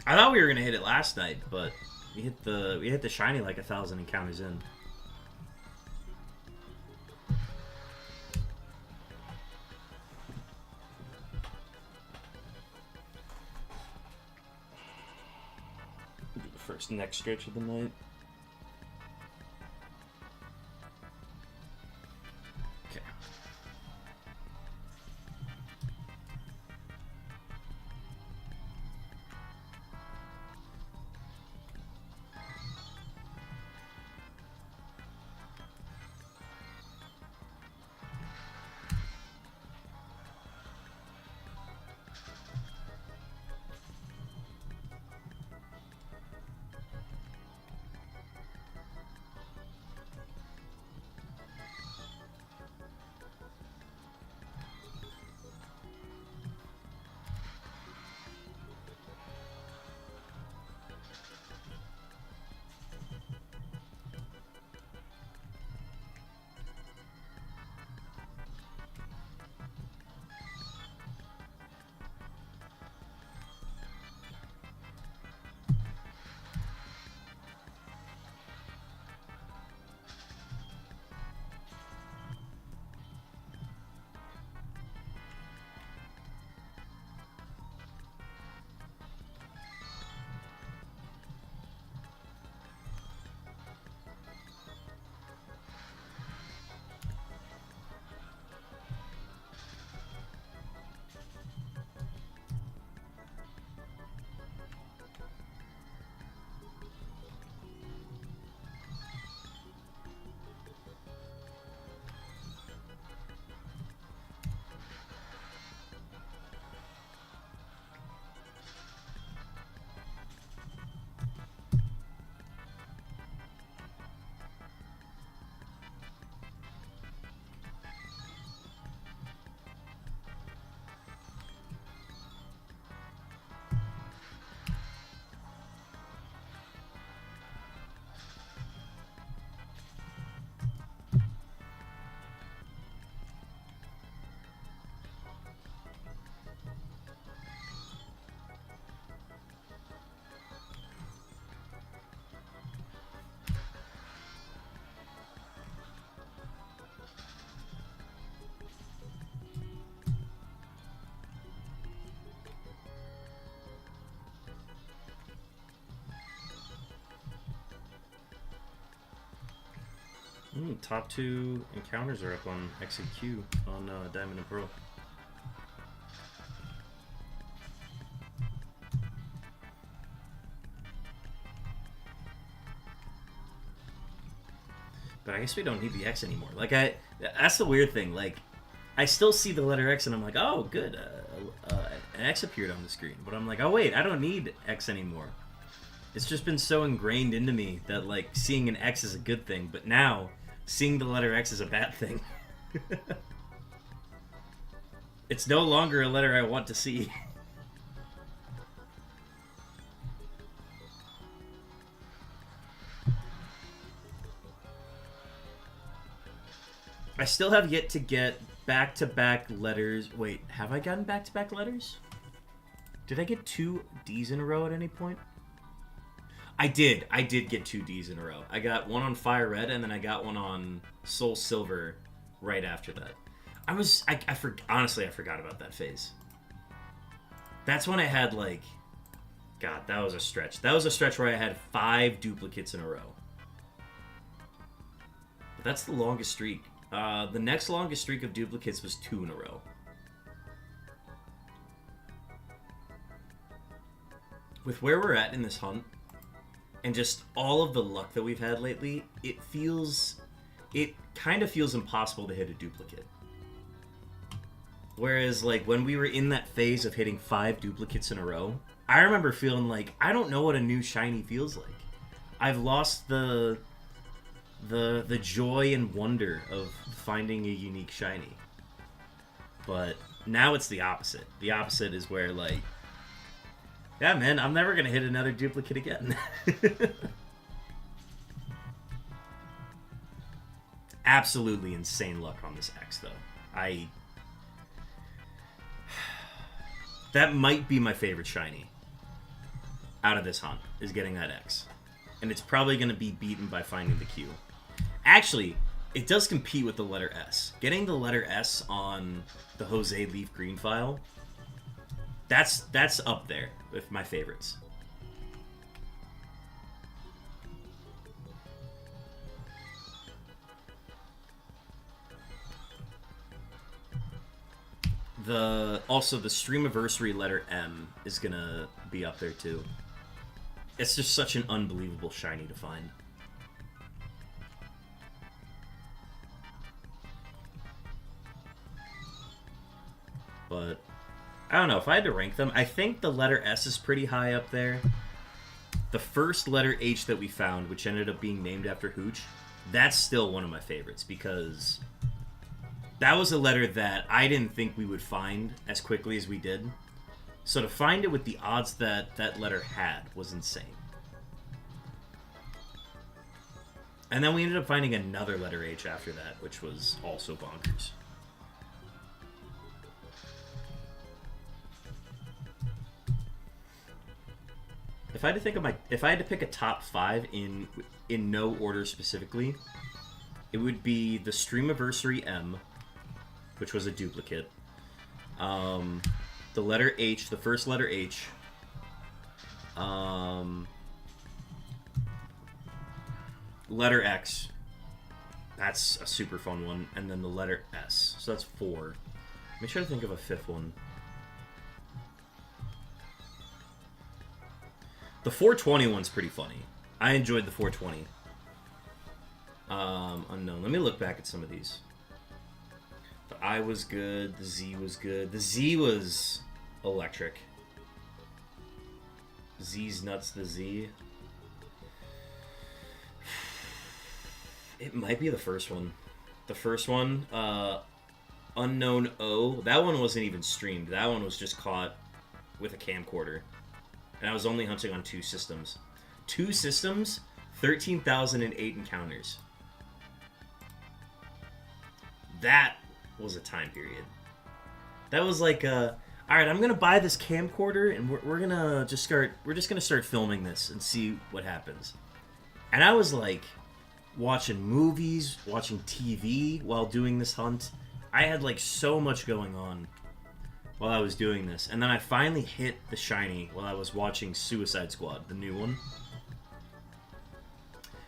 I thought we were gonna hit it last night, but we hit the shiny like 1,000 encounters in. Do the first next stretch of the night. top 2 encounters are up on XQ on Diamond and Pearl. But I guess we don't need the X anymore. Like, that's the weird thing. Like, I still see the letter X and I'm like, oh, good. An X appeared on the screen. But I'm like, oh, wait, I don't need X anymore. It's just been so ingrained into me that, like, seeing an X is a good thing. But now, seeing the letter X is a bad thing. It's no longer a letter I want to see. I still have yet to get back-to-back letters. Wait, have I gotten back-to-back letters? Did I get 2 Ds in a row at any point? I did. I did get 2 Ds in a row. I got one on Fire Red, and then I got one on Soul Silver right after that. Honestly, I forgot about that phase. That's when I had, like... God, that was a stretch. That was a stretch where I had 5 duplicates in a row. But that's the longest streak. The next longest streak of duplicates was 2 in a row. With where we're at in this hunt, and just all of the luck that we've had lately, it kind of feels impossible to hit a duplicate. Whereas, like, when we were in that phase of hitting 5 duplicates in a row, I remember feeling like, I don't know what a new shiny feels like. I've lost the joy and wonder of finding a unique shiny. But now it's the opposite. The opposite is where, like, yeah, man, I'm never going to hit another duplicate again. Absolutely insane luck on this X, though. That might be my favorite shiny out of this hunt, is getting that X. And it's probably going to be beaten by finding the Q. Actually, it does compete with the letter S. Getting the letter S on the Jose Leaf Green file, that's up there with my favorites. Also the Streamiversary letter M is gonna be up there too. It's just such an unbelievable shiny to find. But I don't know, if I had to rank them, I think the letter S is pretty high up there. The first letter H that we found, which ended up being named after Hooch, that's still one of my favorites because that was a letter that I didn't think we would find as quickly as we did. So to find it with the odds that that letter had was insane. And then we ended up finding another letter H after that, which was also bonkers. If I had to pick a top 5 in no order specifically, it would be the Streamiversary M, which was a duplicate. The letter H, the first letter H. Letter X. That's a super fun one. And then the letter S. So that's 4. Let me try to think of a 5th one. The 420 one's pretty funny. I enjoyed the 420. Unknown. Let me look back at some of these. The I was good. The Z was good. The Z was electric. Z's nuts, the Z. It might be the first one. The first one, Unknown O. That one wasn't even streamed. That one was just caught with a camcorder. And I was only hunting on 2 systems. 2 systems, 13,008 encounters. That was a time period. That was like, all right, I'm gonna buy this camcorder and we're just gonna start filming this and see what happens. And I was like, watching movies, watching TV while doing this hunt. I had like so much going on while I was doing this. And then I finally hit the shiny while I was watching Suicide Squad, the new one.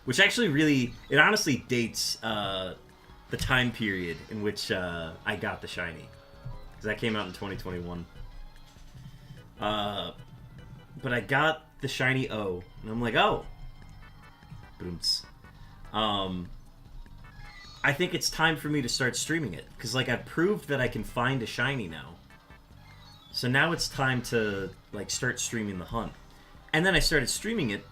which actually really, it honestly dates the time period in which I got the shiny, because that came out in 2021. But I got the shiny O, and I'm like, oh, booms. I think it's time for me to start streaming it, because like I've proved that I can find a shiny now. So now it's time to like start streaming the hunt. And then I started streaming it,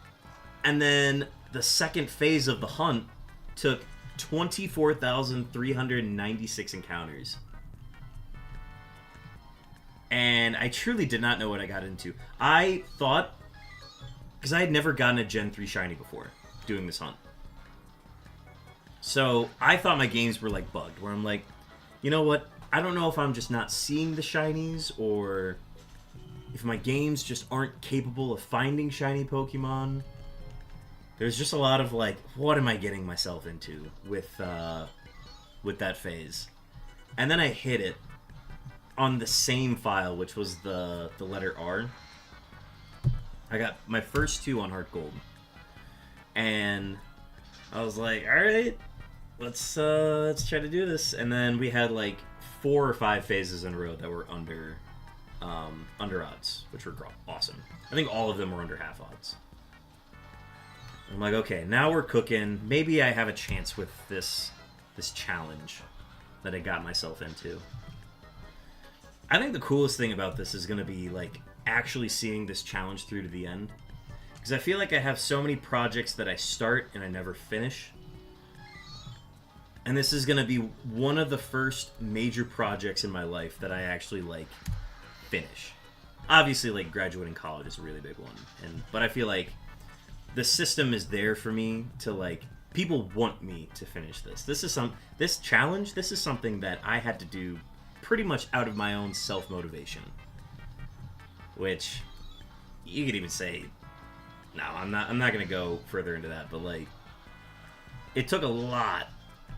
and then the second phase of the hunt took 24,396 encounters. And I truly did not know what I got into. I thought, because I had never gotten a Gen 3 shiny before doing this hunt. So I thought my games were like bugged, where I'm like, you know what? I don't know if I'm just not seeing the shinies, or if my games just aren't capable of finding shiny Pokemon. There's just a lot of like, what am I getting myself into with that phase? And then I hit it on the same file, which was the letter R. I got my first 2 on Heart Gold, and I was like, all right, let's try to do this. And then we had like 4 or 5 phases in a row that were under odds, which were awesome. I think all of them were under half odds. I'm like, okay, now we're cooking. Maybe I have a chance with this challenge that I got myself into. I think the coolest thing about this is going to be like actually seeing this challenge through to the end, because I feel like I have so many projects that I start and I never finish. And this is going to be one of the first major projects in my life that I actually like finish. Obviously, like graduating college is a really big one, but I feel like the system is there for me to like, people want me to finish this. This challenge, this is something that I had to do pretty much out of my own self-motivation. Which you could even say, no, I'm not going to go further into that, but like, it took a lot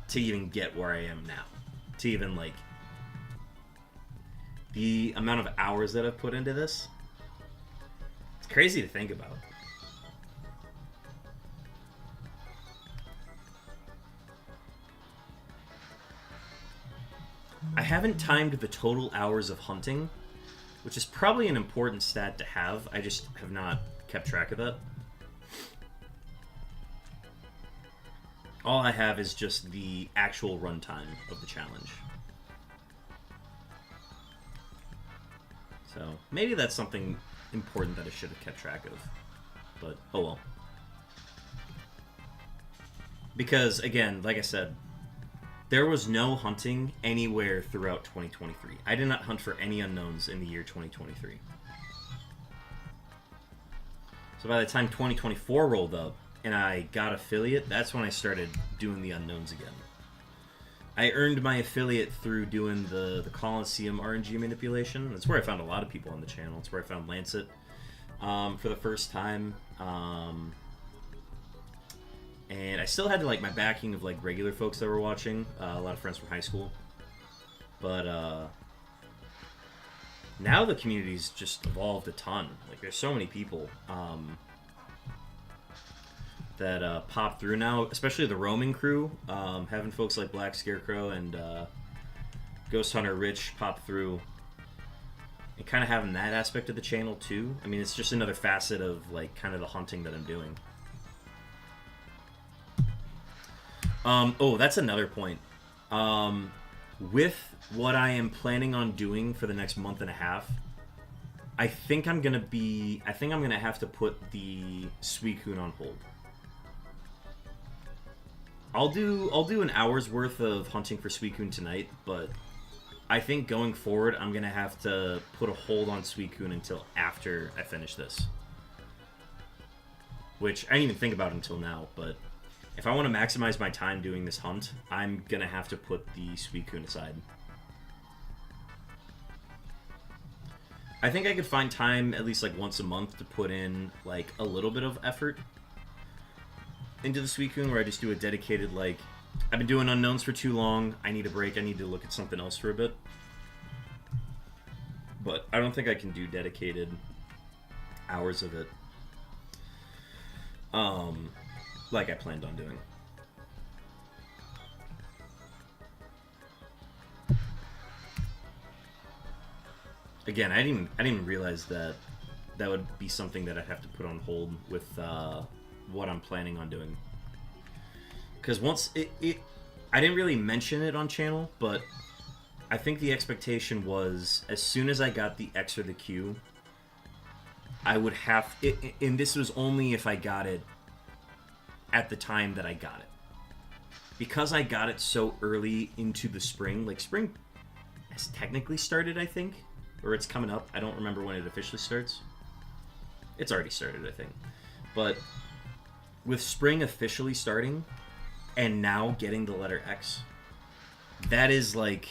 to even get where I am now. To even like, the amount of hours that I've put into this, it's crazy to think about. I haven't timed the total hours of hunting, which is probably an important stat to have. I just have not kept track of that. All I have is just the actual runtime of the challenge. So maybe that's something important that I should have kept track of. But oh well. Because again, like I said, there was no hunting anywhere throughout 2023. I did not hunt for any unknowns in the year 2023. So by the time 2024 rolled up and I got affiliate, that's when I started doing the unknowns again. I earned my affiliate through doing the Coliseum RNG manipulation. That's where I found a lot of people on the channel. That's where I found Lancet for the first time. And I still had like my backing of like regular folks that were watching, a lot of friends from high school. But now the community's just evolved a ton. Like there's so many people that pop through now, especially the roaming crew. Having folks like Black Scarecrow and Ghost Hunter Rich pop through, and kind of having that aspect of the channel too. I mean, it's just another facet of like kind of the hunting that I'm doing. Oh, that's another point. With what I am planning on doing for the next month and a half, I think I'm gonna have to put the Suicune on hold. I'll do an hour's worth of hunting for Suicune tonight, but I think going forward I'm gonna have to put a hold on Suicune until after I finish this. Which I didn't even think about until now, but if I want to maximize my time doing this hunt, I'm going to have to put the Suicune aside. I think I could find time at least like once a month to put in like a little bit of effort into the Suicune, where I just do a dedicated like, I've been doing unknowns for too long, I need a break, I need to look at something else for a bit. But I don't think I can do dedicated hours of it. like I planned on doing. Again, I didn't realize that that would be something that I'd have to put on hold with what I'm planning on doing. Because once I didn't really mention it on channel, but I think the expectation was as soon as I got the X or the Q, I would have it, and this was only if I got it at the time that I got it. Because I got it so early into the spring, like spring has technically started, I think. Or it's coming up. I don't remember when it officially starts. It's already started, I think. But with spring officially starting and now getting the letter X, that is like,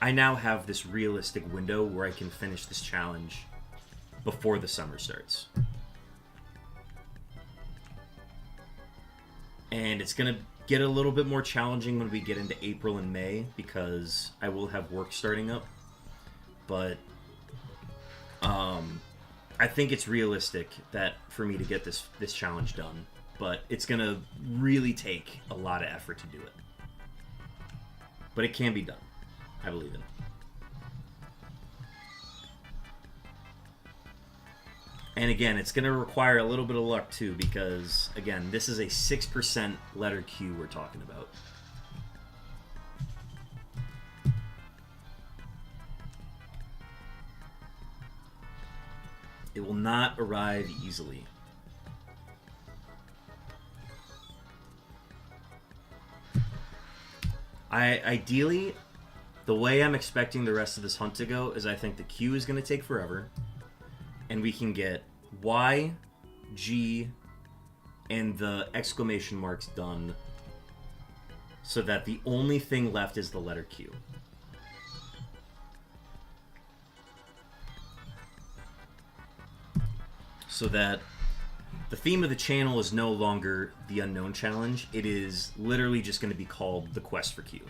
I now have this realistic window where I can finish this challenge before the summer starts. And it's going to get a little bit more challenging when we get into April and May because I will have work starting up. But I think it's realistic that for me to get this challenge done. But it's going to really take a lot of effort to do it. But it can be done. I believe in it. And again, it's going to require a little bit of luck too because, again, this is a 6% letter Q we're talking about. It will not arrive easily. Ideally, the way I'm expecting the rest of this hunt to go is I think the Q is going to take forever, and we can get Y, G, and the exclamation marks done so that the only thing left is the letter Q. So that the theme of the channel is no longer the Unown challenge. It is literally just going to be called the Quest for Q.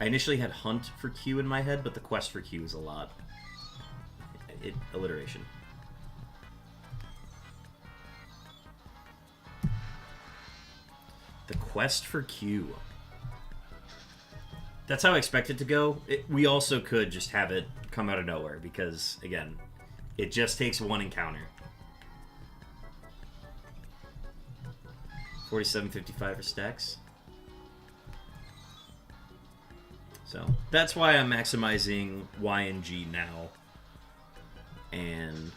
I initially had Hunt for Q in my head, but the Quest for Q is a lot. Alliteration. The Quest for Q. That's how I expect it to go. We also could just have it come out of nowhere because, again, it just takes one encounter. 47.55 for stacks. So that's why I'm maximizing Y and G now. And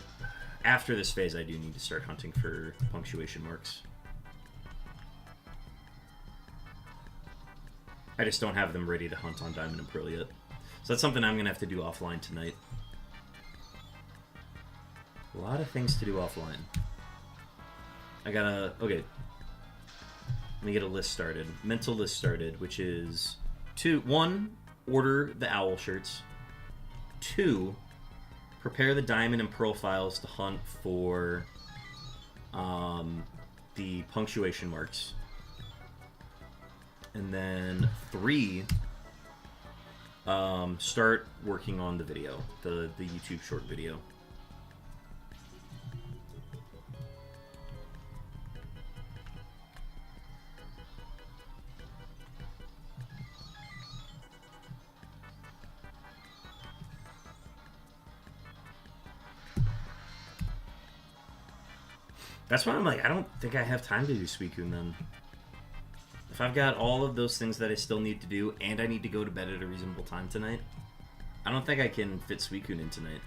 after this phase, I do need to start hunting for punctuation marks. I just don't have them ready to hunt on Diamond and Pearl yet. So that's something I'm going to have to do offline tonight. A lot of things to do offline. I gotta... Okay. Let me get a list started. Mental list started, which is... 1, order the owl shirts. 2, prepare the Diamond and Pearl files to hunt for the punctuation marks. And then 3, start working on the video, the YouTube short video. That's why I'm like, I don't think I have time to do Suicune then. If I've got all of those things that I still need to do, and I need to go to bed at a reasonable time tonight, I don't think I can fit Suicune in tonight.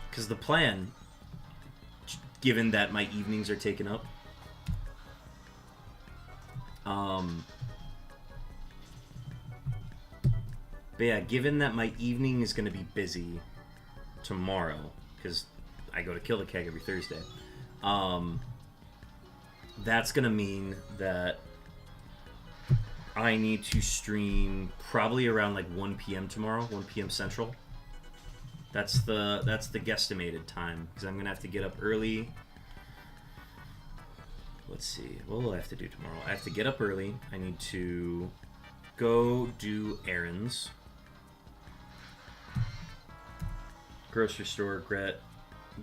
Because the plan, given that my evenings are taken up, but yeah, given that my evening is going to be busy tomorrow, because I go to Kill the Keg every Thursday, that's gonna mean that I need to stream probably around like 1 p.m. tomorrow, 1 p.m. Central. That's the guesstimated time, because I'm gonna have to get up early. Let's see, what will I have to do tomorrow? I have to get up early. I need to go do errands. grocery store,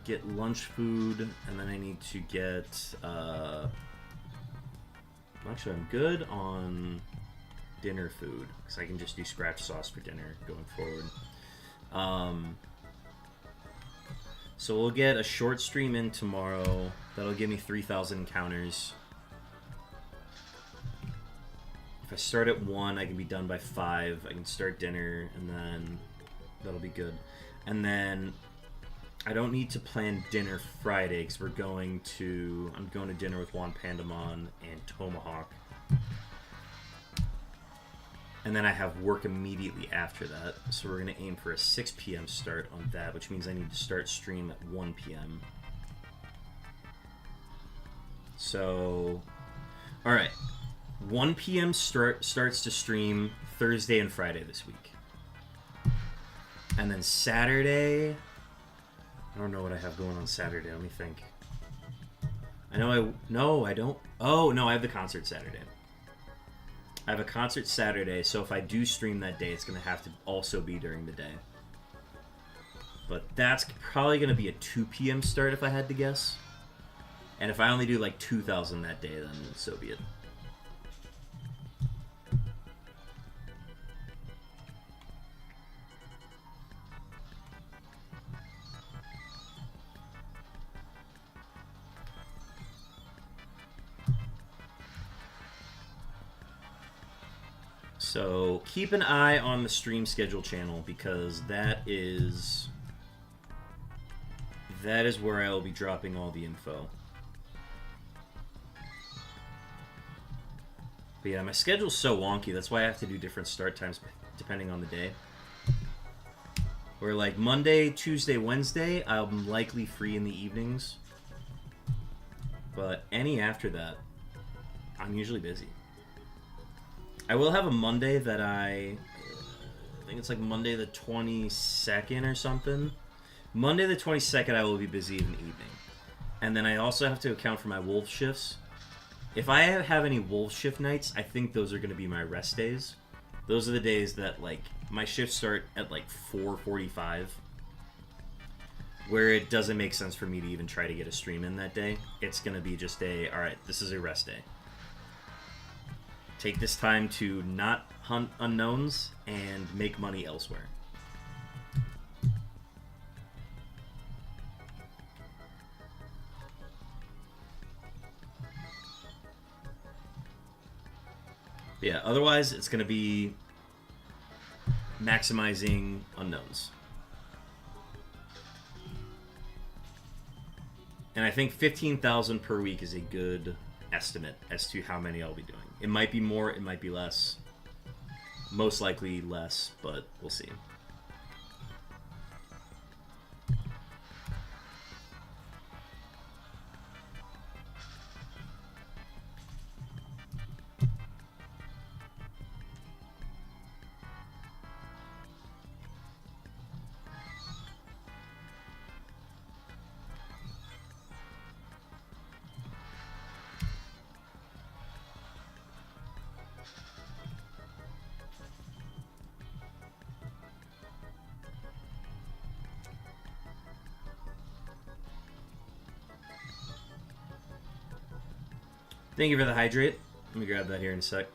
get lunch food, and then I need to get... actually, I'm good on dinner food, because I can just do scratch sauce for dinner going forward. So we'll get a short stream in tomorrow. That'll give me 3,000 encounters. If I start at 1, I can be done by 5. I can start dinner, and then that'll be good. And then I don't need to plan dinner Friday, because I'm going to dinner with Juan Pandamon and Tomahawk. And then I have work immediately after that, so we're going to aim for a 6 p.m. start on that, which means I need to start stream at 1 p.m. So, alright. 1 p.m. starts to stream Thursday and Friday this week. And then Saturday... I don't know what I have going on Saturday. Let me think. No, I don't. Oh, no, I have the concert Saturday. I have a concert Saturday, so if I do stream that day, it's going to have to also be during the day. But that's probably going to be a 2 p.m. start if I had to guess. And if I only do like 2,000 that day, then so be it. So keep an eye on the stream schedule channel, because that is where I will be dropping all the info. But yeah, my schedule's so wonky. That's why I have to do different start times depending on the day. Where like Monday, Tuesday, Wednesday, I'm likely free in the evenings. But any after that, I'm usually busy. I will have a Monday that I think it's like Monday the 22nd or something. Monday the 22nd I will be busy in the evening. And then I also have to account for my wolf shifts. If I have any wolf shift nights, I think those are going to be my rest days. Those are the days that like my shifts start at like 4:45. Where it doesn't make sense for me to even try to get a stream in that day. It's going to be just alright, this is a rest day. Take this time to not hunt unknowns and make money elsewhere. Yeah, otherwise it's going to be maximizing unknowns. And I think 15,000 per week is a good estimate as to how many I'll be doing. It might be more, it might be less. Most likely less, but we'll see. Thank you for the hydrate. Let me grab that here in a sec.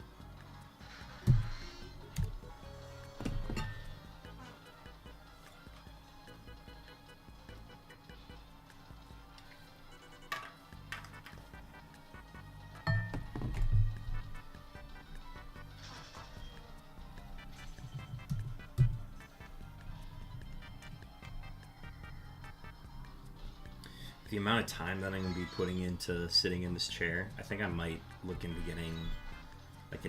The amount of time that I'm going to be putting into sitting in this chair, I think I might look into getting like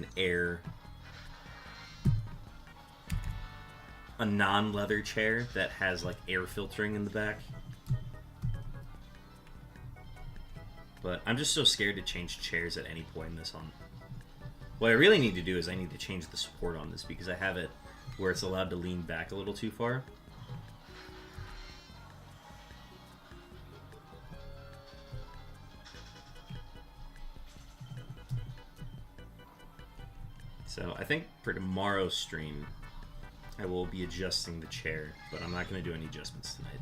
a non-leather chair that has like air filtering in the back. But I'm just so scared to change chairs at any point in this hunt. What I really need to do is I need to change the support on this, because I have it where it's allowed to lean back a little too far. So I think for tomorrow's stream, I will be adjusting the chair, but I'm not going to do any adjustments tonight.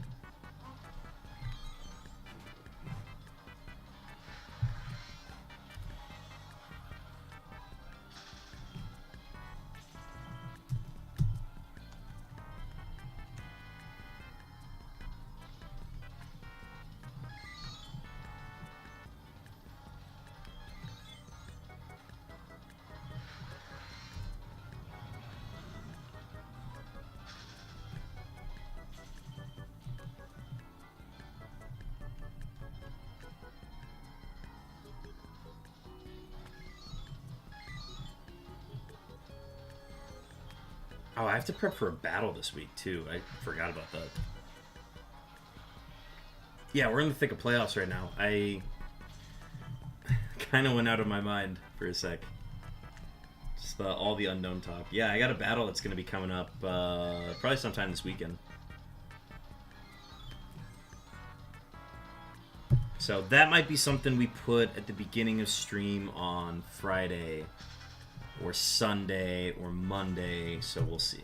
Oh, I have to prep for a battle this week, too. I forgot about that. Yeah, we're in the thick of playoffs right now. I kind of went out of my mind for a sec. Just all the unknown talk. Yeah, I got a battle that's going to be coming up probably sometime this weekend. So that might be something we put at the beginning of stream on Friday or Sunday or Monday, so we'll see.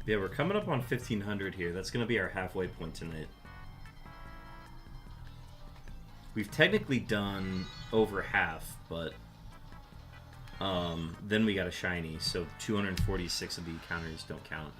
Yeah, we're coming up on 1,500 here. That's going to be our halfway point tonight. We've technically done over half, but then we got a shiny, so 246 of the encounters don't count.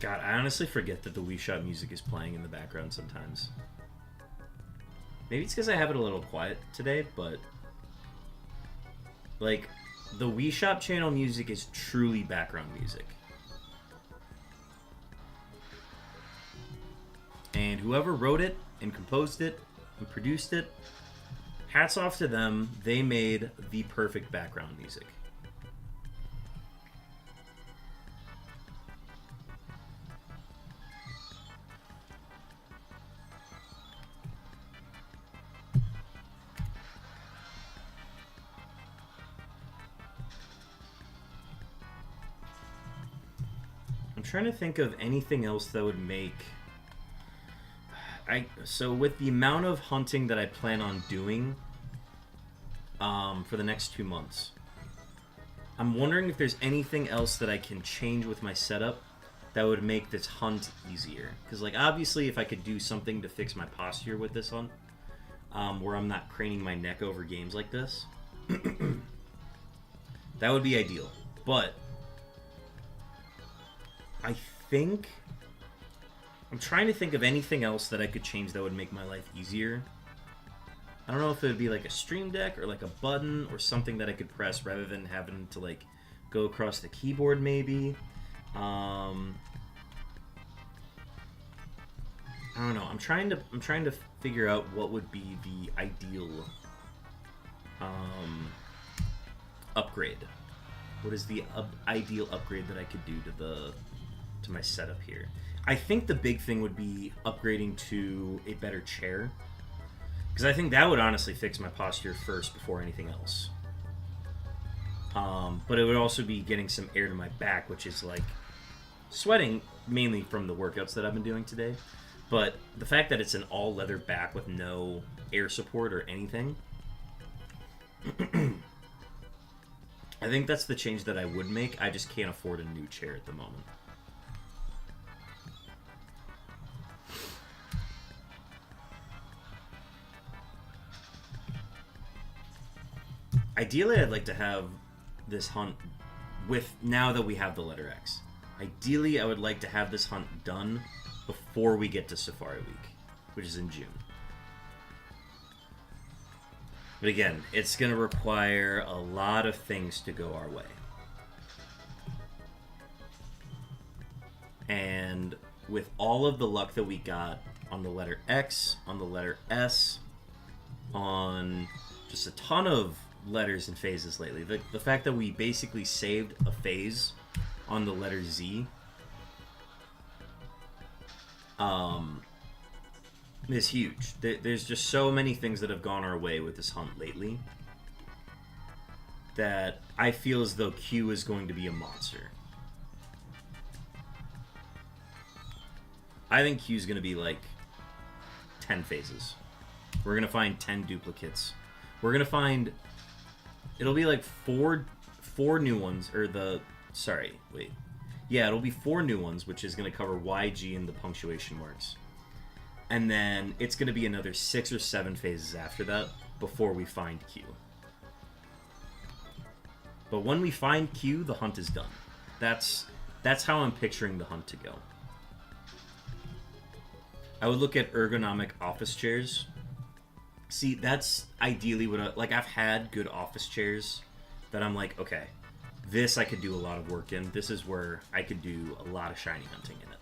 God, I honestly forget that the Wii Shop music is playing in the background sometimes. Maybe it's because I have it a little quiet today, but like, the Wii Shop channel music is truly background music. And whoever wrote it and composed it and produced it, hats off to them. They made the perfect background music. Trying to think of anything else that would make so with the amount of hunting that I plan on doing for the next 2 months, I'm wondering if there's anything else that I can change with my setup that would make this hunt easier, because like obviously if I could do something to fix my posture with this hunt, where I'm not craning my neck over games like this, That would be ideal. But I think I'm trying to think of anything else that I could change that would make my life easier. I don't know if it would be like a stream deck or like a button or something that I could press rather than having to like go across the keyboard maybe. I don't know. I'm trying to figure out what would be the ideal upgrade. What is the ideal upgrade that I could do to my setup here? I think the big thing would be upgrading to a better chair, because I think that would honestly fix my posture first before anything else. But it would also be getting some air to my back, which is like sweating mainly from the workouts that I've been doing today. But the fact that it's an all leather back with no air support or anything, I think that's the change that I would make. I just can't afford a new chair at the moment. Ideally, I'd like to have this hunt with, now that we have the letter X. Ideally, I would like to have this hunt done before we get to Safari Week, which is in June. But again, it's going to require a lot of things to go our way. And with all of the luck that we got on the letter X, on the letter S, on just a ton of letters and phases lately, the fact that we basically saved a phase on the letter Z is huge. There's just so many things that have gone our way with this hunt lately that I feel as though Q is going to be a monster. I think Q is going to be like 10 phases. We're going to find 10 duplicates. We're going to find... It'll be like four new ones, or the... Sorry, wait. Yeah, it'll be 4 new ones, which is going to cover YG and the punctuation marks. And then it's going to be another 6 or 7 phases after that before we find Q. But when we find Q, the hunt is done. That's how I'm picturing the hunt to go. I would look at ergonomic office chairs. See, that's ideally what like I've had good office chairs that I'm like, okay, this I could do a lot of work in. This is where I could do a lot of shiny hunting in it.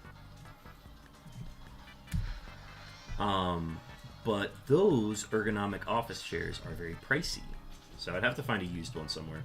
But those ergonomic office chairs are very pricey. So I'd have to find a used one somewhere.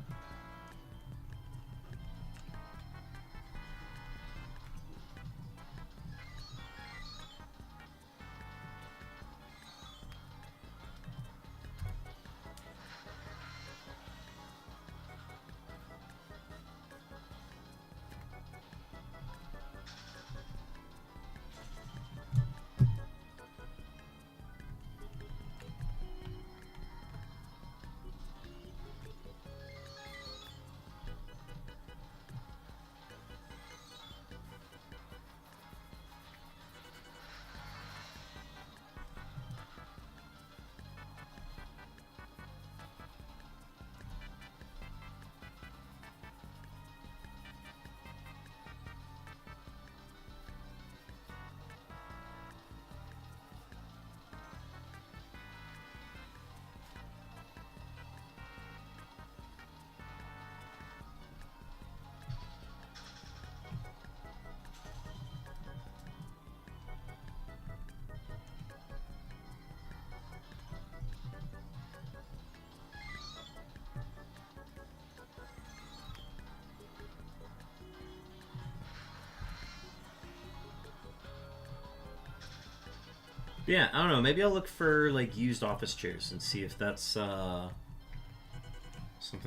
Yeah, I don't know. Maybe I'll look for like used office chairs and see if that's something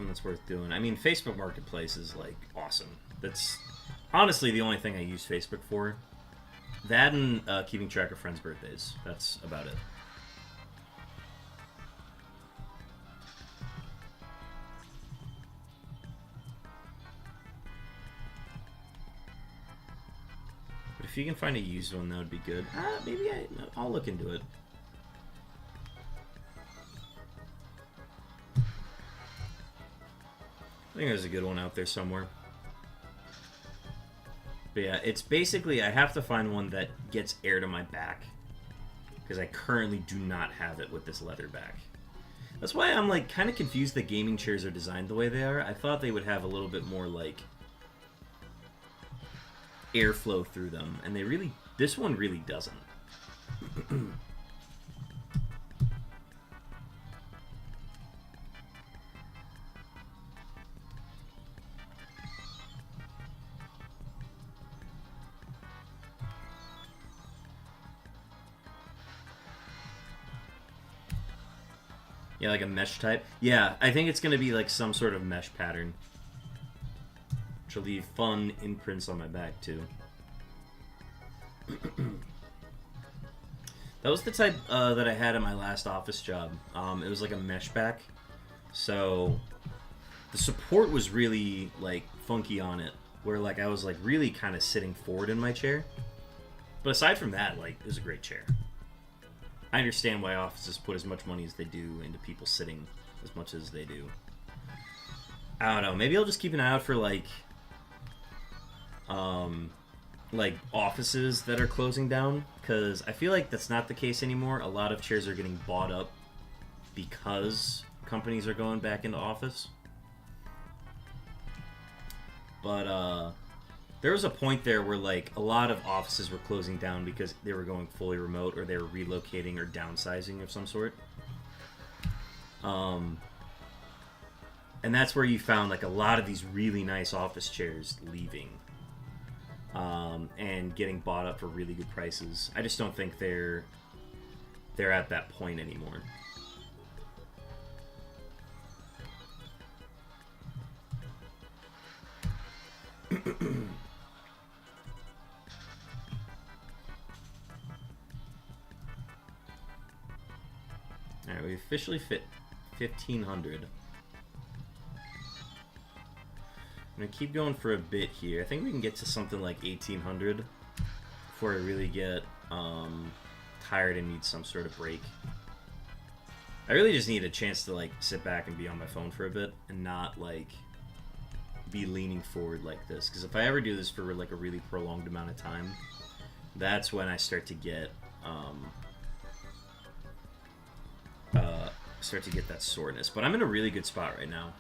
that's worth doing. I mean, Facebook Marketplace is like awesome. That's honestly the only thing I use Facebook for. That and keeping track of friends' birthdays. That's about it. If you can find a used one, that would be good. Maybe I'll look into it. I think there's a good one out there somewhere. But yeah, it's basically, I have to find one that gets air to my back. Because I currently do not have it with this leather back. That's why I'm like kind of confused that gaming chairs are designed the way they are. I thought they would have a little bit more like airflow through them. And they really, this one really doesn't. Yeah, like a mesh type. Yeah, I think it's going to be like some sort of mesh pattern. Which will leave fun imprints on my back, too. That was the type that I had at my last office job. It was like a mesh back. So the support was really like funky on it. Where like I was like really kind of sitting forward in my chair. But aside from that, like, it was a great chair. I understand why offices put as much money as they do into people sitting as much as they do. I don't know. Maybe I'll just keep an eye out for like offices that are closing down, because I feel like that's not the case anymore. A lot of chairs are getting bought up because companies are going back into office. But there was a point there where like a lot of offices were closing down because they were going fully remote, or they were relocating or downsizing of some sort. And that's where you found like a lot of these really nice office chairs leaving and getting bought up for really good prices. I just don't think they're at that point anymore. Alright, we officially fit 1,500. I'm gonna keep going for a bit here. I think we can get to something like 1,800 before I really get tired and need some sort of break. I really just need a chance to like sit back and be on my phone for a bit and not like be leaning forward like this. Because if I ever do this for like a really prolonged amount of time, that's when I start to get that soreness. But I'm in a really good spot right now.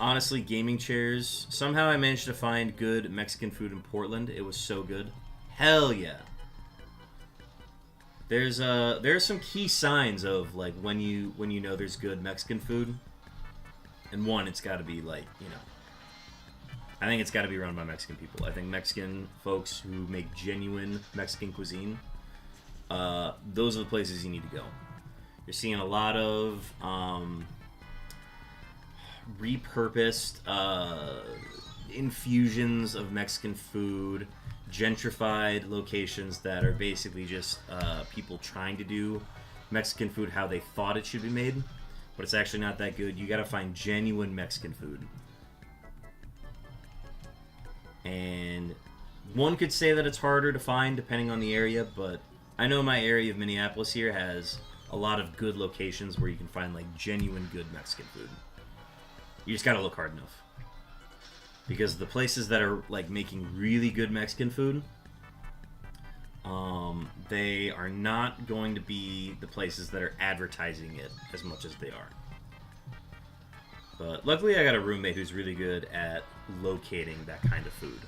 Honestly, gaming chairs. Somehow I managed to find good Mexican food in Portland. It was so good. Hell yeah. There's some key signs of like when you know there's good Mexican food. And one, it's got to be like, you know, I think it's got to be run by Mexican people. I think Mexican folks who make genuine Mexican cuisine, those are the places you need to go. You're seeing a lot of repurposed infusions of Mexican food, gentrified locations that are basically just people trying to do Mexican food how they thought it should be made, but it's actually not that good. You gotta find genuine Mexican food. And one could say that it's harder to find depending on the area, but I know my area of Minneapolis here has a lot of good locations where you can find like genuine good Mexican food. You just gotta look hard enough. Because the places that are like making really good Mexican food, they are not going to be the places that are advertising it as much as they are. But luckily I got a roommate who's really good at locating that kind of food.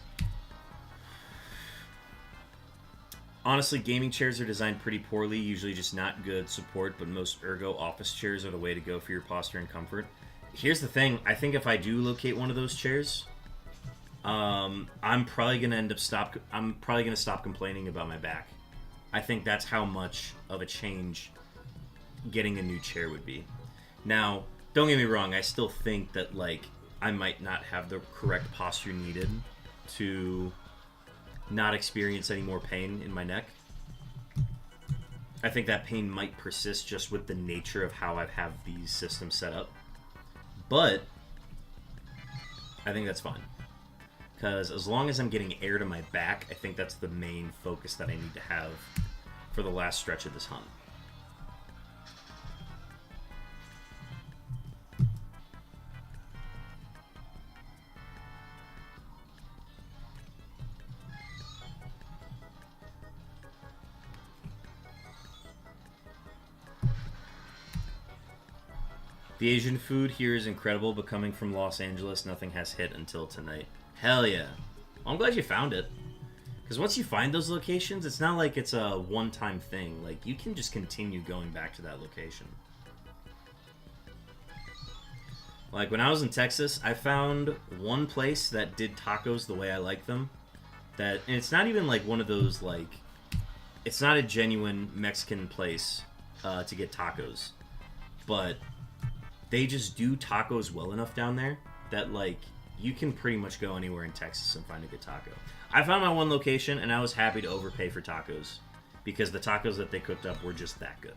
Honestly, gaming chairs are designed pretty poorly, usually just not good support, but most ergo office chairs are the way to go for your posture and comfort. Here's the thing, I think if I do locate one of those chairs, I'm probably gonna stop complaining about my back. I think that's how much of a change getting a new chair would be. Now, don't get me wrong, I still think that like I might not have the correct posture needed to not experience any more pain in my neck. I think that pain might persist just with the nature of how I have these systems set up. But I think that's fine. Because as long as I'm getting air to my back, I think that's the main focus that I need to have for the last stretch of this hunt. The Asian food here is incredible, but coming from Los Angeles, nothing has hit until tonight. Hell yeah. Well, I'm glad you found it. Because once you find those locations, it's not like it's a one-time thing. Like, you can just continue going back to that location. Like, when I was in Texas, I found one place that did tacos the way I like them. And it's not even, like, one of those, like... It's not a genuine Mexican place to get tacos. But they just do tacos well enough down there that, like, you can pretty much go anywhere in Texas and find a good taco. I found my one location, and I was happy to overpay for tacos because the tacos that they cooked up were just that good.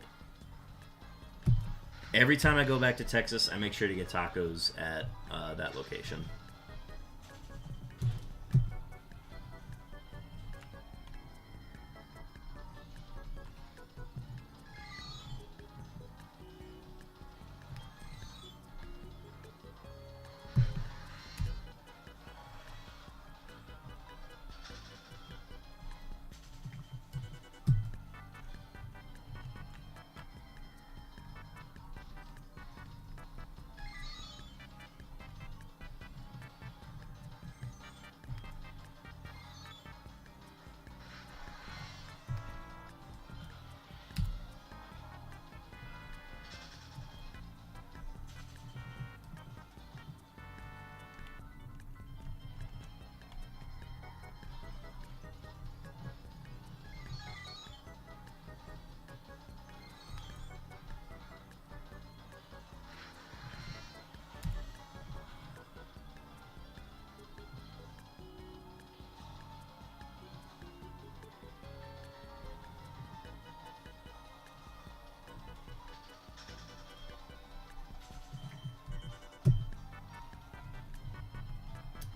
Every time I go back to Texas, I make sure to get tacos at that location.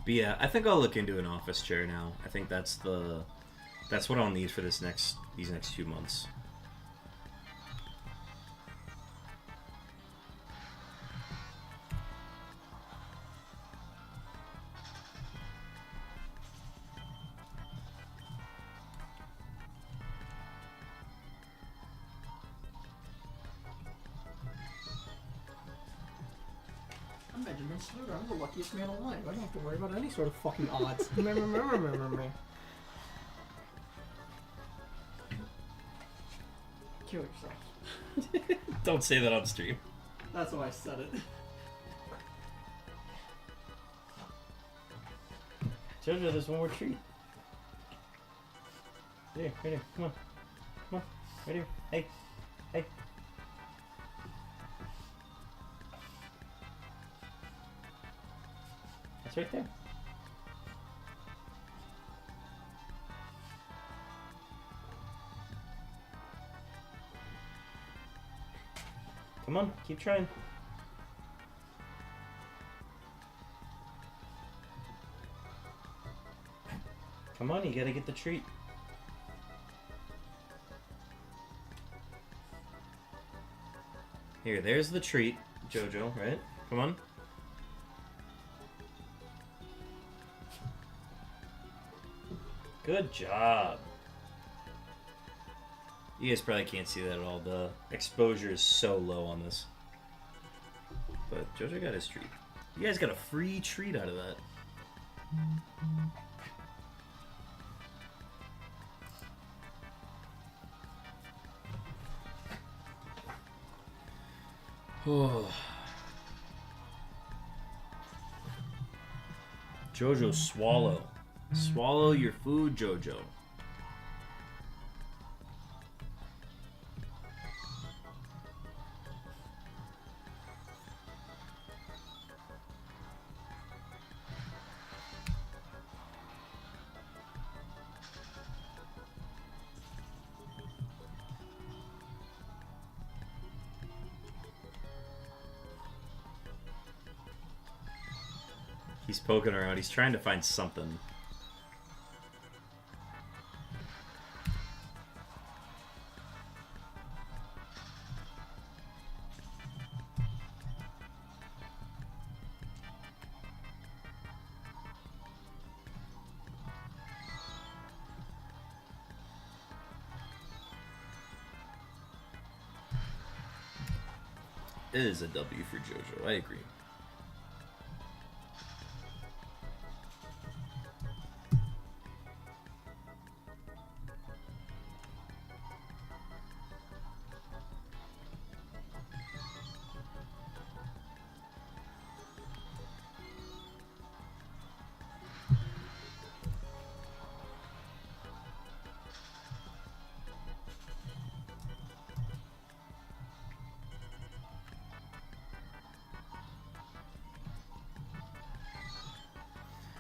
But yeah, I think I'll look into an office chair now. I think that's what I'll need for these next 2 months. I'm Benjamin Sluter. I'm the luckiest man alive. I don't have to worry about any sort of fucking odds. Kill yourself. Don't say that on stream. That's why I said it. Jojo, there's one more treat. Right here. Come on. Come on. Right here. Hey. Hey. It's right there. Come on, keep trying. Come on, you gotta get the treat. Here, there's the treat, Jojo, right? Come on. Good job. You guys probably can't see that at all. The exposure is so low on this. But Jojo got his treat. You guys got a free treat out of that. Oh. Jojo, swallow. Swallow your food, Jojo. He's poking around. He's trying to find something. It is a W for JoJo. I agree.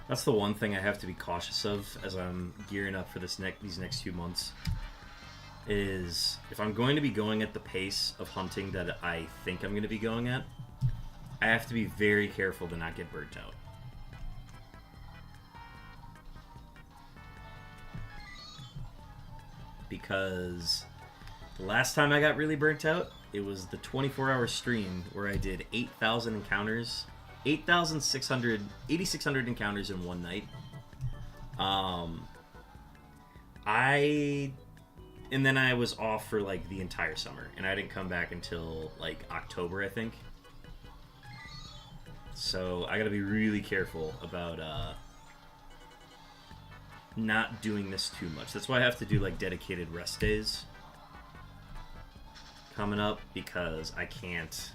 That's the one thing I have to be cautious of as I'm gearing up for these next few months. Is if I'm going to be going at the pace of hunting that I think I'm going to be going at, I have to be very careful to not get burnt out. Because the last time I got really burnt out, it was the 24-hour stream where I did 8,000 encounters. 8,600 encounters in one night. And then I was off for like the entire summer, and I didn't come back until like October, I think. So I gotta be really careful about not doing this too much. That's why I have to do like dedicated rest days coming up, because I can't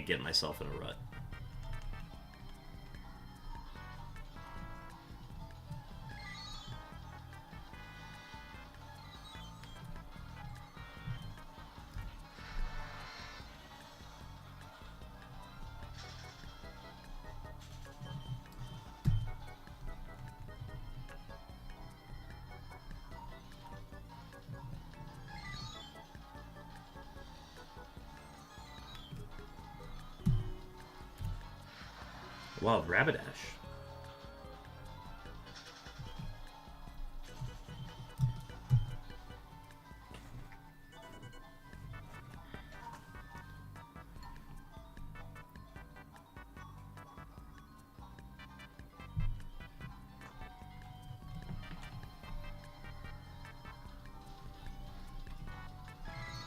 get myself in a rut. Wow, Rabbit Ash.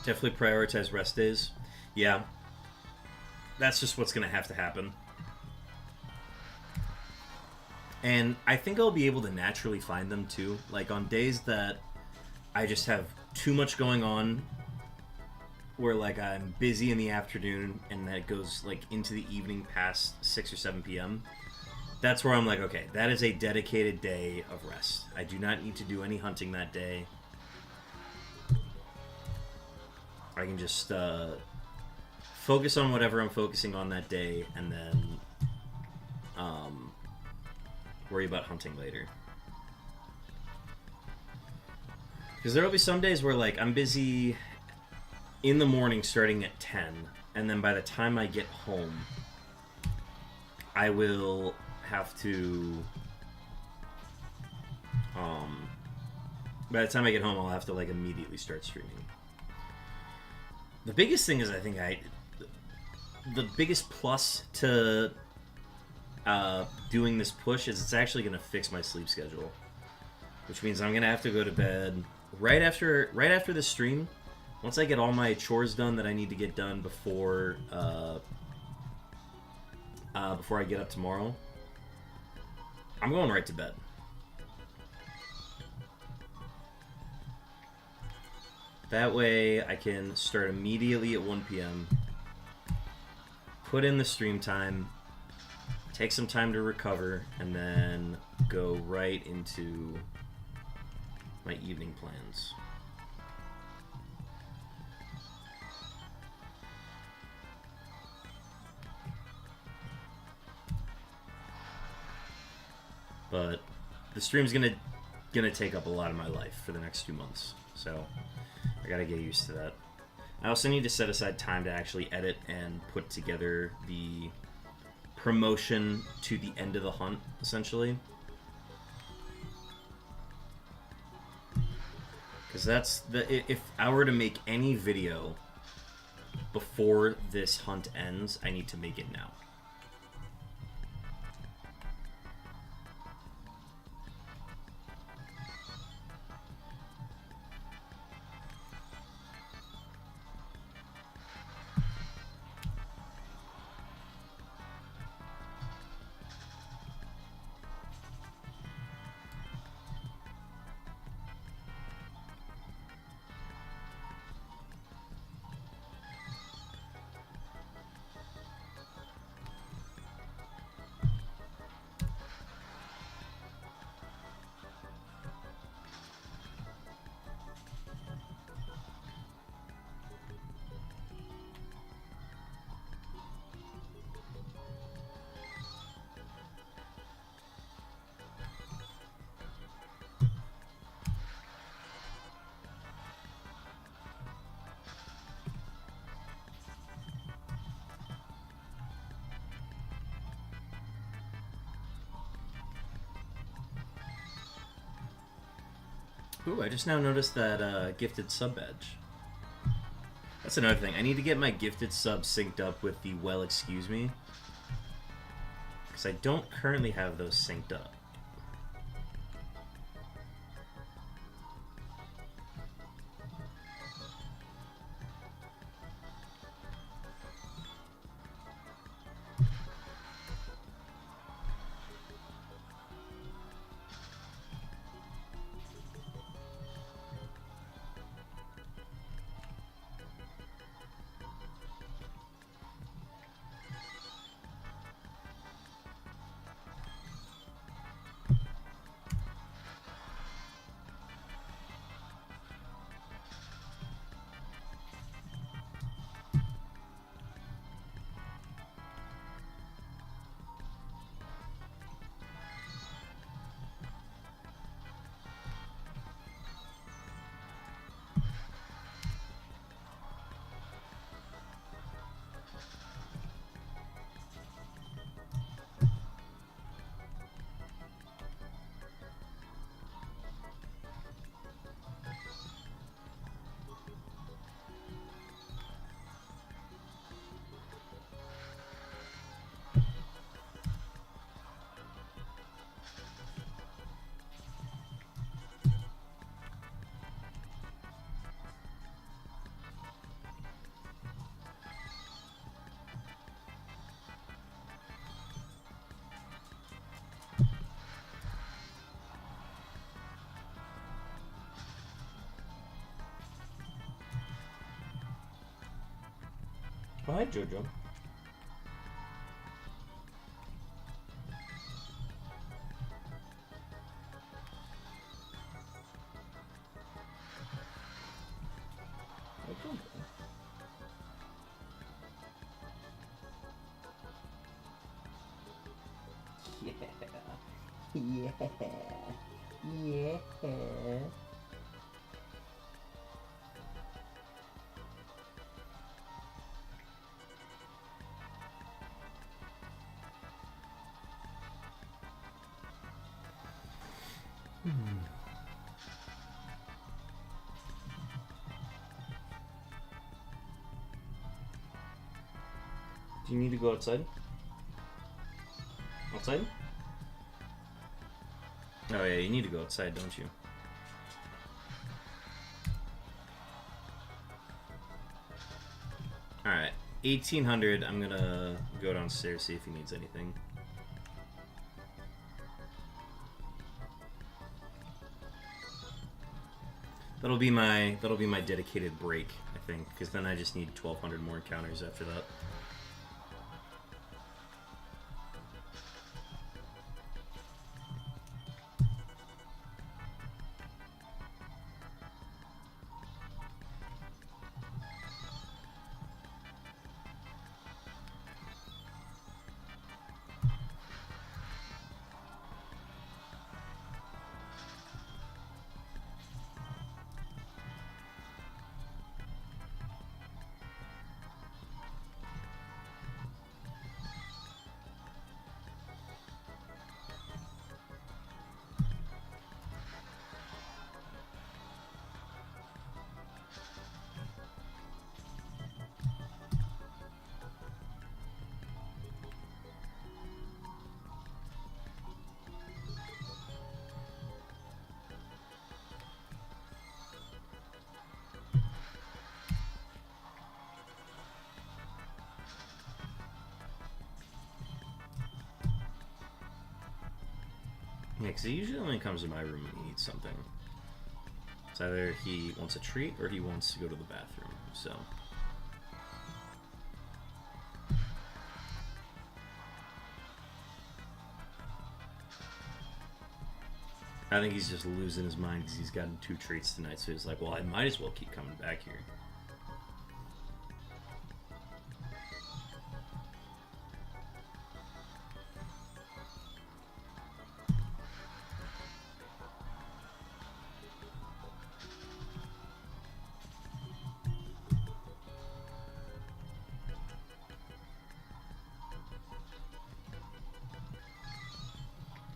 Definitely prioritize rest days. Yeah. That's just what's going to have to happen. And I think I'll be able to naturally find them too. Like on days that I just have too much going on, where like I'm busy in the afternoon and that goes like into the evening past 6 or 7 p.m. That's where I'm like, okay, that is a dedicated day of rest. I do not need to do any hunting that day. I can just focus on whatever I'm focusing on that day, and then worry about hunting later. Because there will be some days where like I'm busy in the morning starting at 10, and then by the time I get home, I will have to by the time I get home, I'll have to like immediately start streaming. The biggest thing is, I think the biggest plus to doing this push is it's actually going to fix my sleep schedule, which means I'm going to have to go to bed right after the stream. Once I get all my chores done that I need to get done before I get up tomorrow, I'm going right to bed. That way I can start immediately at 1 p.m., put in the stream time, take some time to recover, and then go right into my evening plans. But the stream's gonna take up a lot of my life for the next few months, so I gotta get used to that. I also need to set aside time to actually edit and put together the promotion to the end of the hunt, essentially. Because that's if I were to make any video before this hunt ends, I need to make it now. Ooh, I just now noticed that gifted sub badge. That's another thing. I need to get my gifted sub synced up with the well excuse me. Because I don't currently have those synced up. Oh, hi, Jojo. Yeah. Yeah. Yeah. Do you need to go outside? Outside? Oh yeah, you need to go outside, don't you? Alright, 1800, I'm gonna go downstairs, see if he needs anything. That'll be my dedicated break, I think, because then I just need 1200 more encounters after that. Yeah, because he usually only comes to my room when he needs something. It's either he wants a treat or he wants to go to the bathroom, so... I think he's just losing his mind because he's gotten 2 treats tonight, so he's like, well, I might as well keep coming back here.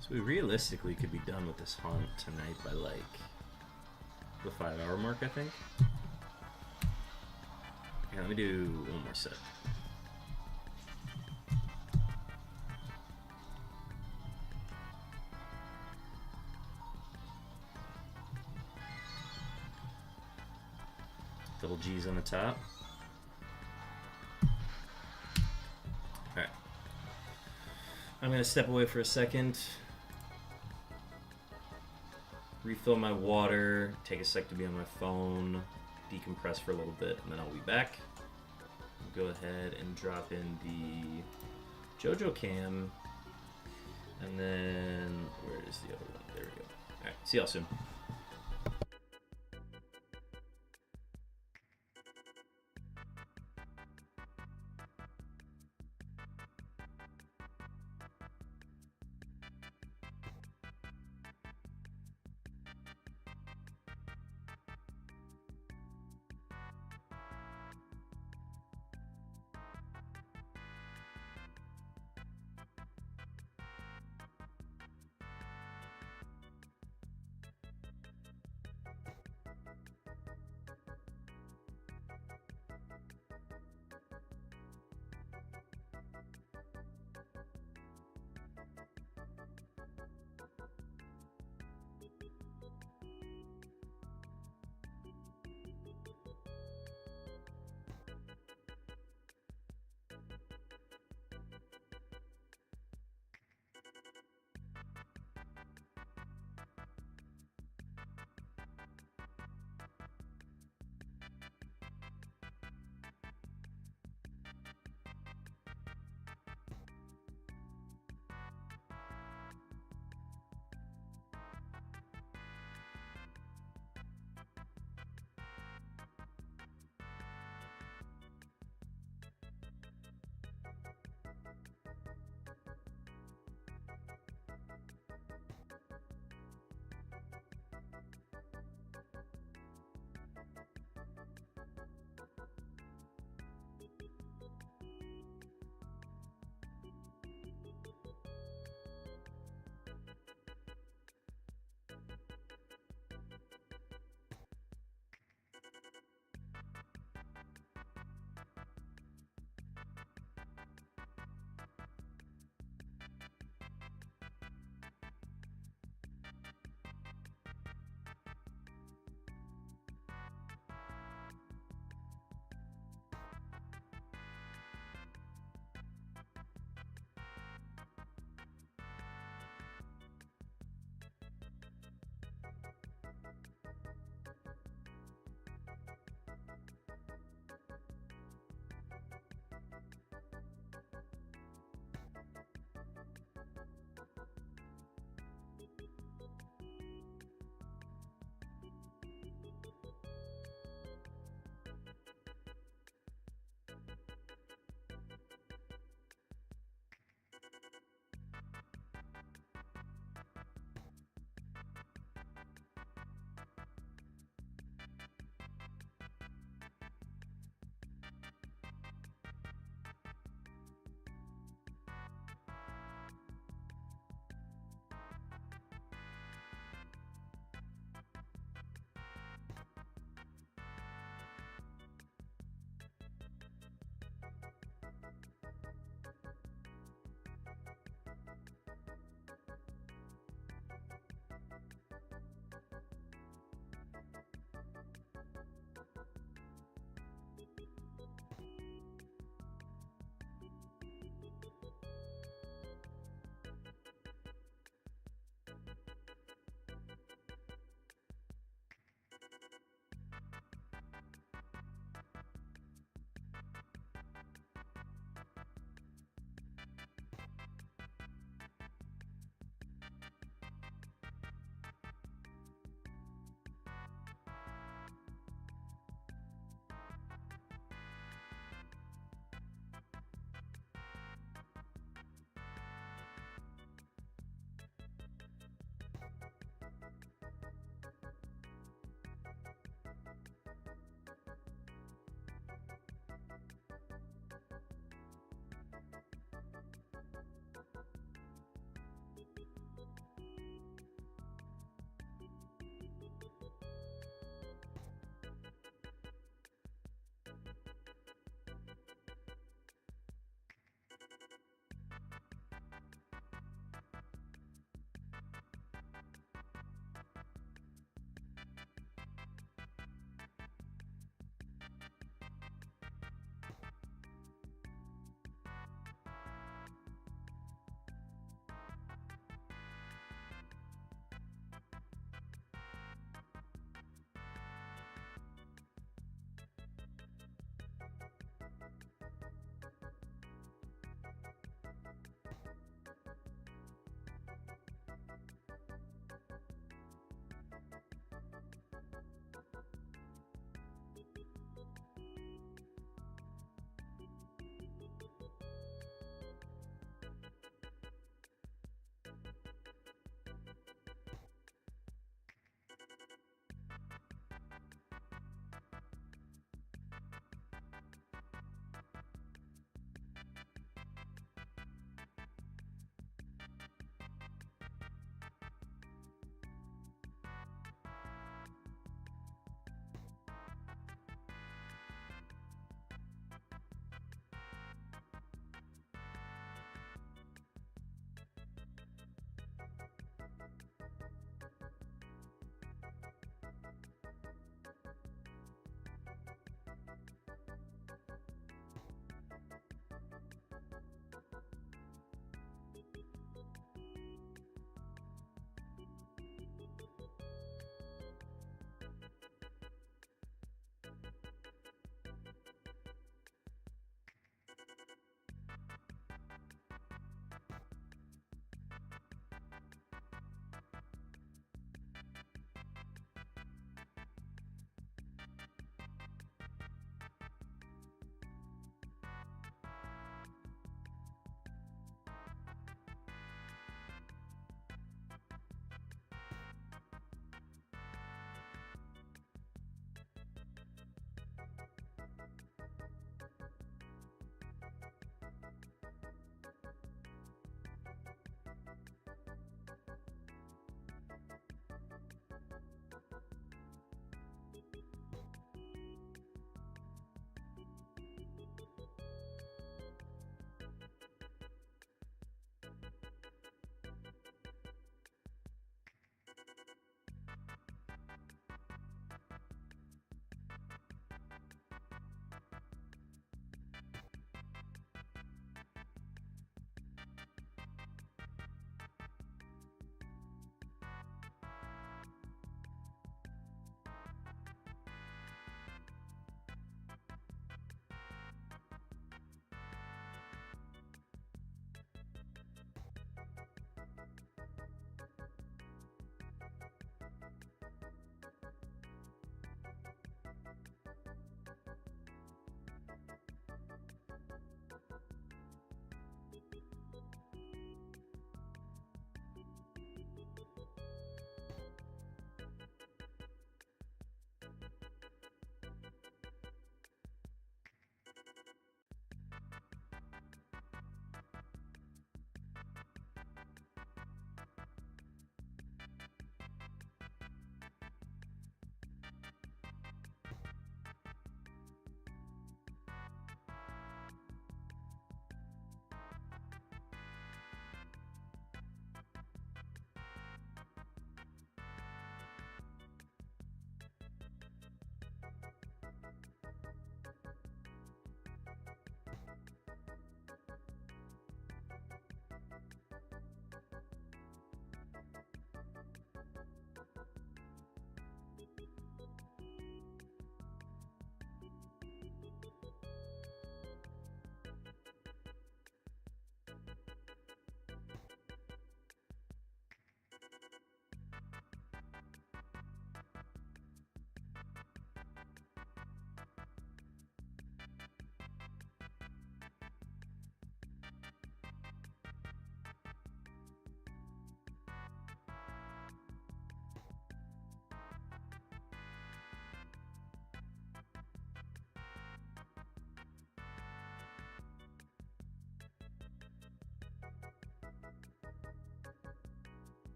So we realistically could be done with this hunt tonight by like the 5-hour mark, I think. Yeah, let me do one more set. Double G's on the top. Alright. I'm going to step away for a second. Refill my water. Take a sec to be on my phone. Decompress for a little bit, and then I'll be back. Go ahead and drop in the JoJo cam. And then, where is the other one? There we go. Alright, see y'all soon.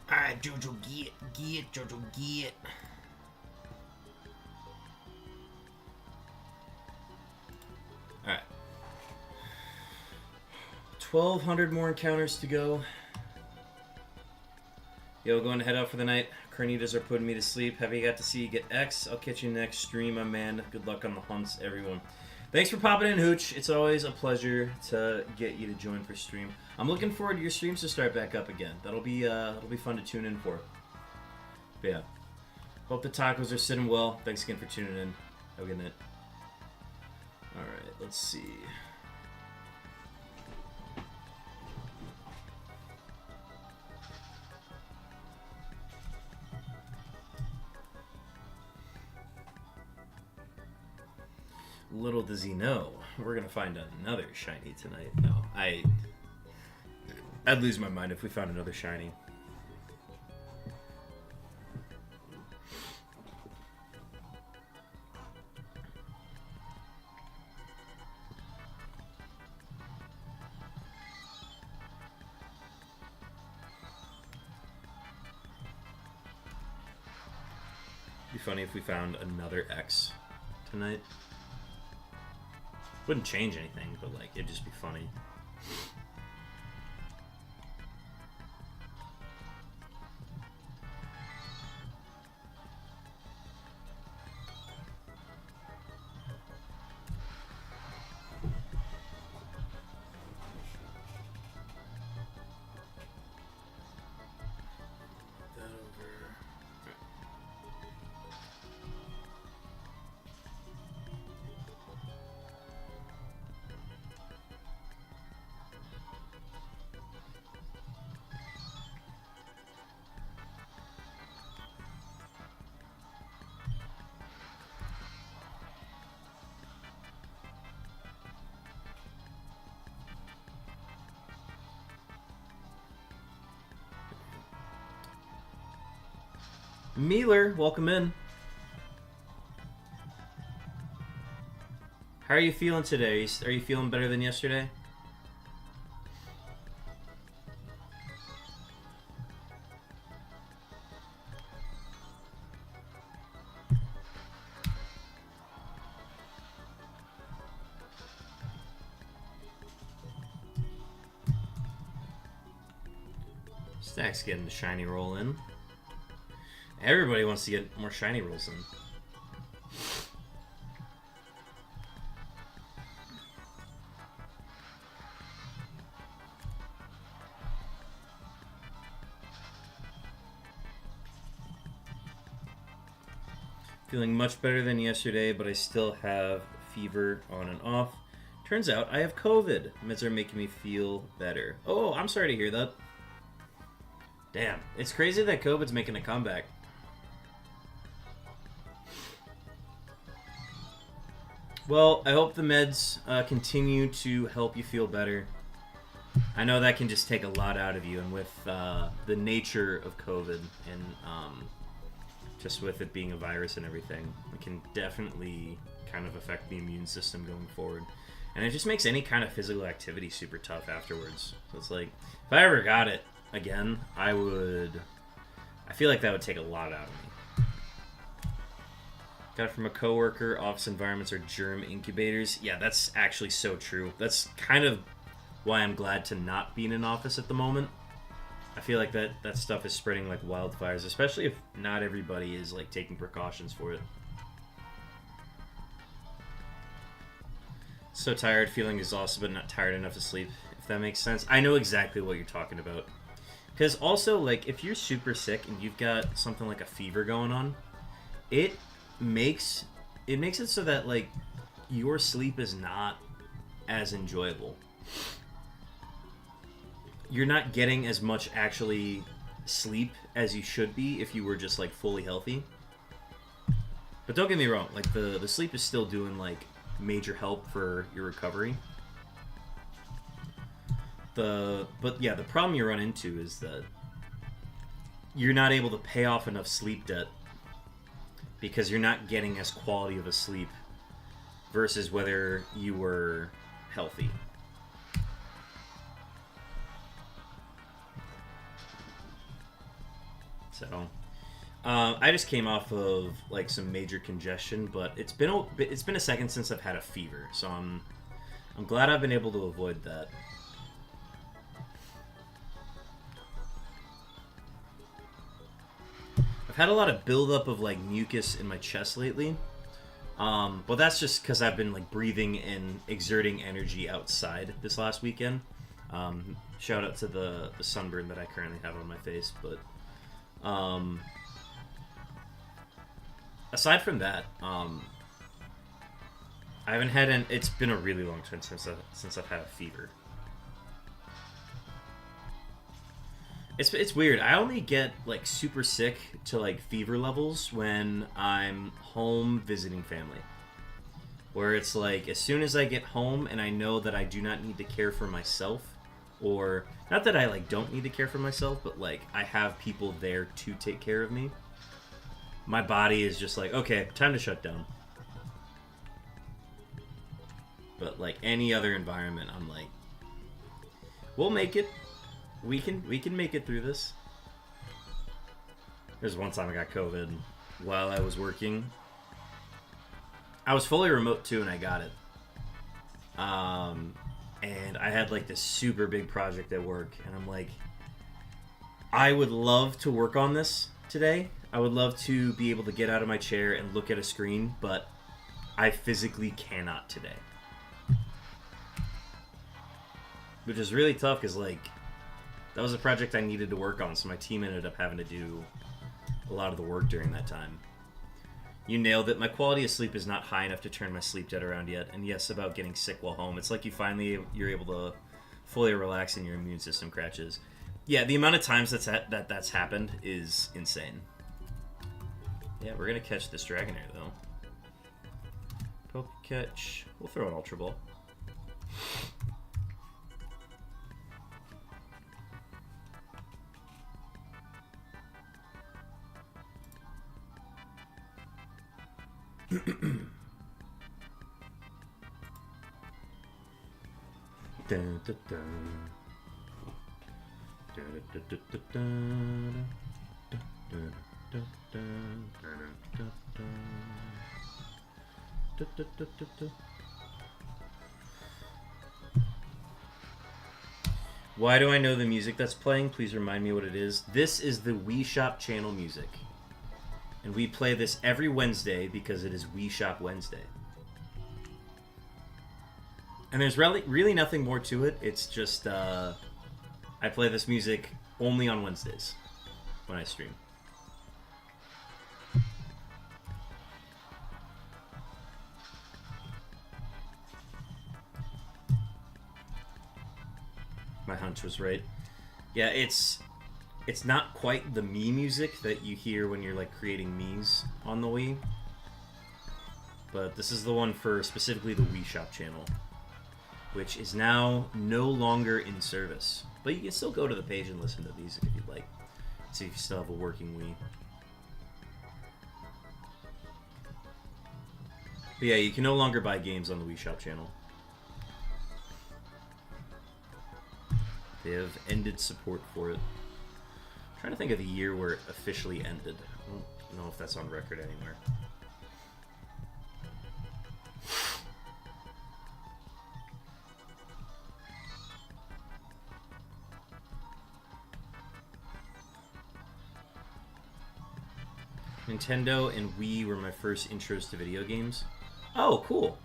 Alright, Jojo, get, Jojo, get. Alright. 1,200 more encounters to go. Yo, going to head out for the night. Carnitas are putting me to sleep. Have you got to see you get X? I'll catch you next stream, my man. Good luck on the hunts, everyone. Thanks for popping in, Hooch. It's always a pleasure to get you to join for stream. I'm looking forward to your streams to start back up again. That'll be fun to tune in for. But yeah, hope the tacos are sitting well. Thanks again for tuning in. Have a good night. All right, let's see. Little does he know, we're gonna find another shiny tonight. No, I'd lose my mind if we found another shiny. It'd be funny if we found another X tonight. Wouldn't change anything, but like it'd just be funny. Mealer, welcome in. How are you feeling today? Are you feeling better than yesterday? Stack's getting the shiny roll in. Everybody wants to get more shiny rolls in. Feeling much better than yesterday, but I still have fever on and off. Turns out I have COVID. Meds are making me feel better. Oh, I'm sorry to hear that. Damn, it's crazy that COVID's making a comeback. Well, I hope the meds continue to help you feel better. I know that can just take a lot out of you, and with the nature of COVID and just with it being a virus and everything, it can definitely kind of affect the immune system going forward. And it just makes any kind of physical activity super tough afterwards. So it's like, if I ever got it again, I feel like that would take a lot out of me. Got it from a coworker. Office environments are germ incubators. Yeah, that's actually so true. That's kind of why I'm glad to not be in an office at the moment. I feel like that stuff is spreading like wildfires, especially if not everybody is like taking precautions for it. So tired, feeling exhausted, but not tired enough to sleep, if that makes sense. I know exactly what you're talking about. Because also, like, if you're super sick and you've got something like a fever going on, it makes it so that, like, your sleep is not as enjoyable. You're not getting as much actually sleep as you should be if you were just, like, fully healthy. But don't get me wrong, like, the sleep is still doing, like, major help for your recovery. But yeah, the problem you run into is that you're not able to pay off enough sleep debt because you're not getting as quality of a sleep versus whether you were healthy. So, I just came off of like some major congestion, but it's been a second since I've had a fever, so I'm glad I've been able to avoid that. I've had a lot of buildup of like mucus in my chest lately, but that's just because I've been like breathing and exerting energy outside this last weekend. Shout out to the sunburn that I currently have on my face, but aside from that, I haven't had it's been a really long time since I've had a fever. It's weird. I only get like super sick to like fever levels when I'm home visiting family. Where it's like as soon as I get home and I know that I do not need to care for myself, or not that I like don't need to care for myself, but like I have people there to take care of me. My body is just like, okay, time to shut down. But like any other environment, I'm like, we'll make it. We can make it through this. There's one time I got COVID while I was working. I was fully remote too, and I got it. And I had like this super big project at work, and I'm like, I would love to work on this today. I would love to be able to get out of my chair and look at a screen, but I physically cannot today. Which is really tough because like that was a project I needed to work on, so my team ended up having to do a lot of the work during that time. You nailed it. My quality of sleep is not high enough to turn my sleep debt around yet. And yes, about getting sick while home. It's like you're able to fully relax and your immune system crashes. Yeah, the amount of times that's happened is insane. Yeah, we're gonna catch this Dragonair though. Poke catch. We'll throw an Ultra Ball. Dun, dun, dun. Dun, dun, dun, dun, dun. Dun, dun, dun, dun, dun, dun. Dun, dun, dun, dun, dun. Why do I know the music that's playing? Please remind me what it is. This is the Wii Shop channel music. And we play this every Wednesday because it is Wii Shop Wednesday. And there's really nothing more to it. It's just, I play this music only on Wednesdays when I stream. My hunch was right. Yeah, it's not quite the Mii music that you hear when you're like creating Miis on the Wii. But this is the one for specifically the Wii Shop channel, which is now no longer in service. But you can still go to the page and listen to the music if you'd like. See if you still have a working Wii. But yeah, you can no longer buy games on the Wii Shop channel. They have ended support for it. I'm trying to think of the year where it officially ended. I don't know if that's on record anywhere. Nintendo and Wii were my first intros to video games. Oh, cool.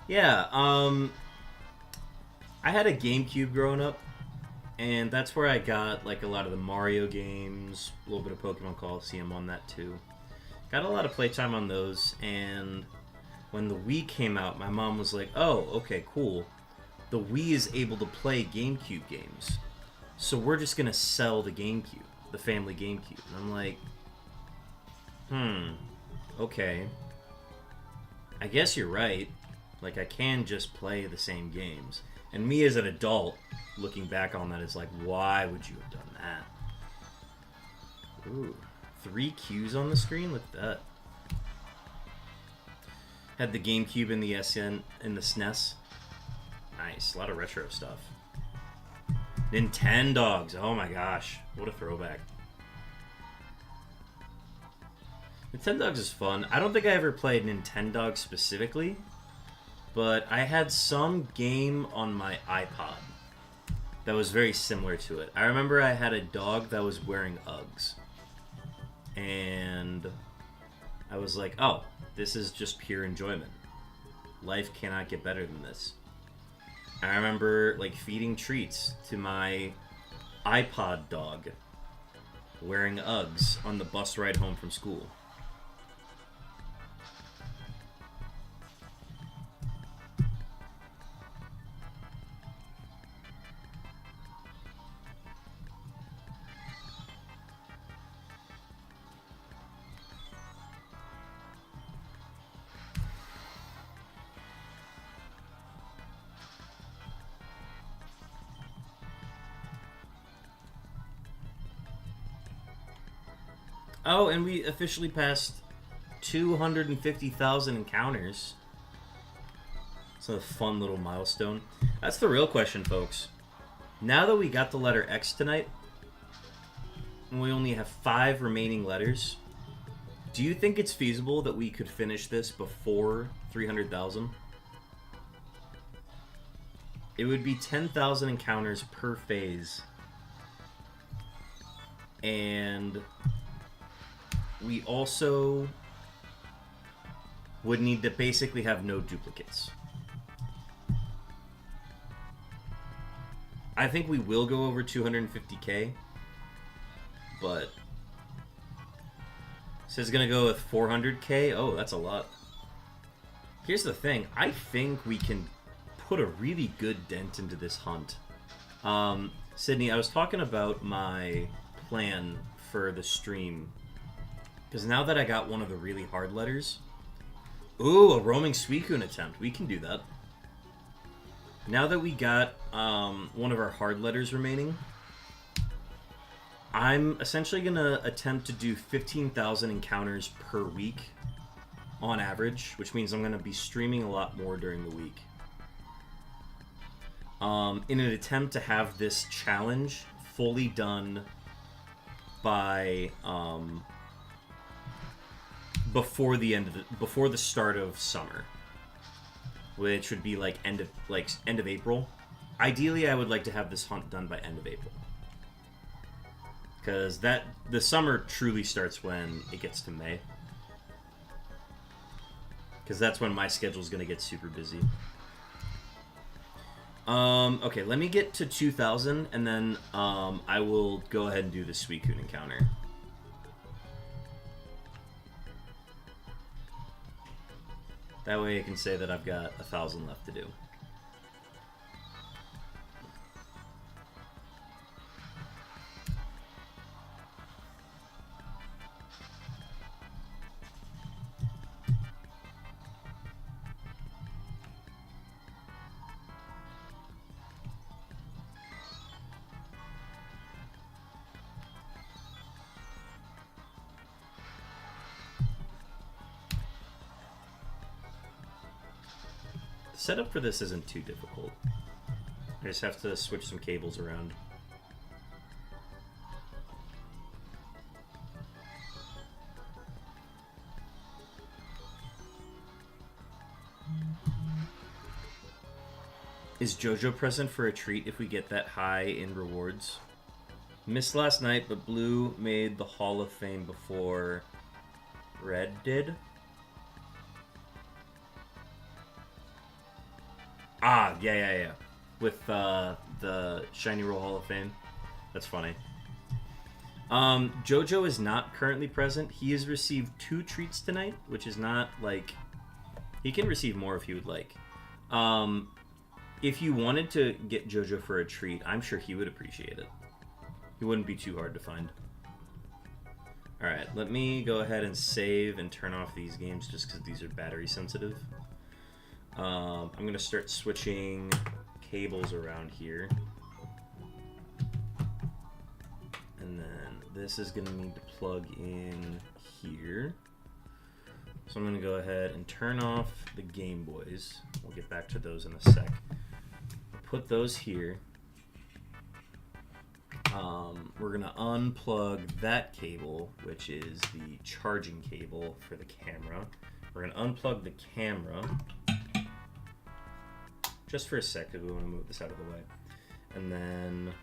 Yeah, I had a GameCube growing up, and that's where I got like a lot of the Mario games, a little bit of Pokemon Coliseum on that too. Got a lot of playtime on those, and when the Wii came out, my mom was like, oh, okay, cool. The Wii is able to play GameCube games, so we're just gonna sell the GameCube, the family GameCube. And I'm like, okay. I guess you're right. Like, I can just play the same games. And me as an adult, looking back on that, is like, why would you have done that? Ooh, 3 Qs on the screen? Look at that. Had the GameCube and the SN and the SNES. Nice, a lot of retro stuff. Nintendogs. Oh my gosh. What a throwback. Nintendogs is fun. I don't think I ever played Nintendogs specifically, but I had some game on my iPod that was very similar to it. I remember I had a dog that was wearing Uggs. And I was like, oh, this is just pure enjoyment. Life cannot get better than this. I remember like feeding treats to my iPod dog wearing Uggs on the bus ride home from school. Oh, and we officially passed 250,000 encounters. It's a fun little milestone. That's the real question, folks. Now that we got the letter X tonight, and we only have 5 remaining letters, do you think it's feasible that we could finish this before 300,000? It would be 10,000 encounters per phase. And we also would need to basically have no duplicates. I think we will go over 250k, but says gonna go with 400k. Oh, that's a lot. Here's the thing. I think we can put a really good dent into this hunt. Sydney, I was talking about my plan for the stream. Because now that I got one of the really hard letters... Ooh, a roaming Suicune attempt. We can do that. Now that we got one of our hard letters remaining, I'm essentially going to attempt to do 15,000 encounters per week on average, which means I'm going to be streaming a lot more during the week. In an attempt to have this challenge fully done by... before the start of summer, which would be like end of April. Ideally, I would like to have this hunt done by end of April, because the summer truly starts when it gets to May, because that's when my schedule is going to get super busy. Okay, let me get to 2,000, and then I will go ahead and do the Suicune encounter. That way I can say that I've got 1,000 left to do. Setup for this isn't too difficult. I just have to switch some cables around. Is JoJo present for a treat if we get that high in rewards? Missed last night, but Blue made the Hall of Fame before Red did. Ah, yeah. With the Shiny Roll Hall of Fame. That's funny. JoJo is not currently present. He has received 2 treats tonight, which is not, like... He can receive more if he would like. If you wanted to get JoJo for a treat, I'm sure he would appreciate it. He wouldn't be too hard to find. Alright, let me go ahead and save and turn off these games just because these are battery sensitive. I'm going to start switching cables around here. And then this is going to need to plug in here. So I'm going to go ahead and turn off the Game Boys. We'll get back to those in a sec. Put those here. we're gonna unplug that cable, which is the charging cable for the camera. We're gonna unplug the camera just for a sec because we want to move this out of the way. And then,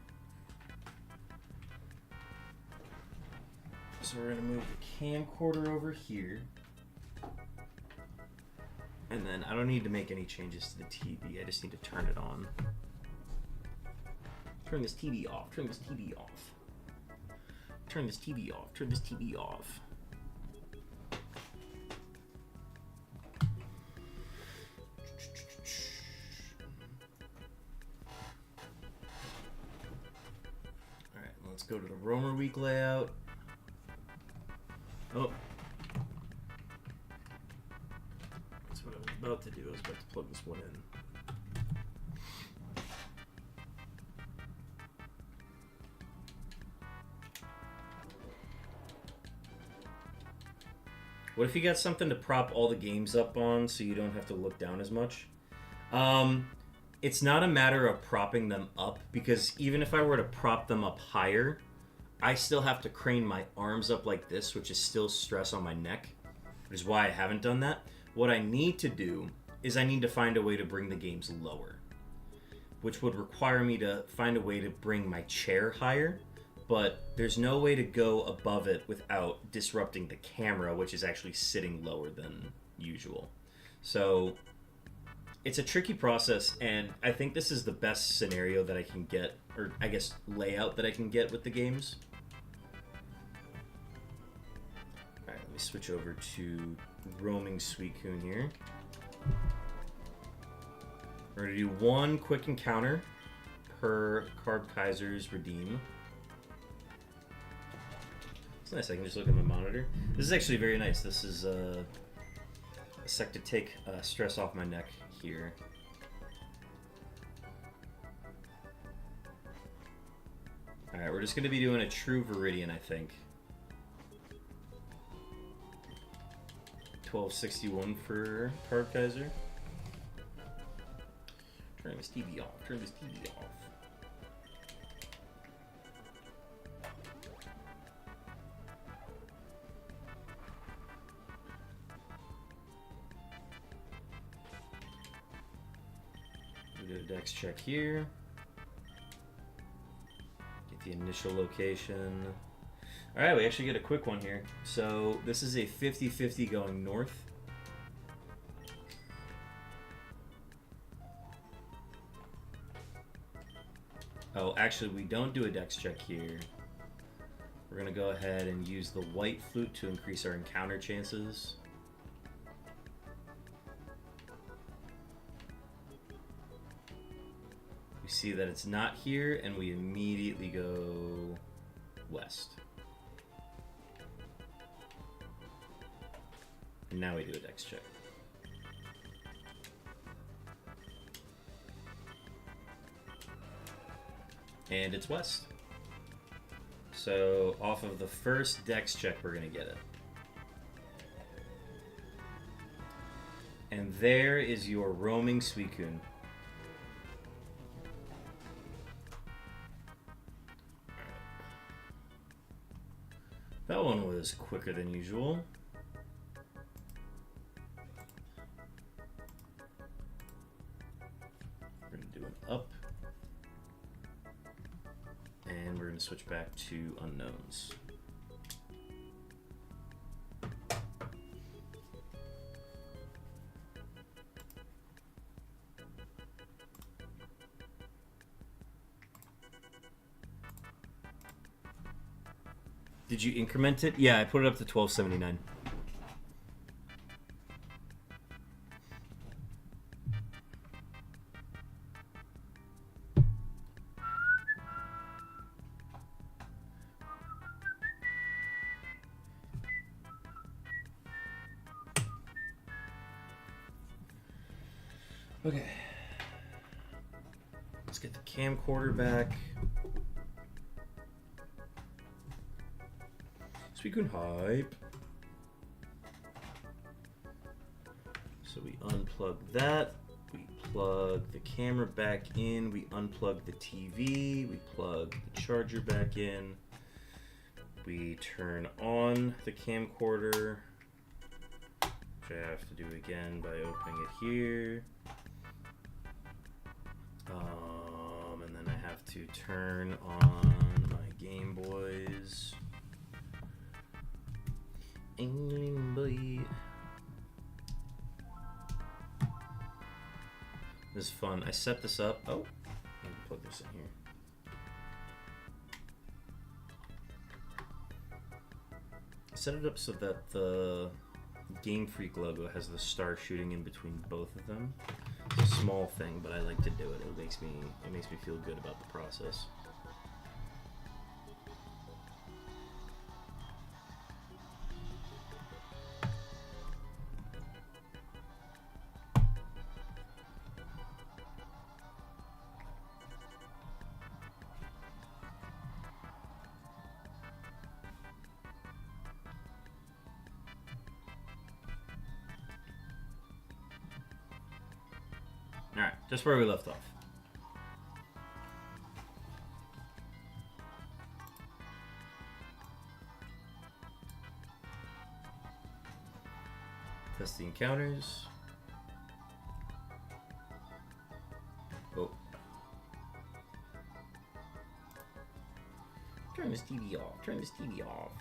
so we're gonna move the camcorder over here. And then I don't need to make any changes to the TV. I just need to turn it on. Turn this TV off. Turn this TV off. Turn this TV off. Turn this TV off. Alright, let's go to the Roamer Week layout. Oh. That's what I was about to do. I was about to plug this one in. What if you got something to prop all the games up on so you don't have to look down as much? It's not a matter of propping them up, because even if I were to prop them up higher, I still have to crane my arms up like this, which is still stress on my neck, which is why I haven't done that. What I need to do is I need to find a way to bring the games lower, which would require me to find a way to bring my chair higher. But there's no way to go above it without disrupting the camera, which is actually sitting lower than usual. So it's a tricky process, and I think this is the best scenario that I can get, or I guess layout that I can get with the games. Alright, let me switch over to Roaming Suicune here. We're going to do one quick encounter per Carb Kaiser's Redeem. Nice, I can just look at my monitor. This is actually very nice. This is a sec to take stress off my neck here. Alright, we're just going to be doing a true Viridian, I think. 1261 for Carb Kaiser. Turn this TV off. Turn this TV off. Do a dex check here. Get the initial location. Alright, we actually get a quick one here. So this is a 50-50 going north. Oh, actually we don't do a dex check here. We're going to go ahead and use the white flute to increase our encounter chances. We see that it's not here, and we immediately go west. And now we do a dex check. And it's west. So off of the first dex check, we're going to get it. And there is your Roaming Suicune. That one was quicker than usual. We're going to do an up. And we're going to switch back to unknowns. Did you increment it? Yeah, I put it up to 1279. Okay. Let's get the camcorder back. Suicune hype. So we unplug that. We plug the camera back in. We unplug the TV. We plug the charger back in. We turn on the camcorder, which I have to do again by opening it here. And then I have to turn on my Game Boys. Game Boy. This is fun. I set this up. Oh, let me plug this in here. I set it up so that the Game Freak logo has the star shooting in between both of them. It's a small thing, but I like to do it. It makes me feel good about the process. Alright, just where we left off. Test the encounters. Oh. Turn this TV off. Turn this TV off.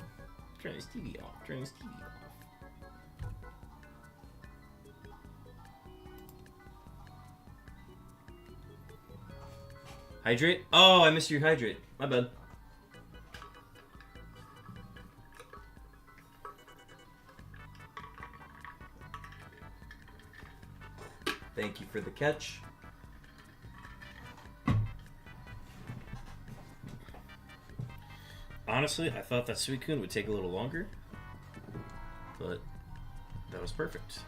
Turn this TV off. Turn this TV off. Hydrate? Oh, I missed your hydrate. My bad. Thank you for the catch. Honestly, I thought that Suicune would take a little longer, but that was perfect.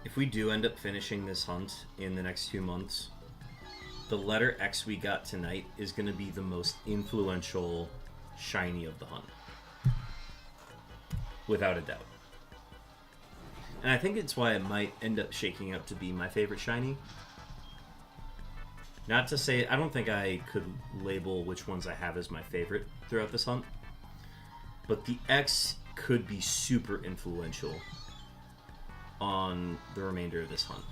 If we do end up finishing this hunt in the next 2 months, the letter X we got tonight is going to be the most influential shiny of the hunt. Without a doubt. And I think it's why it might end up shaking up to be my favorite shiny. Not to say, I don't think I could label which ones I have as my favorite throughout this hunt. But the X could be super influential on the remainder of this hunt.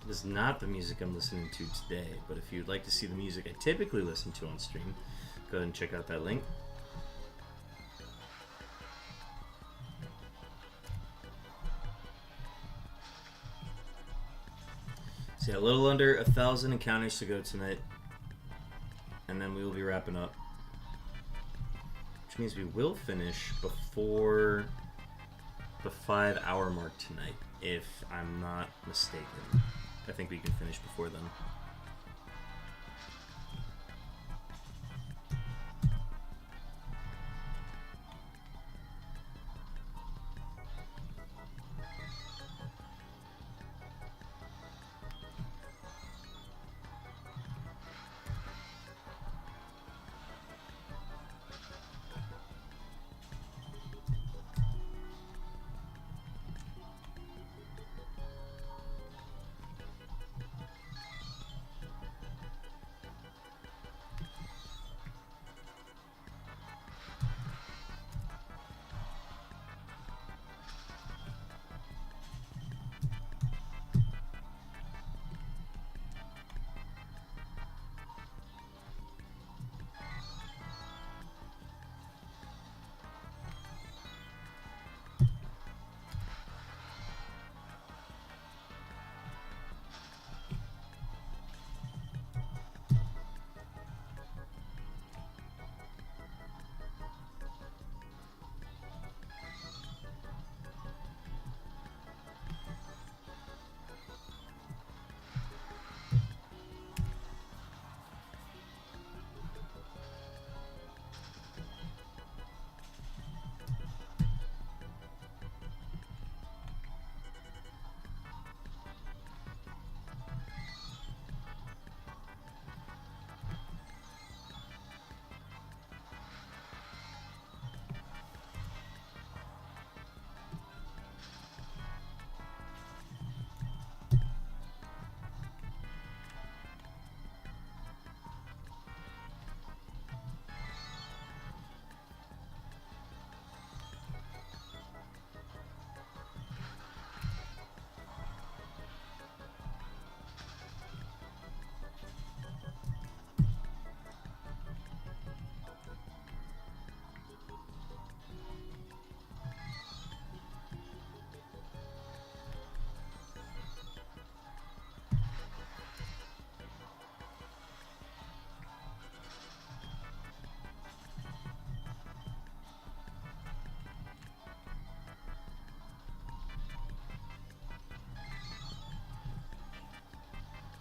It is not the music I'm listening to today, but if you'd like to see the music I typically listen to on stream, go ahead and check out that link. So yeah, a little under 1,000 encounters to go tonight, and then we will be wrapping up. Which means we will finish before the 5-hour mark tonight, if I'm not mistaken. I think we can finish before then.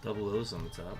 Double O's on the top.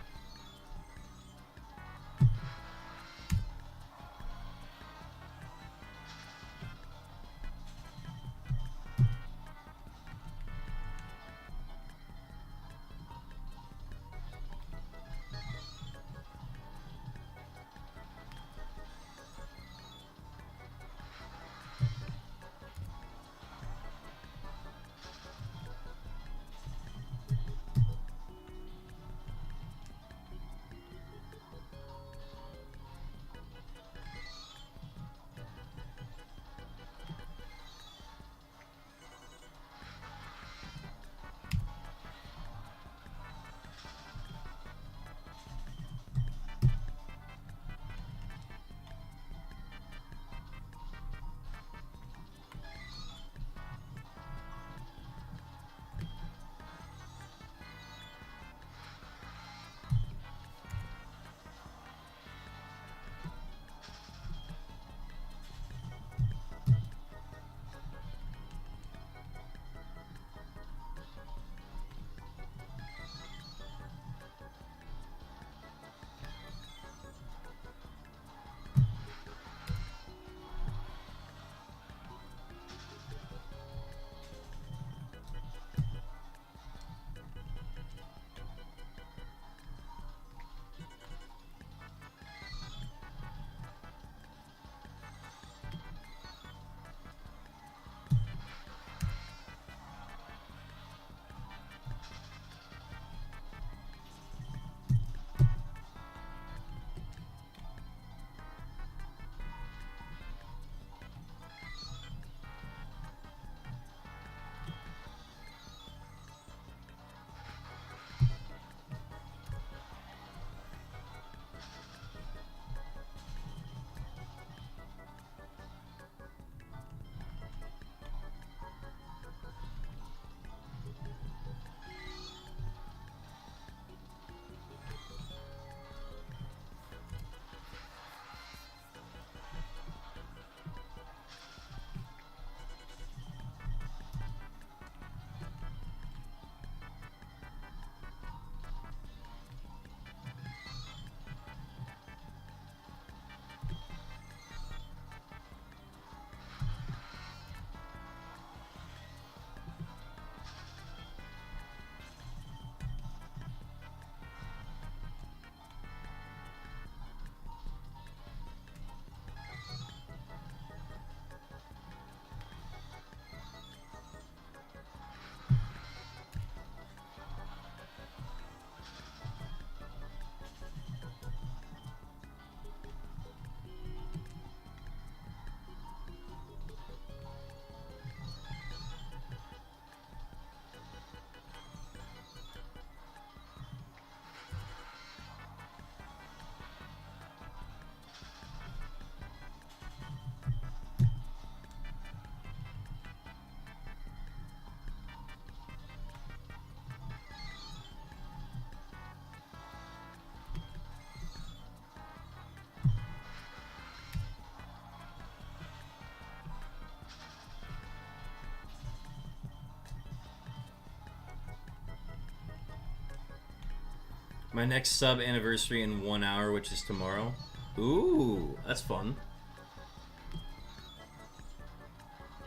My next sub anniversary in 1 hour, which is tomorrow. Ooh, that's fun.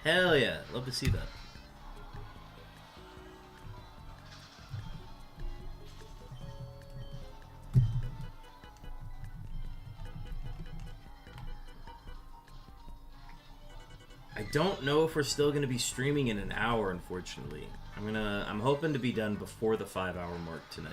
Hell yeah, love to see that. I don't know if we're still gonna be streaming in an hour, unfortunately. I'm hoping to be done before the 5-hour mark tonight.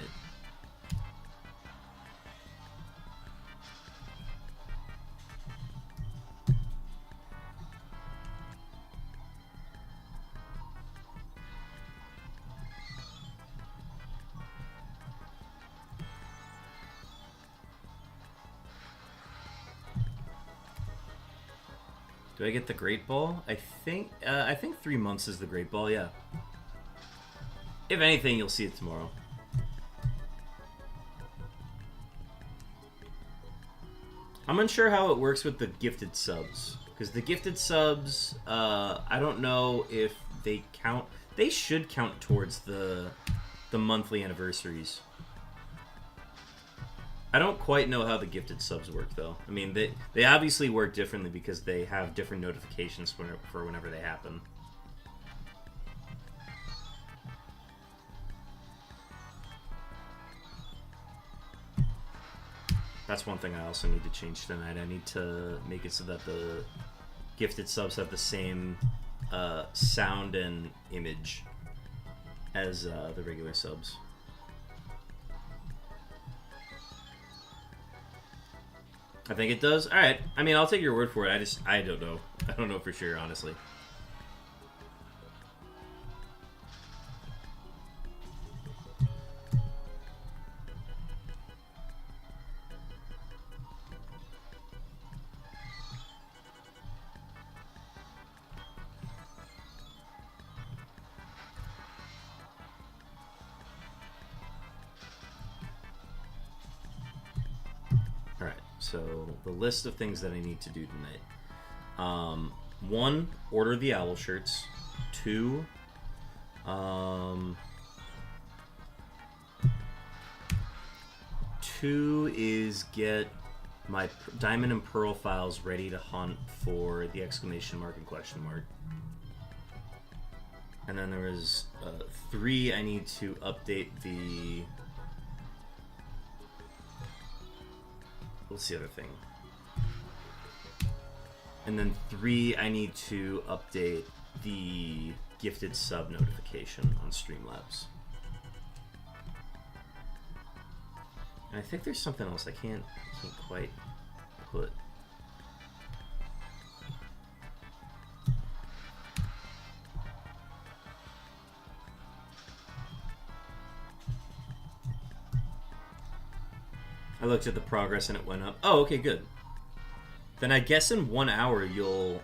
Do I get the Great Ball? I think 3 months is the Great Ball, yeah. If anything, you'll see it tomorrow. I'm unsure how it works with the gifted subs. Because the gifted subs, I don't know if they count. They should count towards the monthly anniversaries. I don't quite know how the gifted subs work, though. I mean, they obviously work differently because they have different notifications for whenever they happen. That's one thing I also need to change tonight. I need to make it so that the gifted subs have the same sound and image as the regular subs. I think it does. All right. I mean, I'll take your word for it. I don't know. I don't know for sure, honestly. So the list of things that I need to do tonight. 1, order the owl shirts. 2, 2 is get my diamond and pearl files ready to hunt for the exclamation mark and question mark. And then there was 3, I need to update the... What's the other thing? And then 3, I need to update the gifted sub notification on Streamlabs. And I think there's something else I can't quite put. I looked at the progress and it went up. Oh, okay, good. Then I guess in 1 hour you'll,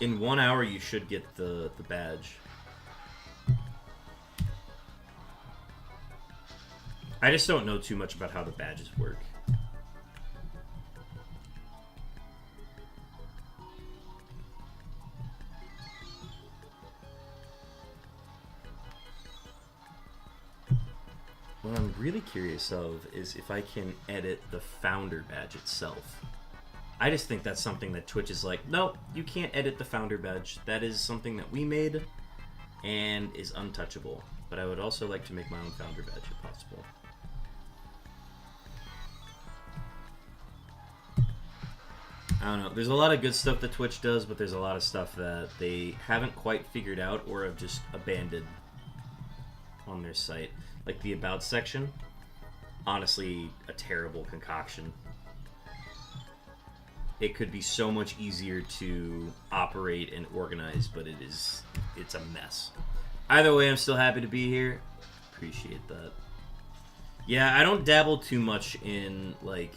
in 1 hour you should get the badge. I just don't know too much about how the badges work. What I'm really curious of is if I can edit the founder badge itself. I just think that's something that Twitch is like, nope, you can't edit the founder badge. That is something that we made and is untouchable. But I would also like to make my own founder badge if possible. I don't know. There's a lot of good stuff that Twitch does, but there's a lot of stuff that they haven't quite figured out or have just abandoned on their site. Like the About section, honestly, a terrible concoction. It could be so much easier to operate and organize, but it's a mess. Either way, I'm still happy to be here. Appreciate that. Yeah, I don't dabble too much in, like,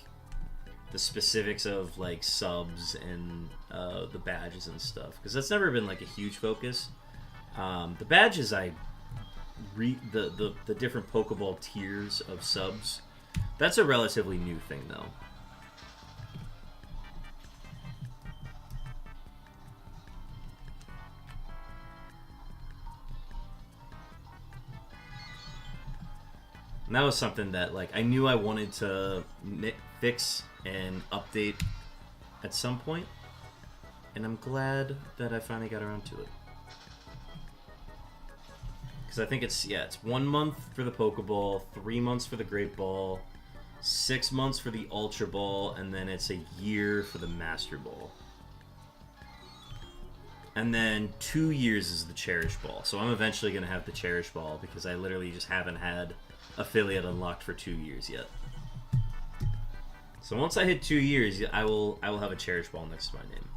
the specifics of, like, subs and the badges and stuff, because that's never been, like, a huge focus. The badges, the different Pokeball tiers of subs, that's a relatively new thing, though. And that was something that, like, I knew I wanted to fix and update at some point, and I'm glad that I finally got around to it. Because I think it's 1 month for the Pokeball, 3 months for the Great Ball, 6 months for the Ultra Ball, and then it's a year for the Master Ball. And then 2 years is the Cherish Ball. So I'm eventually going to have the Cherish Ball because I literally just haven't had affiliate unlocked for 2 years yet. So once I hit 2 years, I will have a Cherish Ball next to my name.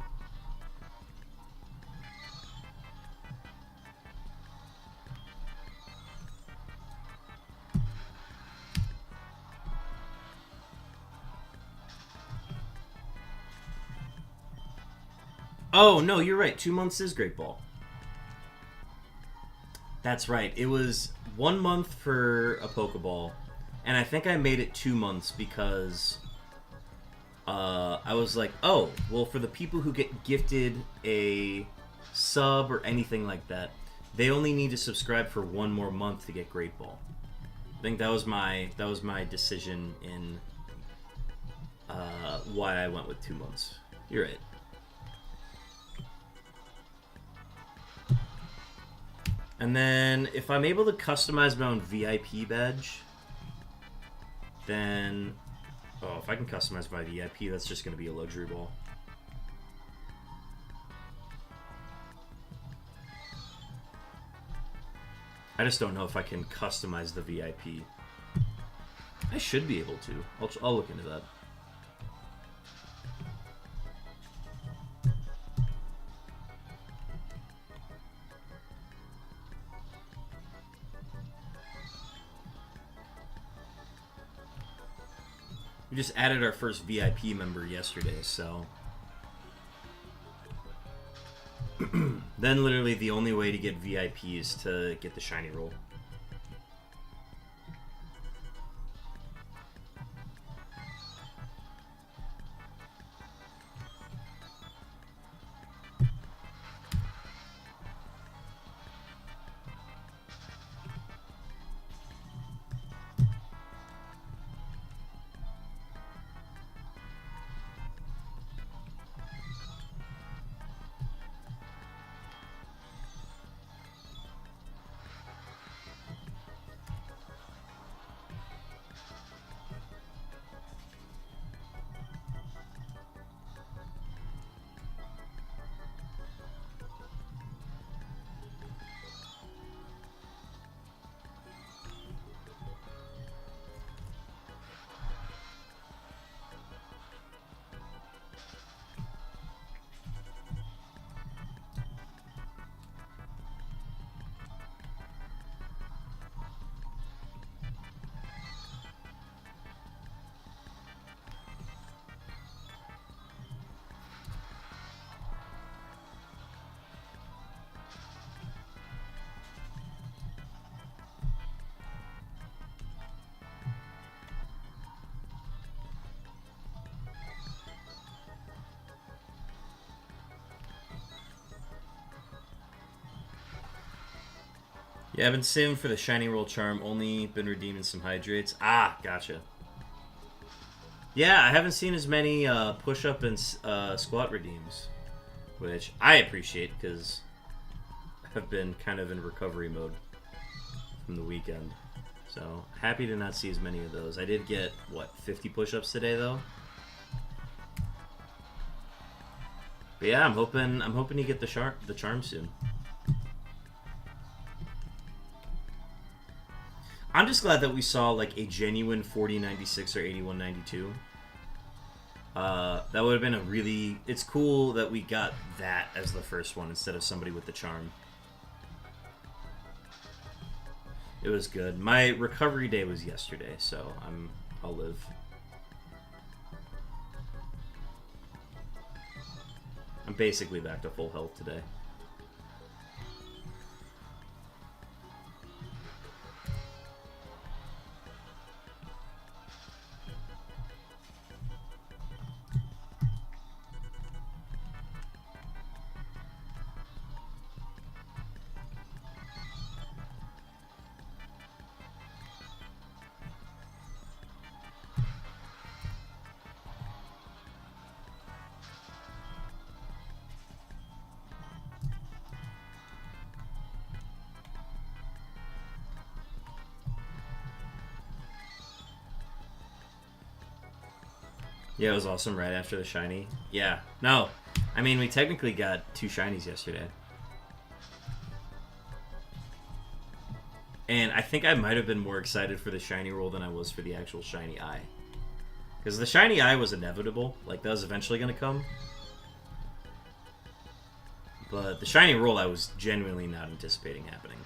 Oh, no, you're right. 2 months is Great Ball. That's right. It was 1 month for a Pokeball, and I think I made it 2 months because I was like, oh, well, for the people who get gifted a sub or anything like that, they only need to subscribe for 1 more month to get Great Ball. I think that was my decision in why I went with 2 months. You're right. And then if I'm able to customize my own VIP badge, then if I can customize my VIP, that's just going to be a luxury ball. I just don't know if I can customize the VIP. I should be able to. I'll look into that. We just added our first VIP member yesterday, so... Then literally the only way to get VIP is to get the shiny roll. Yeah, I've been saving for the shiny roll charm, only been redeeming some hydrates. Ah, gotcha. Yeah, I haven't seen as many push-up and squat redeems, which I appreciate because I've been kind of in recovery mode from the weekend. So, happy to not see as many of those. I did get, what, 50 push-ups today, though? But yeah, I'm hoping you get the charm soon. I'm just glad that we saw like a genuine 4096 or 8192. That would have been a really... It's cool that we got that as the first one instead of somebody with the charm. It was good. My recovery day was yesterday, so I'll live. I'm basically back to full health today. Yeah, it was awesome right after the shiny. Yeah. No. I mean, we technically got 2 shinies yesterday. And I think I might have been more excited for the shiny roll than I was for the actual shiny eye. Because the shiny eye was inevitable. Like, that was eventually going to come. But the shiny roll I was genuinely not anticipating happening.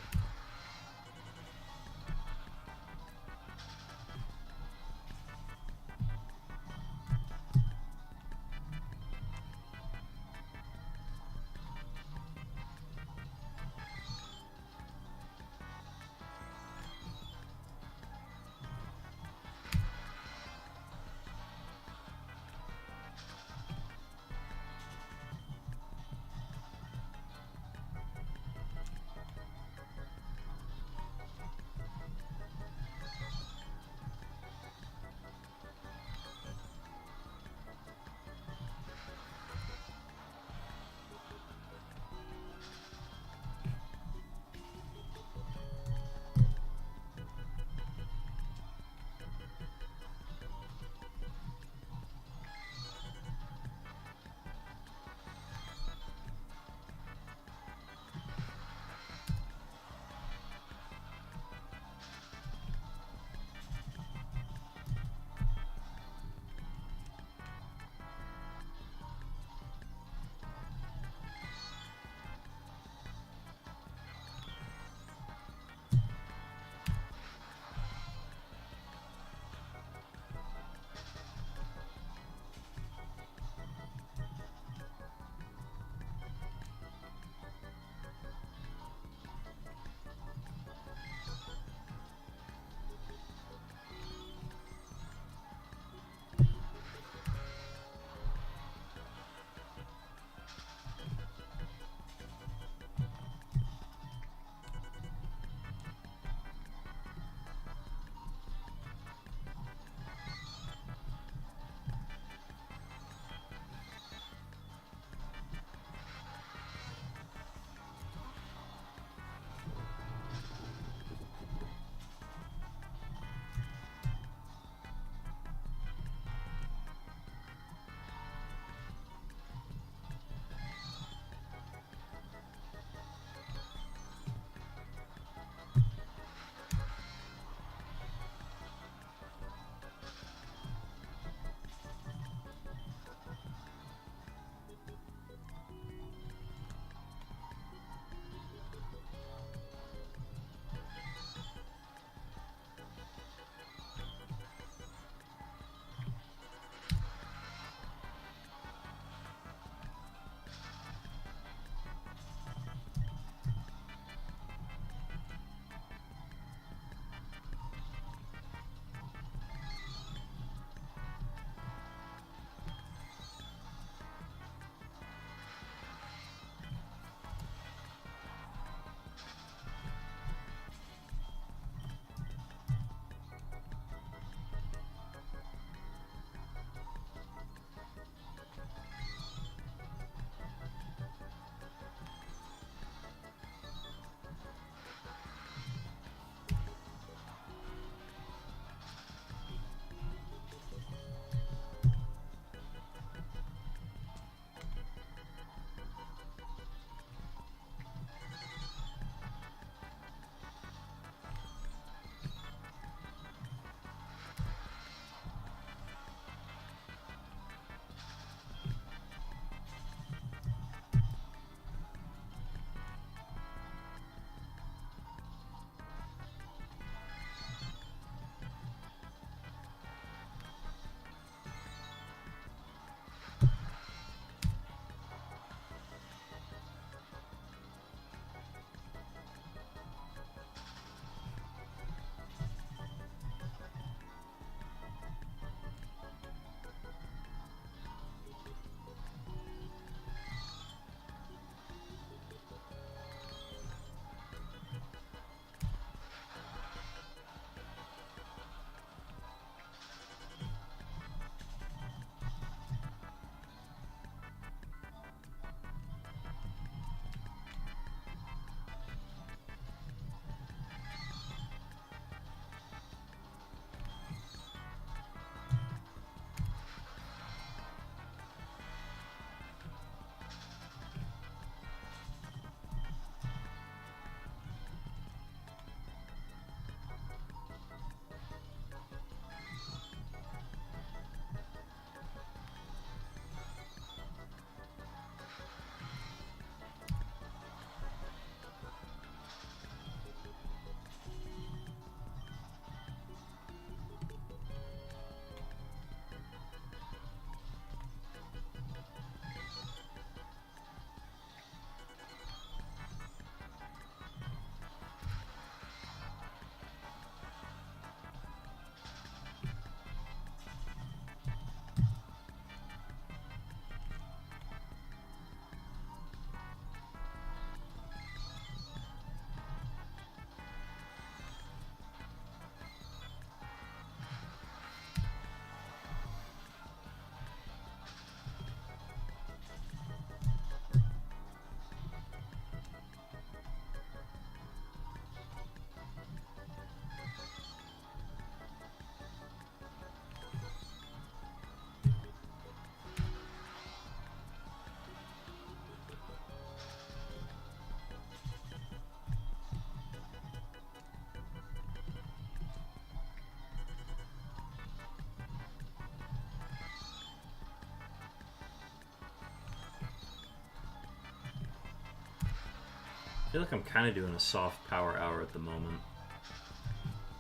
I feel like I'm kind of doing a soft power hour at the moment.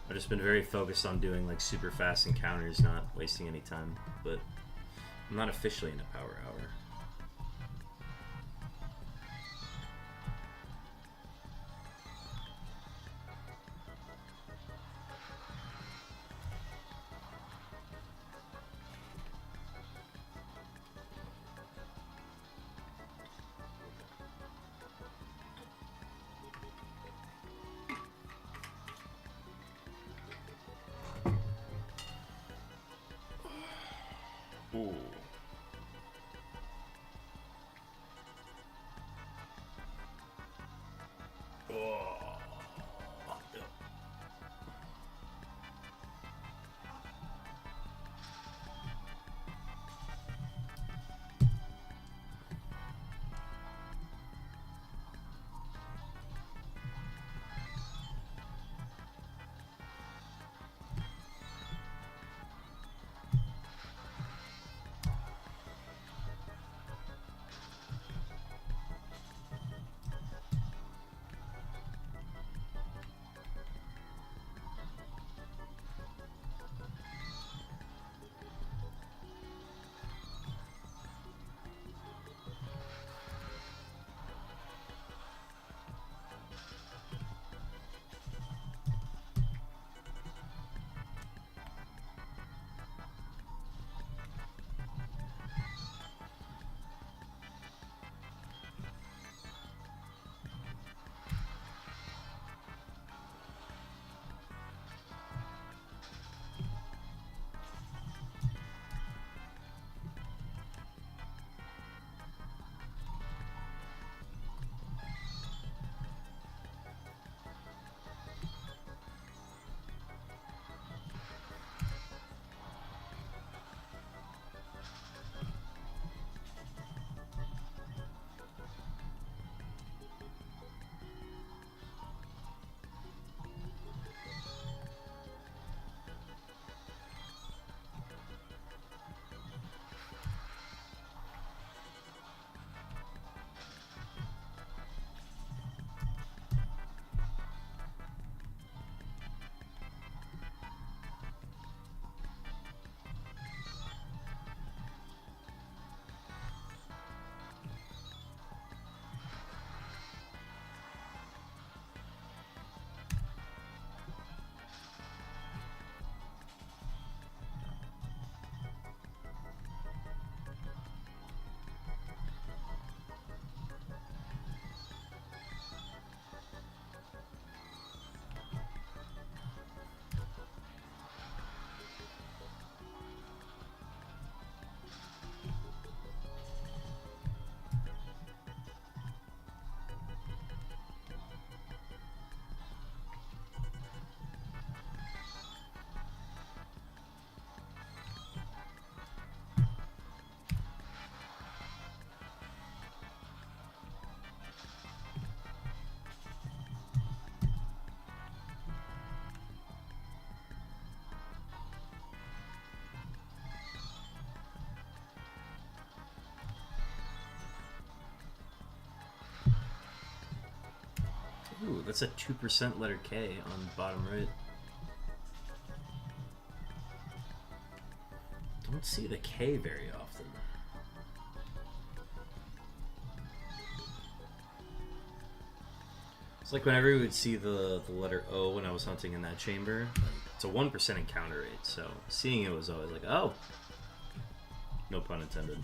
I've just been very focused on doing like super fast encounters, not wasting any time, but I'm not officially in a power hour. Ooh. Oh. Ooh, that's a 2% letter K on the bottom right. Don't see the K very often. It's like whenever we would see the letter O when I was hunting in that chamber, it's a 1% encounter rate, so seeing it was always like, oh. No pun intended.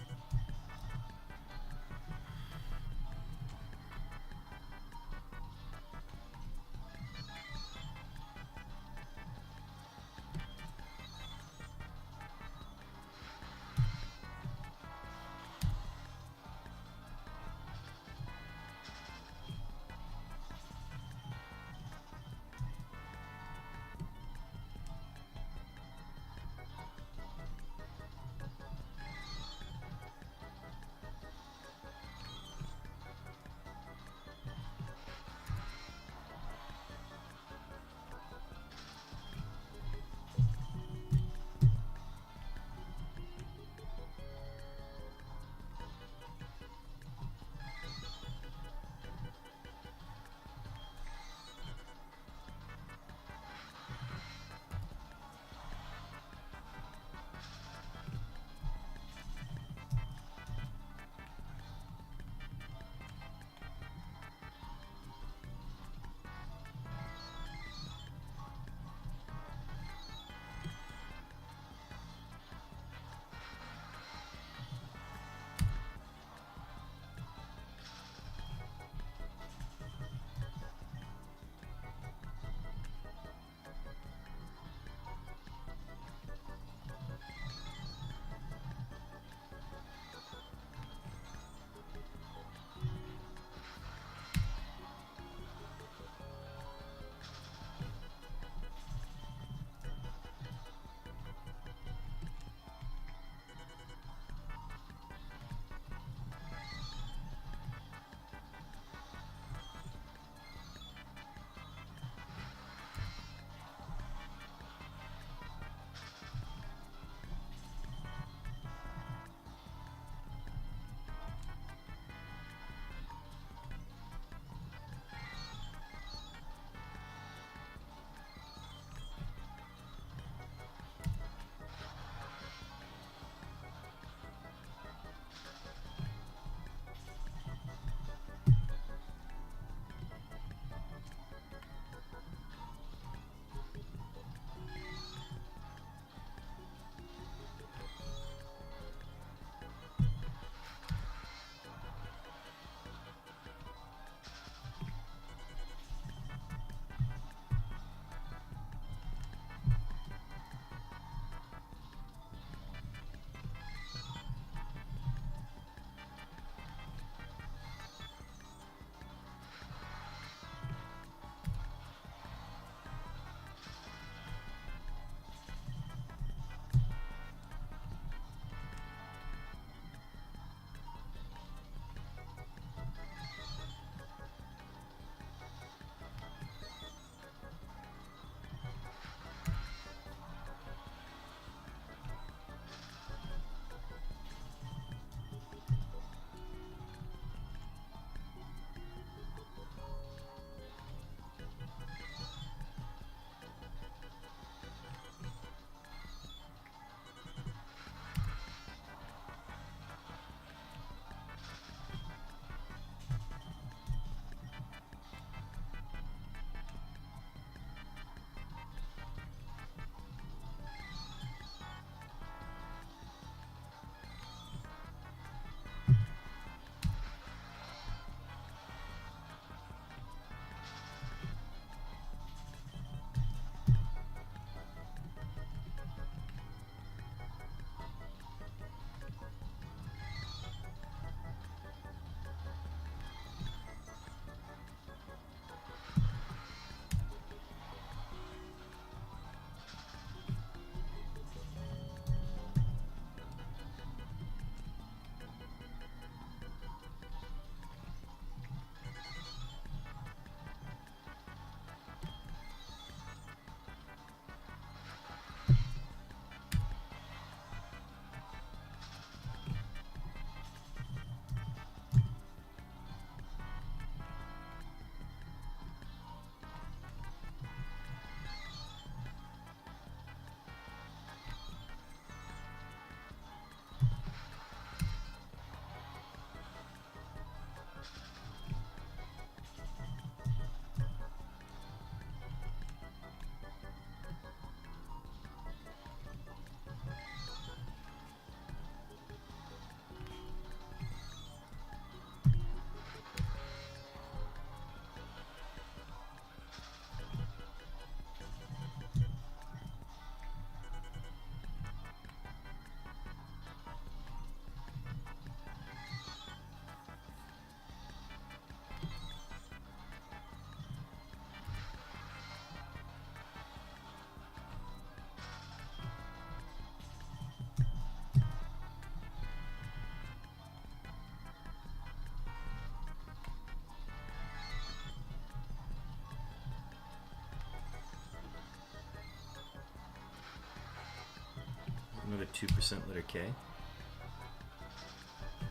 Another 2% letter K.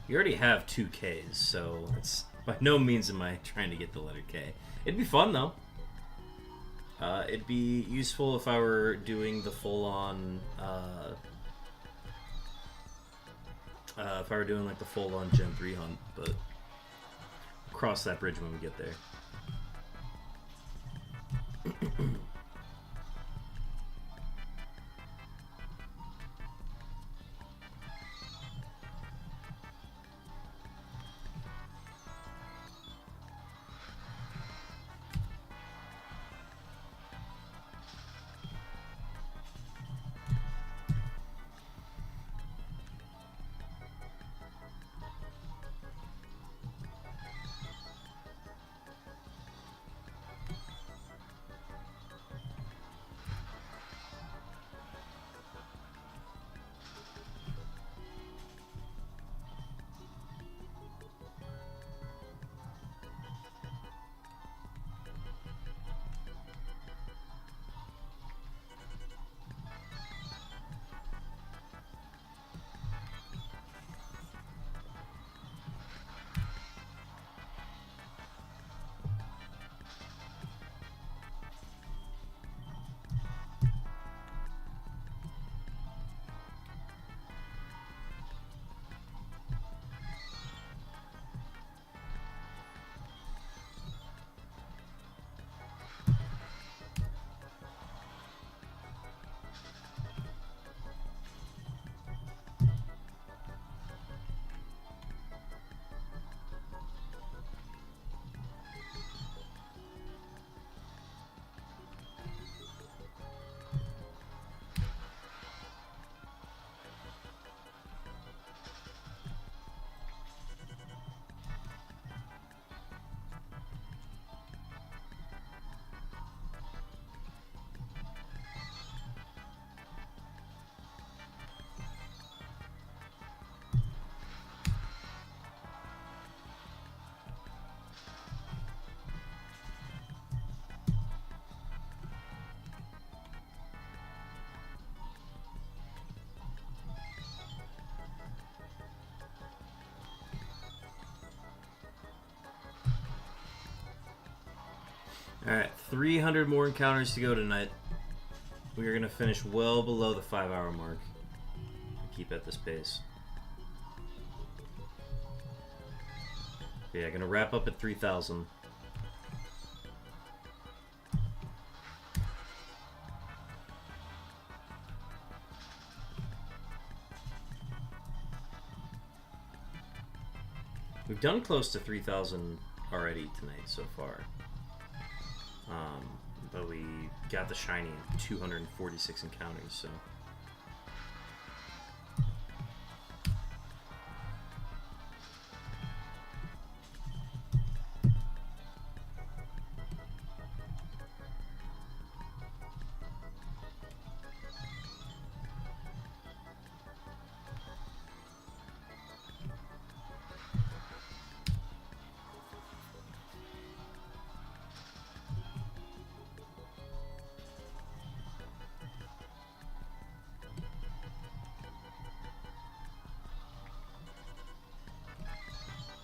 You already have 2 Ks, so it's by no means am I trying to get the letter K. It'd be fun though. It'd be useful if I were doing the full-on, if I were doing like the full-on Gen 3 hunt, but we'll cross that bridge when we get there. Alright, 300 more encounters to go tonight. We are going to finish well below the 5-hour mark. Keep at this pace. Yeah, going to wrap up at 3,000. We've done close to 3,000 already tonight so far. But we got the shiny 246 encounters, so.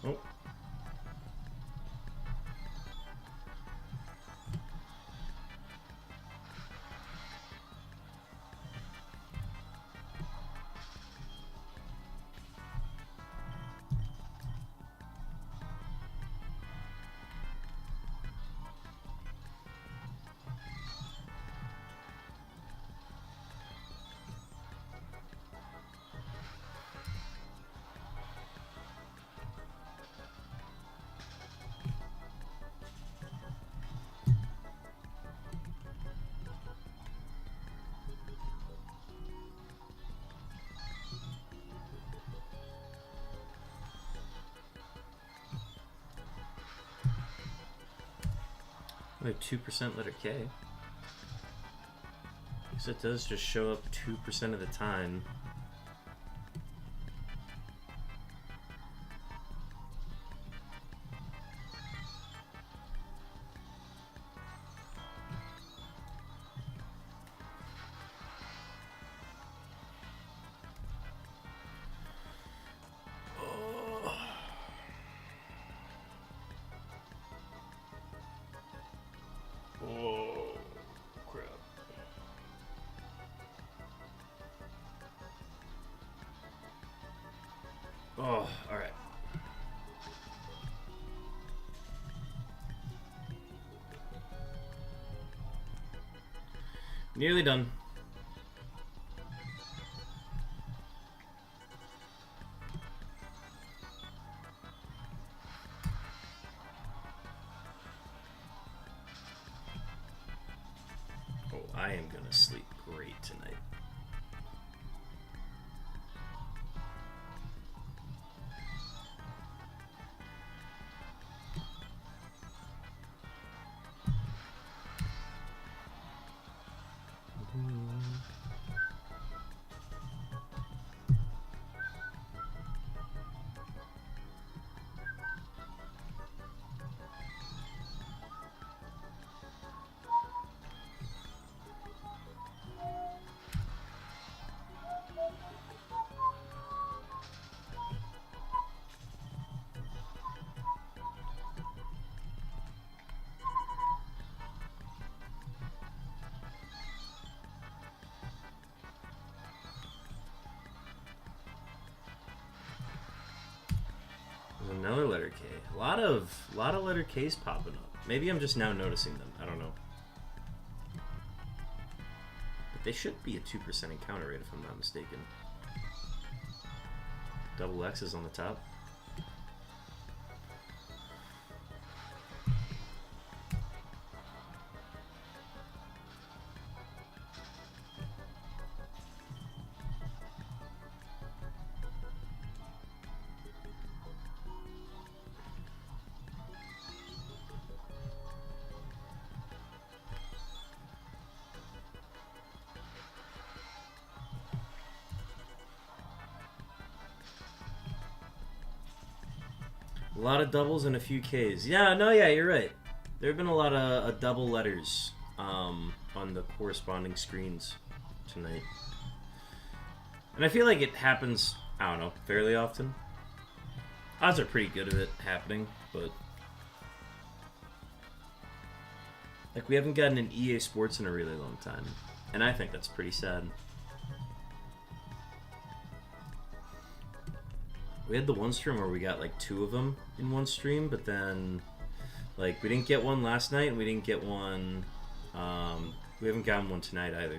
Oh. Like 2% letter K. Because it does just show up 2% of the time. Oh, crap. Oh, alright. Nearly done. Oh, I am gonna sleep great tonight. There's another letter K. A lot of letter K's popping up. Maybe I'm just now noticing them. I don't know. But they should be a 2% encounter rate if I'm not mistaken. Double X is on the top. A lot of doubles and a few Ks. Yeah, no, yeah, you're right. There have been a lot of double letters on the corresponding screens tonight. And I feel like it happens, I don't know, fairly often. Odds are pretty good at it happening, but... like, we haven't gotten an EA Sports in a really long time. And I think that's pretty sad. We had the one stream where we got like 2 of them in one stream, but then like we didn't get one last night and we didn't get one, we haven't gotten one tonight either.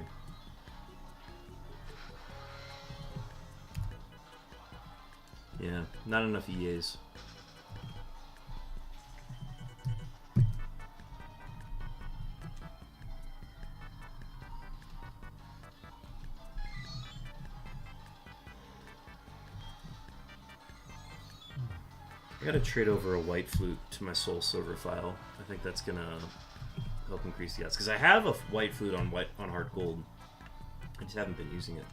Yeah, not enough EAs. I gotta trade over a white flute to my soul silver file. I think that's gonna help increase the odds. Because I have a white flute on hard gold. I just haven't been using it.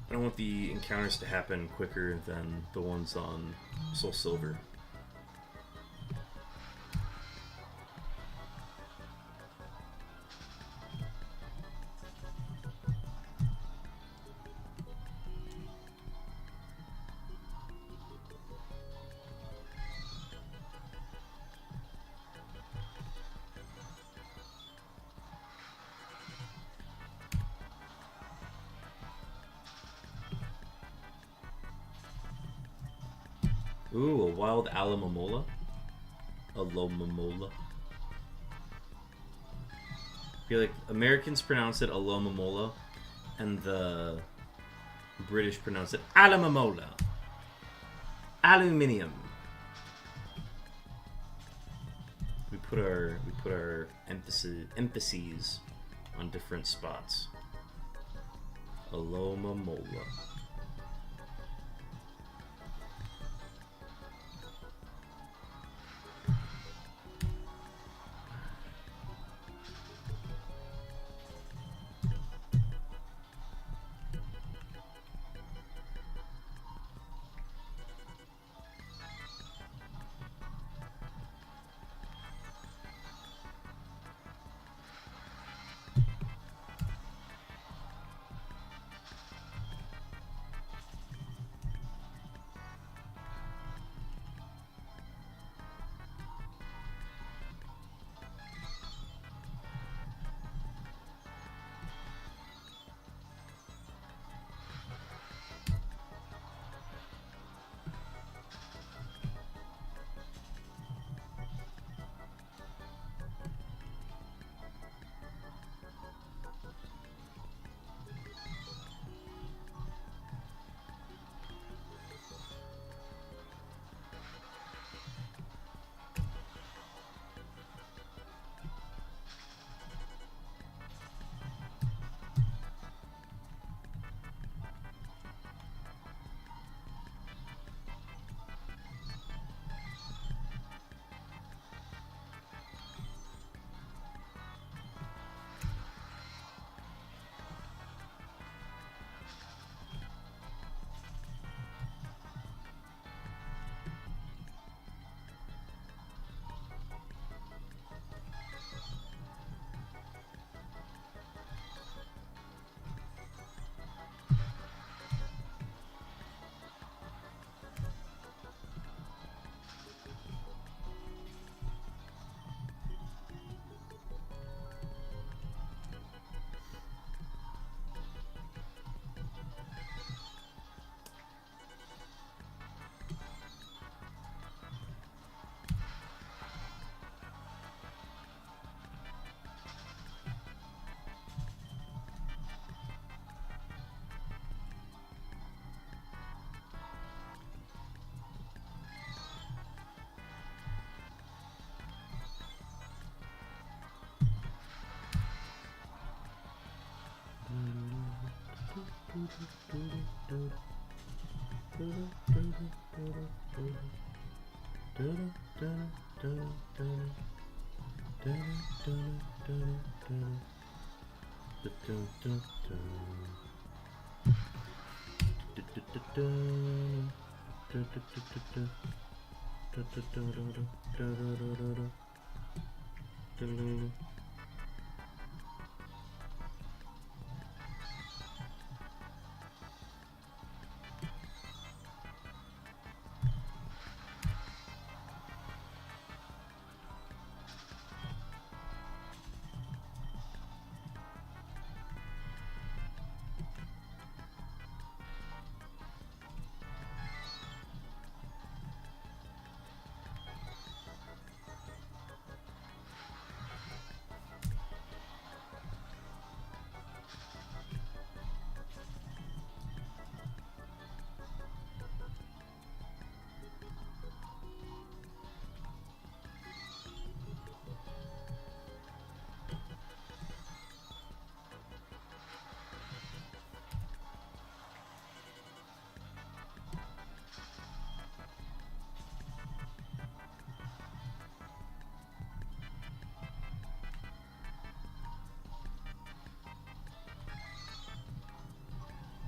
I don't want the encounters to happen quicker than the ones on soul silver. Ooh, a wild Alomomola. Alomomola. I feel like Americans pronounce it Alomomola, and the British pronounce it Alamomola. Aluminium. We put our emphases on different spots. Alomomola.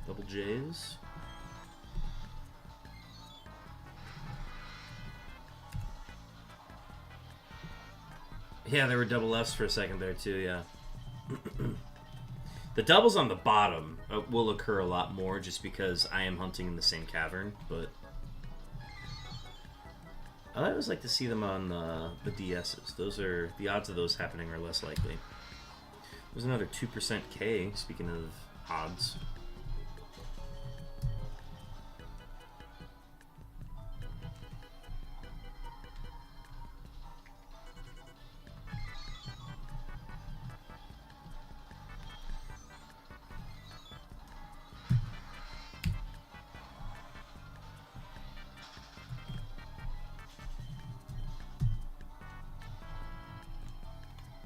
Double J's. Yeah, there were double F's for a second there too, yeah. The doubles on the bottom will occur a lot more just because I am hunting in the same cavern, but I always like to see them on the DSs. Those are, the odds of those happening are less likely. There's another 2% K, speaking of odds.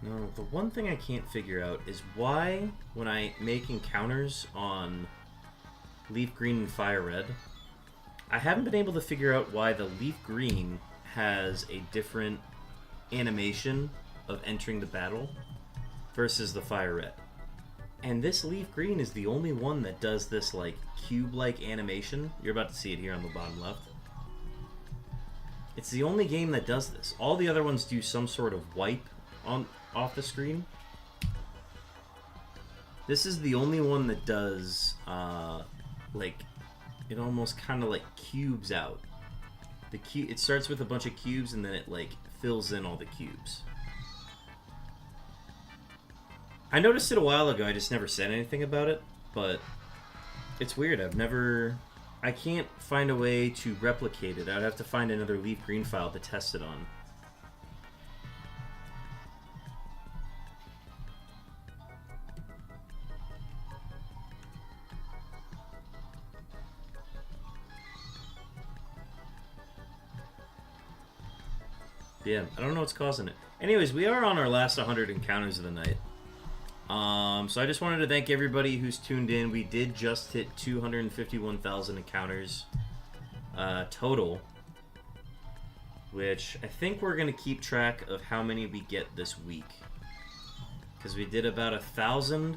No, the one thing I can't figure out is why, when I make encounters on Leaf Green and Fire Red, I haven't been able to figure out why the Leaf Green has a different animation of entering the battle versus the Fire Red. And this Leaf Green is the only one that does this, like, cube-like animation. You're about to see it here on the bottom left. It's the only game that does this. All the other ones do some sort of wipe off the screen. This is the only one that does like, it almost kind of like cubes out. It starts with a bunch of cubes and then it like fills in all the cubes. I noticed it a while ago, I just never said anything about it, but it's weird. I can't find a way to replicate it. I'd have to find another Leaf Green file to test it on. Yeah, I don't know what's causing it. Anyways, we are on our last 100 encounters of the night. So I just wanted to thank everybody who's tuned in. We did just hit 251,000 encounters total, which I think we're going to keep track of how many we get this week. Because we did about 1,000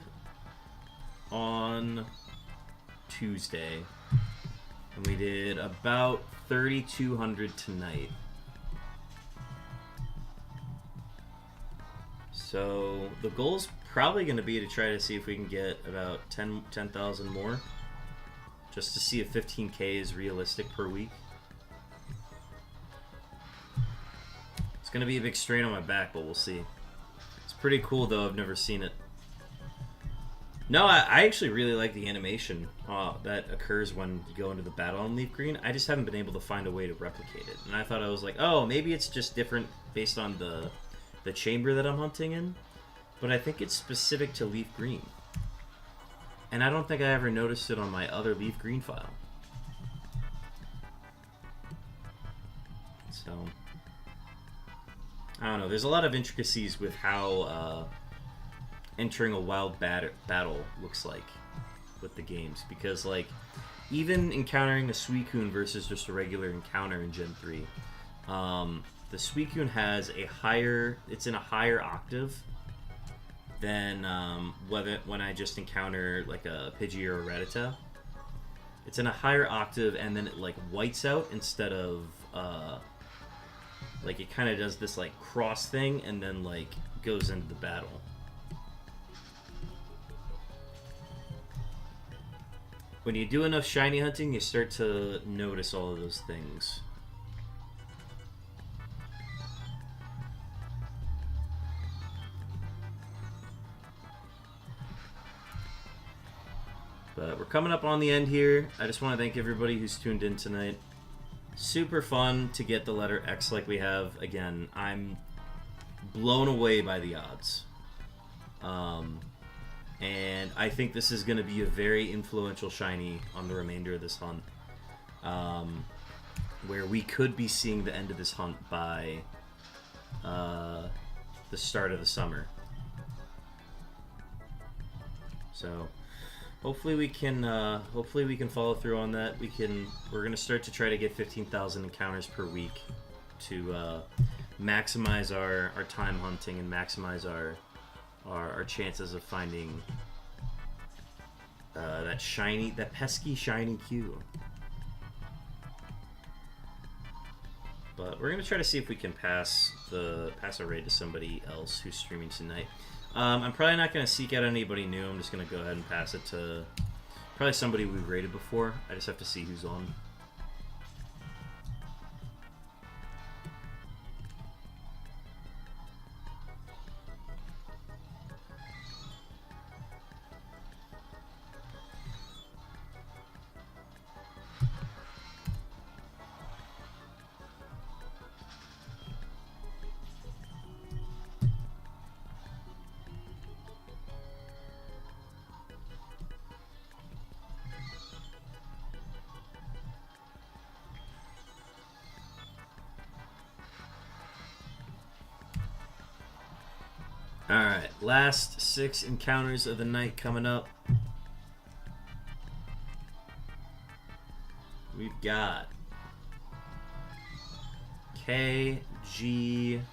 on Tuesday, and we did about 3,200 tonight. So the goal's probably going to be to try to see if we can get about 10,000 more, just to see if 15K is realistic per week. It's going to be a big strain on my back, but we'll see. It's pretty cool, though. I've never seen it. No, I actually really like the animation that occurs when you go into the battle on Leaf Green. I just haven't been able to find a way to replicate it. And I thought, I was like, oh, maybe it's just different based on the chamber that I'm hunting in, but I think it's specific to Leaf Green. And I don't think I ever noticed it on my other Leaf Green file. So, I don't know. There's a lot of intricacies with how entering a wild battle looks like with the games, because like even encountering a Suicune versus just a regular encounter in Gen 3, the Suicune has a higher, it's in a higher octave than when I just encounter like a Pidgey or a Rattata. It's in a higher octave, and then it like whites out instead of like it kind of does this like cross thing and then like goes into the battle. When you do enough shiny hunting, you start to notice all of those things. But we're coming up on the end here. I just want to thank everybody who's tuned in tonight. Super fun to get the letter X like we have. Again, I'm blown away by the odds. And I think this is going to be a very influential shiny on the remainder of this hunt. Where we could be seeing the end of this hunt by the start of the summer. So hopefully we can follow through on that. We're going to start to try to get 15,000 encounters per week to maximize our time hunting and maximize our chances of finding that pesky shiny Q. But we're gonna try to see if we can pass a raid to somebody else who's streaming tonight. I'm probably not gonna seek out anybody new. I'm just gonna go ahead and pass it to probably somebody we've raided before. I just have to see who's on. Alright, last 6 encounters of the night coming up. We've got KGLHTY.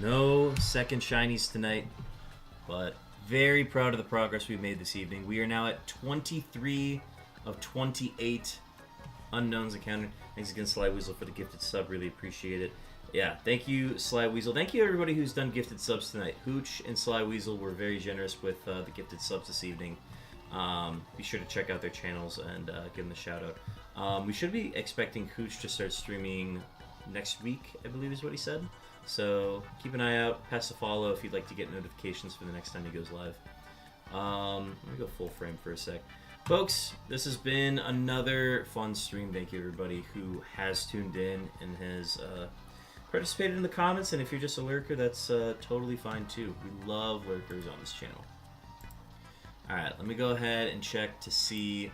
No second shinies tonight, but very proud of the progress we've made this evening. We are now at 23 of 28 unknowns encountered. Thanks again, Sly Weasel, for the gifted sub. Really appreciate it. Yeah, thank you, Sly Weasel. Thank you, everybody who's done gifted subs tonight. Hooch and Sly Weasel were very generous with the gifted subs this evening. Be sure to check out their channels and give them a shout out. We should be expecting Hooch to start streaming next week, I believe is what he said. So keep an eye out. Pass a follow if you'd like to get notifications for the next time he goes live. Let me go full frame for a sec. Folks, this has been another fun stream. Thank you, everybody who has tuned in and has participated in the comments. And if you're just a lurker, that's totally fine too. We love lurkers on this channel. Alright, let me go ahead and check to see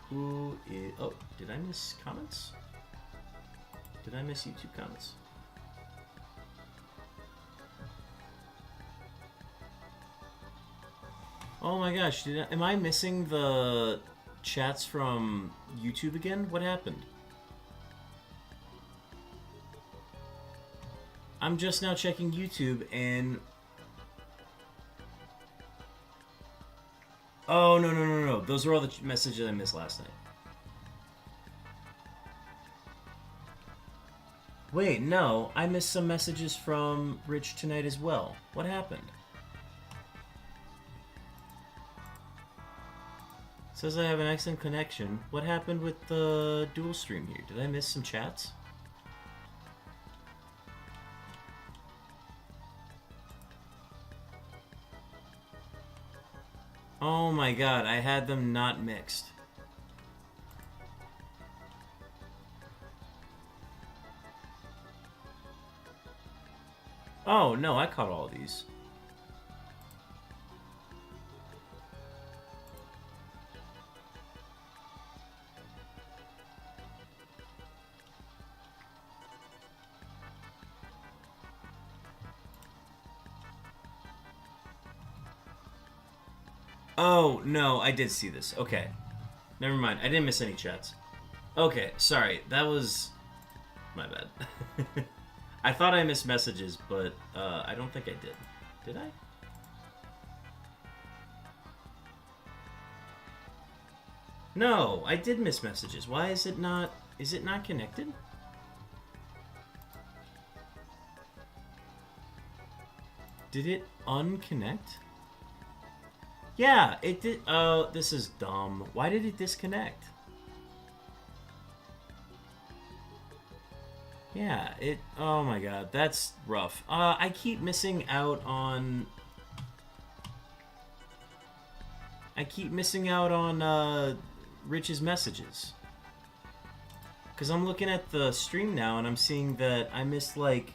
who is... Oh, did I miss comments? Did I miss YouTube comments? Oh my gosh, am I missing the chats from YouTube again? What happened? I'm just now checking YouTube and... Oh, no. Those are all the messages I missed last night. Wait, no. I missed some messages from Rich tonight as well. What happened? Says I have an excellent connection. What happened with the dual stream here? Did I miss some chats? Oh my god, I had them not mixed. Oh no, I caught all of these. Oh, no, I did see this. Okay. Never mind. I didn't miss any chats. Okay, sorry. That was... my bad. I thought I missed messages, but I don't think I did. Did I? No, I did miss messages. Why is it not... is it not connected? Did it unconnect? Yeah, it did. Oh, this is dumb. Why did it disconnect? Yeah, it... oh my god, that's rough. I keep missing out on... Rich's messages. Because I'm looking at the stream now and I'm seeing that I missed, like...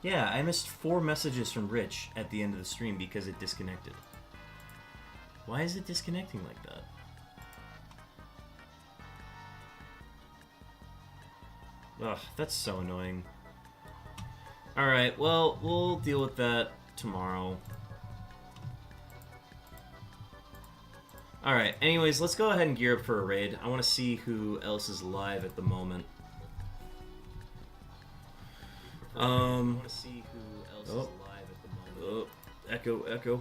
yeah, I missed 4 messages from Rich at the end of the stream because it disconnected. Why is it disconnecting like that? Ugh, that's so annoying. Alright, well, we'll deal with that tomorrow. Alright, anyways, let's go ahead and gear up for a raid. I want to see who else is live at the moment. I want to see who else is live at the moment. Echo.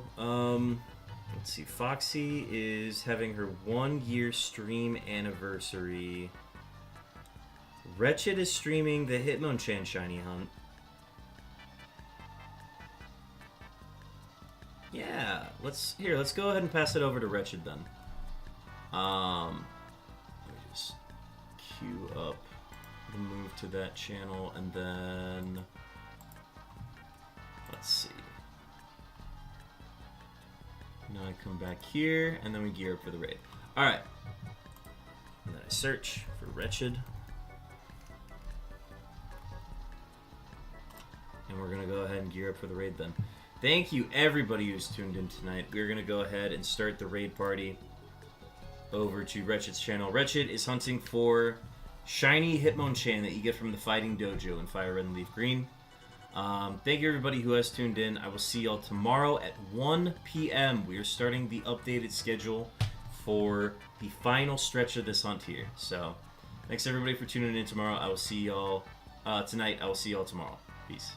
Let's see. Foxy is having her 1-year stream anniversary. Wretched is streaming the Hitmonchan Shiny Hunt. Yeah, let's go ahead and pass it over to Wretched then. Let me just queue up the move to that channel, and then let's see. Now I come back here, and then we gear up for the raid. All right, and then I search for Wretched. And we're going to go ahead and gear up for the raid then. Thank you everybody who's tuned in tonight. We're going to go ahead and start the raid party over to Wretched's channel. Wretched is hunting for shiny Hitmonchan that you get from the Fighting Dojo in Fire Red and Leaf Green. Thank you everybody who has tuned in. I will see y'all tomorrow at 1 p.m. We are starting the updated schedule for the final stretch of this hunt here. So, thanks everybody for tuning in tomorrow. I will see y'all tonight. I will see y'all tomorrow. Peace.